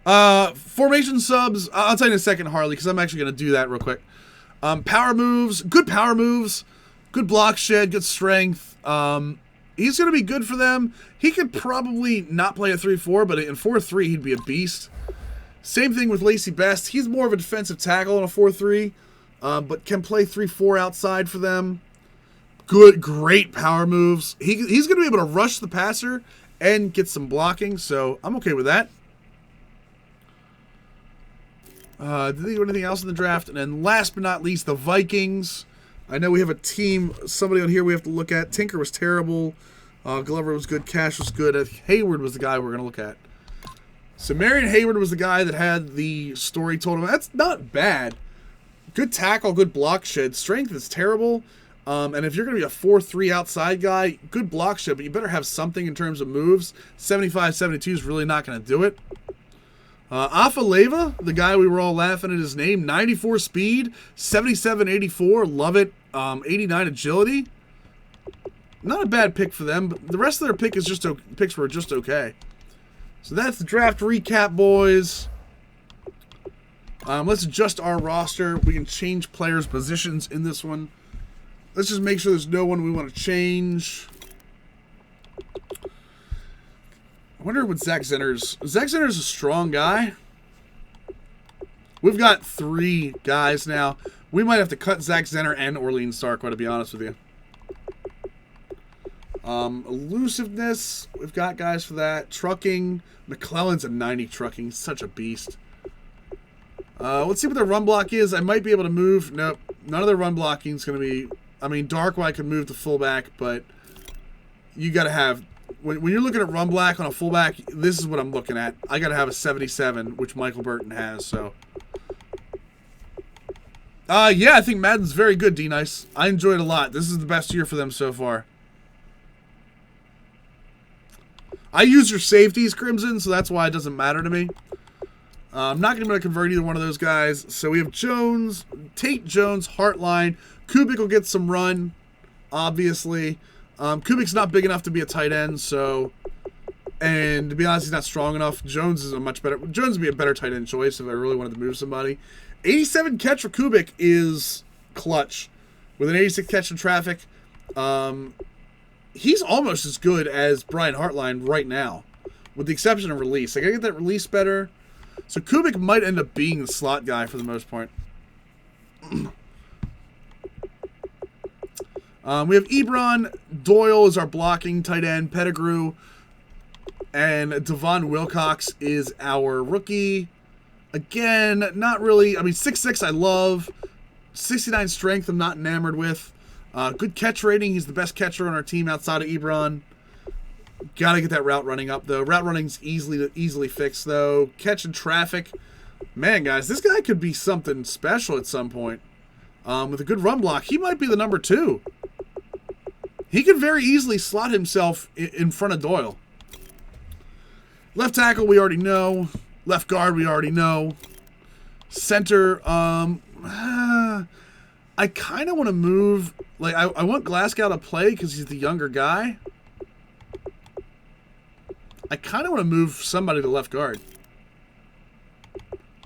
[SPEAKER 1] Formation subs. I'll tell you in a second, Harley, because I'm actually going to do that real quick. Power moves. Good power moves. Good block shed. Good strength. He's going to be good for them. He could probably not play a 3-4, but in 4-3, he'd be a beast. Same thing with Lacey Best. He's more of a defensive tackle in a 4-3, but can play 3-4 outside for them. Great power moves. He's going to be able to rush the passer and get some blocking, so I'm okay with that. Did they do anything else in the draft? And then last but not least, the Vikings. I know we have a team, somebody on here we have to look at. Tinker was terrible. Glover was good. Cash was good. Hayward was the guy we're going to look at. So Marion Hayward was the guy that had the story told him. That's not bad. Good tackle, good block shed. Strength is terrible. And if you're going to be a 4-3 outside guy, good block shed, but you better have something in terms of moves. 75-72 is really not going to do it. Afaleva, the guy we were all laughing at his name, 94 speed, 77-84, love it. 89 agility. Not a bad pick for them, but the rest of their picks were just okay. So that's the draft recap, boys. Let's adjust our roster. We can change players' positions in this one. Let's just make sure there's no one we want to change. I wonder what Zach Zenner's... Zach Zenner's a strong guy. We've got 3 guys now. We might have to cut Zach Zenner and Orlean Stark, to be honest with you. Elusiveness, we've got guys for that. Trucking, McClellan's a 90 trucking, such a beast. Let's see what their run block is. I might be able to move. Nope, none of their run blocking is going to be... I mean, Darkwide can move to fullback, but you got to have... When you're looking at run block on a fullback, this is what I'm looking at. I got to have a 77, which Michael Burton has, so... yeah, I think Madden's very good, D-Nice. I enjoyed it a lot. This is the best year for them so far. I use your safeties, Crimson, so that's why it doesn't matter to me. I'm not going to be able to convert either one of those guys. So we have Jones, Tate Jones, Hartline. Kubik will get some run, obviously. Kubik's not big enough to be a tight end, so... And to be honest, he's not strong enough. Jones is a much better... Jones would be a better tight end choice if I really wanted to move somebody. 87 catch for Kubik is clutch. With an 86 catch in traffic, he's almost as good as Brian Hartline right now, with the exception of release. I gotta get that release better. So Kubik might end up being the slot guy for the most part. We have Ebron. Doyle is our blocking tight end. Pettigrew. And Devon Wilcox is our rookie. Again, not really. I mean, 6'6", I love. 69 strength, I'm not enamored with. Good catch rating. He's the best catcher on our team outside of Ebron. Got to get that route running up, though. Route running's easily fixed, though. Catching traffic. Man, guys, this guy could be something special at some point. With a good run block, he might be the number 2. He could very easily slot himself in front of Doyle. Left tackle, we already know. Left guard, we already know. Center, I kind of want to move... Like, I want Glasgow to play because he's the younger guy. I kind of want to move somebody to left guard.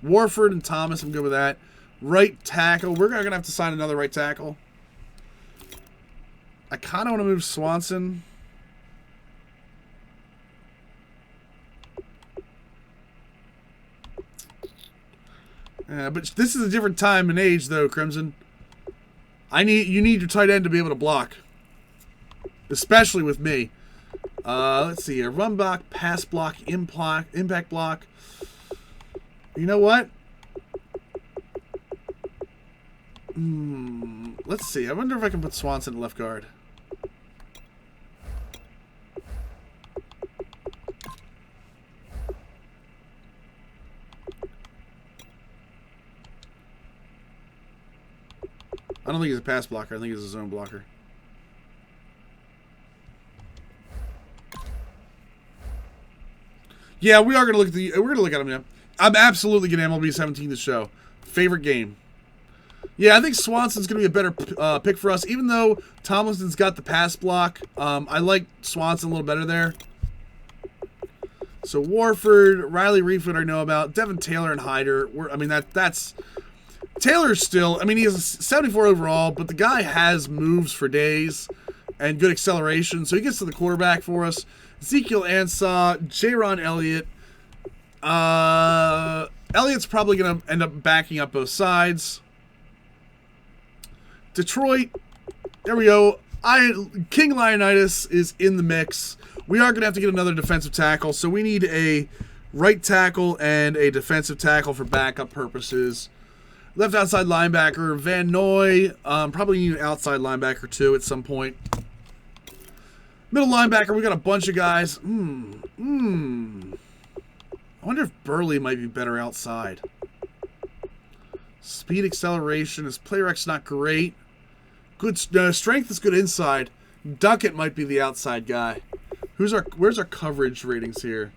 [SPEAKER 1] Warford and Thomas, I'm good with that. Right tackle. We're going to have to sign another right tackle. I kind of want to move Swanson. But this is a different time and age, though, Crimson. You need your tight end to be able to block. Especially with me. Let's see here. Run block, pass block, impact block. You know what? Let's see. I wonder if I can put Swanson at left guard. I don't think he's a pass blocker. I think he's a zone blocker. Yeah, we are gonna look at at him now. I'm absolutely getting MLB 17 to show. Favorite game. Yeah, I think Swanson's going to be a better pick for us, even though Tomlinson's got the pass block. I like Swanson a little better there. So Warford, Riley Reefwood I know about, Devin Taylor and Hyder. I mean, that's Taylor's still, I mean, he has a 74 overall, but the guy has moves for days and good acceleration, so he gets to the quarterback for us. Ezekiel Ansah, Jaron Elliott. Elliott's probably going to end up backing up both sides. Detroit, there we go. King Leonidas is in the mix. We are going to have to get another defensive tackle, so we need a right tackle and a defensive tackle for backup purposes. Left outside linebacker, Van Noy. Probably need an outside linebacker, too, at some point. Middle linebacker, we got a bunch of guys. I wonder if Burley might be better outside. Speed, acceleration. His play rec's not great. Good strength is good inside. Duckett might be the outside guy. Where's our coverage ratings here?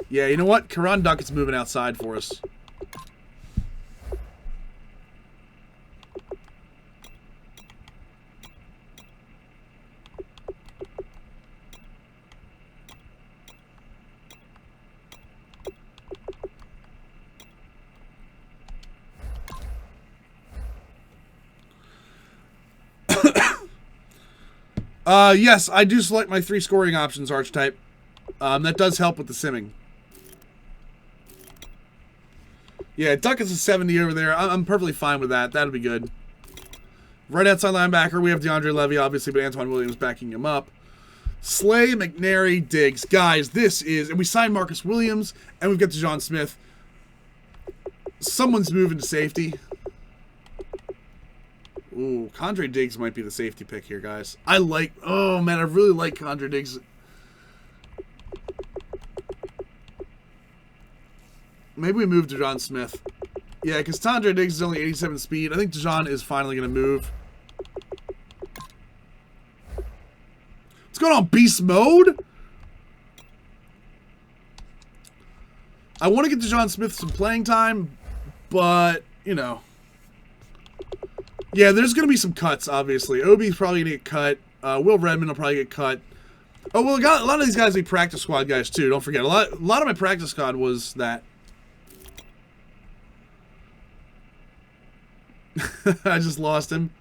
[SPEAKER 1] Yeah, you know what? Karan Duckett's moving outside for us. Yes, I do select my 3 scoring options, Archetype. That does help with the simming. Yeah, Duckett's a 70 over there. I'm perfectly fine with that. That'll be good. Right outside linebacker, we have DeAndre Levy, obviously, but Antoine Williams backing him up. Slay, McNary, Diggs. Guys, this is... And we signed Marcus Williams, and we've got DeJon Smith. Someone's moving to safety. Ooh, Condre Diggs might be the safety pick here, guys. Oh, man, I really like Condre Diggs. Maybe we move DeJon Smith. Yeah, because Condre Diggs is only 87 speed. I think DeJon is finally going to move. What's going on, beast mode? I want to get DeJon Smith some playing time, but, you know... Yeah, there's going to be some cuts, obviously. Obi's probably going to get cut. Will Redmond will probably get cut. Oh, well, a lot of these guys will be practice squad guys, too. Don't forget. A lot of my practice squad was that. I just lost him.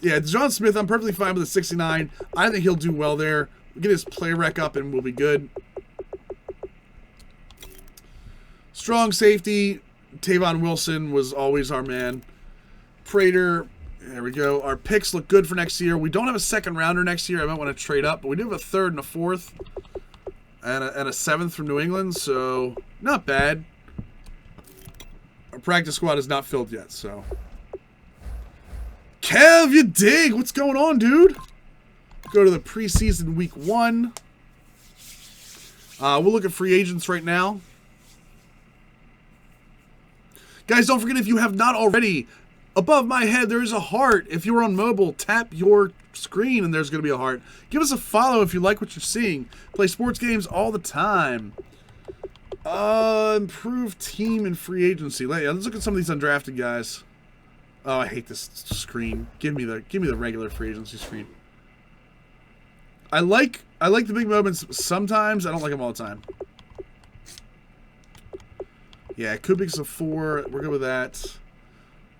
[SPEAKER 1] Yeah, DeJon Smith, I'm perfectly fine with a 69. I think he'll do well there. Get his play rec up and we'll be good. Strong safety. Tavon Wilson was always our man. Prater... There we go. Our picks look good for next year. We don't have a second rounder next year. I might want to trade up, but we do have a 3rd and a 4th. And a 7th from New England, so not bad. Our practice squad is not filled yet, so. Kev, you dig? What's going on, dude? Go to the preseason week 1. We'll look at free agents right now. Guys, don't forget, if you have not already... Above my head, there is a heart. If you're on mobile, tap your screen and there's going to be a heart. Give us a follow if you like what you're seeing. Play sports games all the time. Improve team and free agency. Let's look at some of these undrafted guys. Oh, I hate this screen. Give me the regular free agency screen. I like the big moments sometimes. I don't like them all the time. Yeah, Kubik's a 4. We're good with that.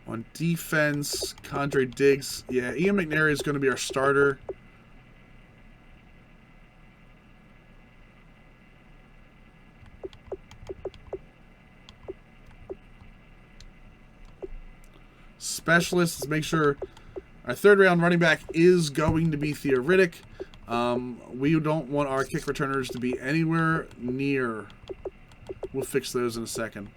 [SPEAKER 1] On defense, Condre Diggs. Yeah, Ian McNary is going to be our starter. Specialists, make sure our 3rd round running back is going to be theoretic. We don't want our kick returners to be anywhere near. We'll fix those in a second.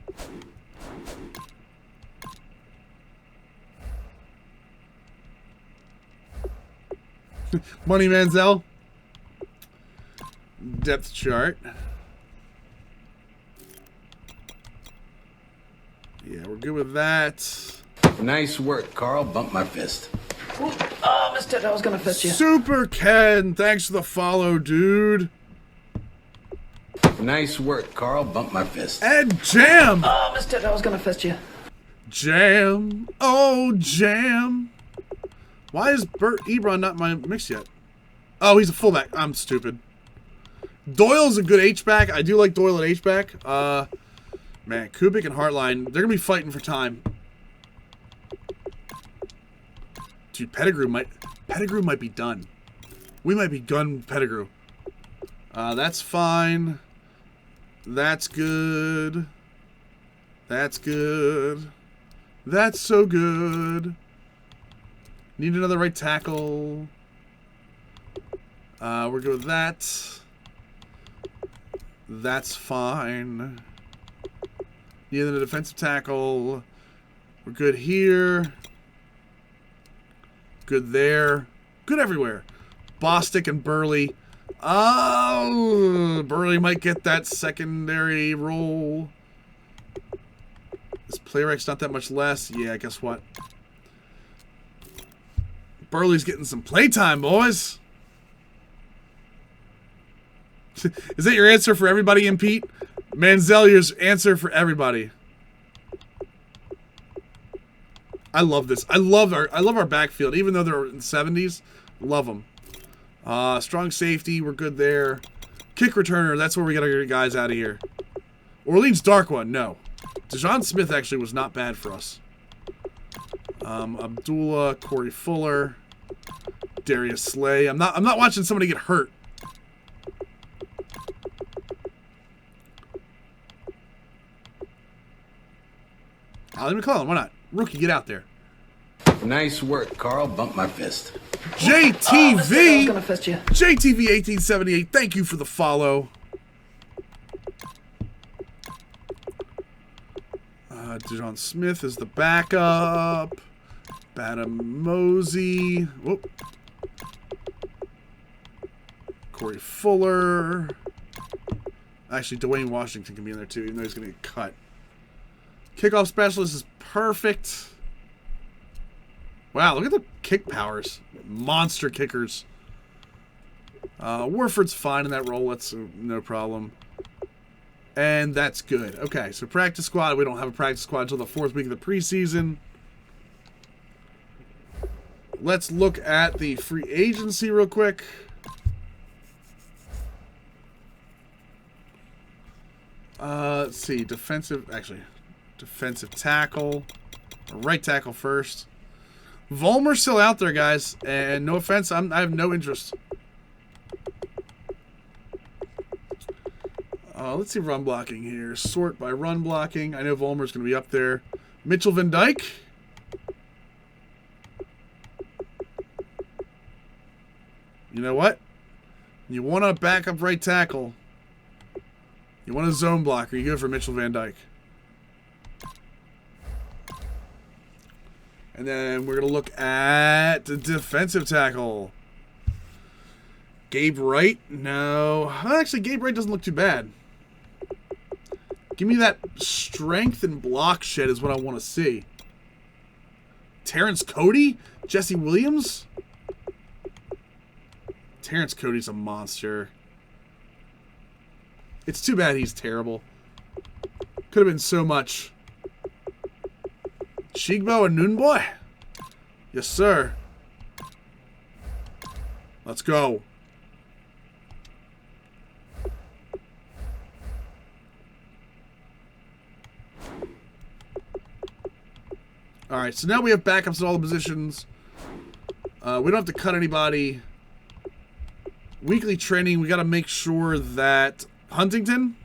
[SPEAKER 1] Money Manziel. Depth chart. Yeah, we're good with that.
[SPEAKER 2] Nice work, Carl. Bump my fist.
[SPEAKER 4] Oh, missed it. I was going to fist you.
[SPEAKER 1] Super Ken. Thanks for the follow, dude.
[SPEAKER 2] Nice work, Carl. Bump my fist.
[SPEAKER 1] Ed Jam.
[SPEAKER 4] Oh, mister, I was gonna fist you.
[SPEAKER 1] Jam. Oh, jam. Why is Bert Ebron not my mix yet? Oh, he's a fullback. I'm stupid. Doyle's a good H-back. I do like Doyle at H-back. Man, Kubik and Hartline, they're going to be fighting for time. Dude, Pettigrew might be done. We might be gun Pettigrew. That's fine. That's good. That's good. That's so good. Need another right tackle. We're good with that. That's fine. Need another defensive tackle. We're good here. Good there. Good everywhere. Bostic and Burley. Oh, Burley might get that secondary role. This playwright's not that much less. Yeah, guess what? Burley's getting some playtime, boys. Is that your answer for everybody in Pete? Manzelier's answer for everybody. I love this. I love our backfield, even though they're in the 70s. Love them. Strong safety, we're good there. Kick returner, that's where we gotta get guys out of here. Orleans Dark One, no. DeJon Smith actually was not bad for us. Abdullah, Corey Fuller, Darius Slay. I'm not watching somebody get hurt. Ali McClellan, why not? Rookie, get out there.
[SPEAKER 2] Nice work, Carl. Bump my fist.
[SPEAKER 1] JTV!
[SPEAKER 4] Mister, I was gonna fist you.
[SPEAKER 1] JTV1878, thank you for the follow. DeJon Smith is the backup. Mosey. Whoop. Corey Fuller. Actually, Dwayne Washington can be in there too, even though he's going to get cut. Kickoff specialist is perfect. Wow, look at the kick powers. Monster kickers. Warford's fine in that role. That's no problem. And that's good. Okay, so practice squad. We don't have a practice squad until the 4th week of the preseason. Let's look at the free agency real quick. Let's see. Defensive tackle. Right tackle first. Vollmer's still out there, guys. And no offense, I have no interest. Let's see run blocking here. Sort by run blocking. I know Vollmer's going to be up there. Mitchell Van Dyke. You know what? You want a backup right tackle. You want a zone blocker. You go for Mitchell Van Dyke. And then we're going to look at the defensive tackle. Gabe Wright? No. Actually, Gabe Wright doesn't look too bad. Give me that strength and block shed is what I want to see. Terrence Cody? Jesse Williams? Terrence Cody's a monster. It's too bad he's terrible. Could have been so much. Shigbo and Noonboy? Yes, sir. Let's go. Alright, so now we have backups at all the positions. We don't have to cut anybody. Weekly training, we got to make sure that Huntington.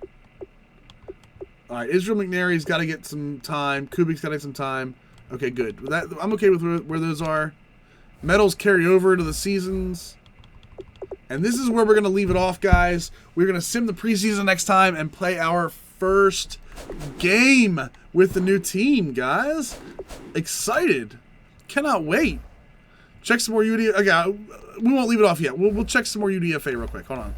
[SPEAKER 1] Alright, Israel McNary's got to get some time. Kubik's got to get some time. Okay, good. That, I'm okay with where those are. Medals carry over to the seasons. And this is where we're going to leave it off, guys. We're going to sim the preseason next time and play our first game with the new team, guys. Excited. Cannot wait. Check some more UDFA. Okay, we won't leave it off yet. We'll check some more UDFA real quick. Hold on.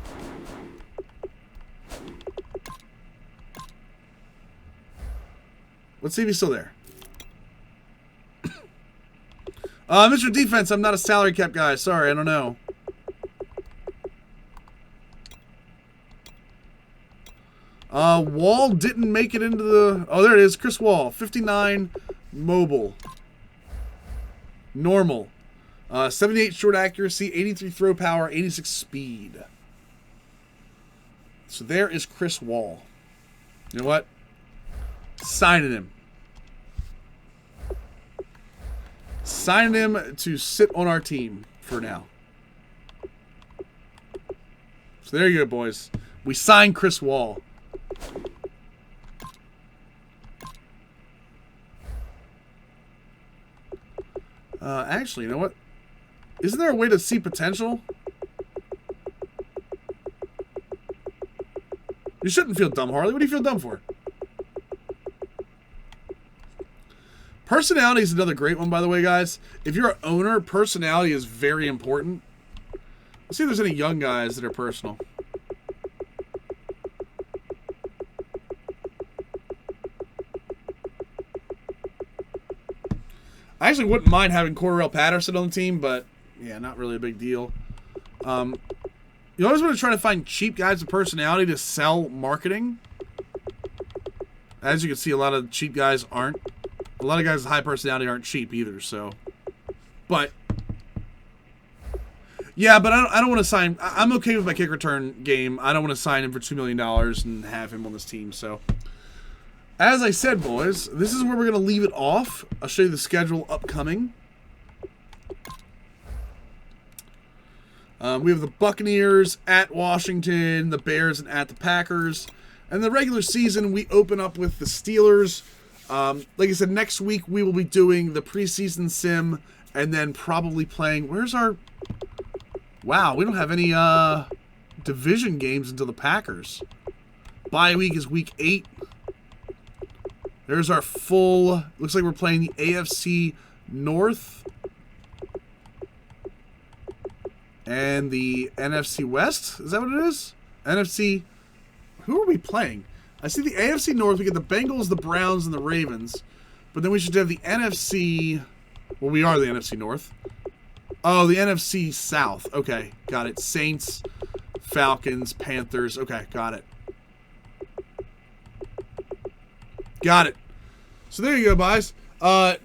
[SPEAKER 1] Let's see if he's still there. Mr. Defense, I'm not a salary cap guy. Sorry, I don't know. Wall didn't make it into the... Oh, there it is. Chris Wall. 59 mobile. Normal. 78 short accuracy, 83 throw power, 86 speed. So there is Chris Wall. You know what? Signing him. Signing him to sit on our team for now. So there you go, boys. We signed Chris Wall. Actually, you know what? Isn't there a way to see potential? You shouldn't feel dumb, Harley. What do you feel dumb for? Personality is another great one, by the way, guys. If you're an owner, personality is very important. Let's see if there's any young guys that are personal. I actually wouldn't mind having Cordell Patterson on the team, but yeah, not really a big deal. You always want to try to find cheap guys with personality to sell marketing. As you can see, a lot of cheap guys aren't. A lot of guys with high personality aren't cheap either, so. But. Yeah, but I don't want to sign. I'm okay with my kick return game. I don't want to sign him for $2 million and have him on this team, so. As I said, boys, this is where we're going to leave it off. I'll show you the schedule upcoming. We have the Buccaneers at Washington, the Bears, and at the Packers. And the regular season, we open up with the Steelers. Like I said, next week we will be doing the preseason sim and then probably playing... Where's our... Wow, we don't have any division games until the Packers. Bye week is week 8. There's our full... Looks like we're playing the AFC North. And the NFC West? Is that what it is? NFC... Who are we playing? I see the AFC North. We get the Bengals, the Browns, and the Ravens. But then we should have the NFC... Well, we are the NFC North. Oh, the NFC South. Okay, got it. Saints, Falcons, Panthers. Okay, got it. Got it. So there you go, guys.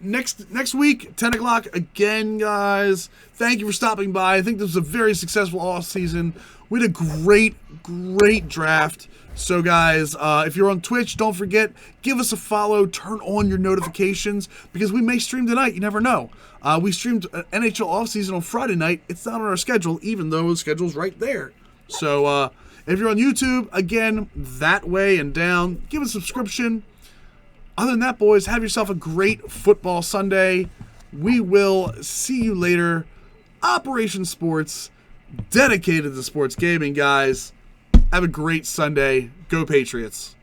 [SPEAKER 1] Next week, 10 o'clock again, guys. Thank you for stopping by. I think this was a very successful off-season. We had a great draft. So, guys, if you're on Twitch, don't forget, give us a follow. Turn on your notifications because we may stream tonight. You never know. We streamed NHL off-season on Friday night. It's not on our schedule, even though the schedule's right there. So, if you're on YouTube, again, that way and down, give us a subscription. Other than that, boys, have yourself a great football Sunday. We will see you later. Operation Sports, dedicated to sports gaming, guys. Have a great Sunday. Go Patriots.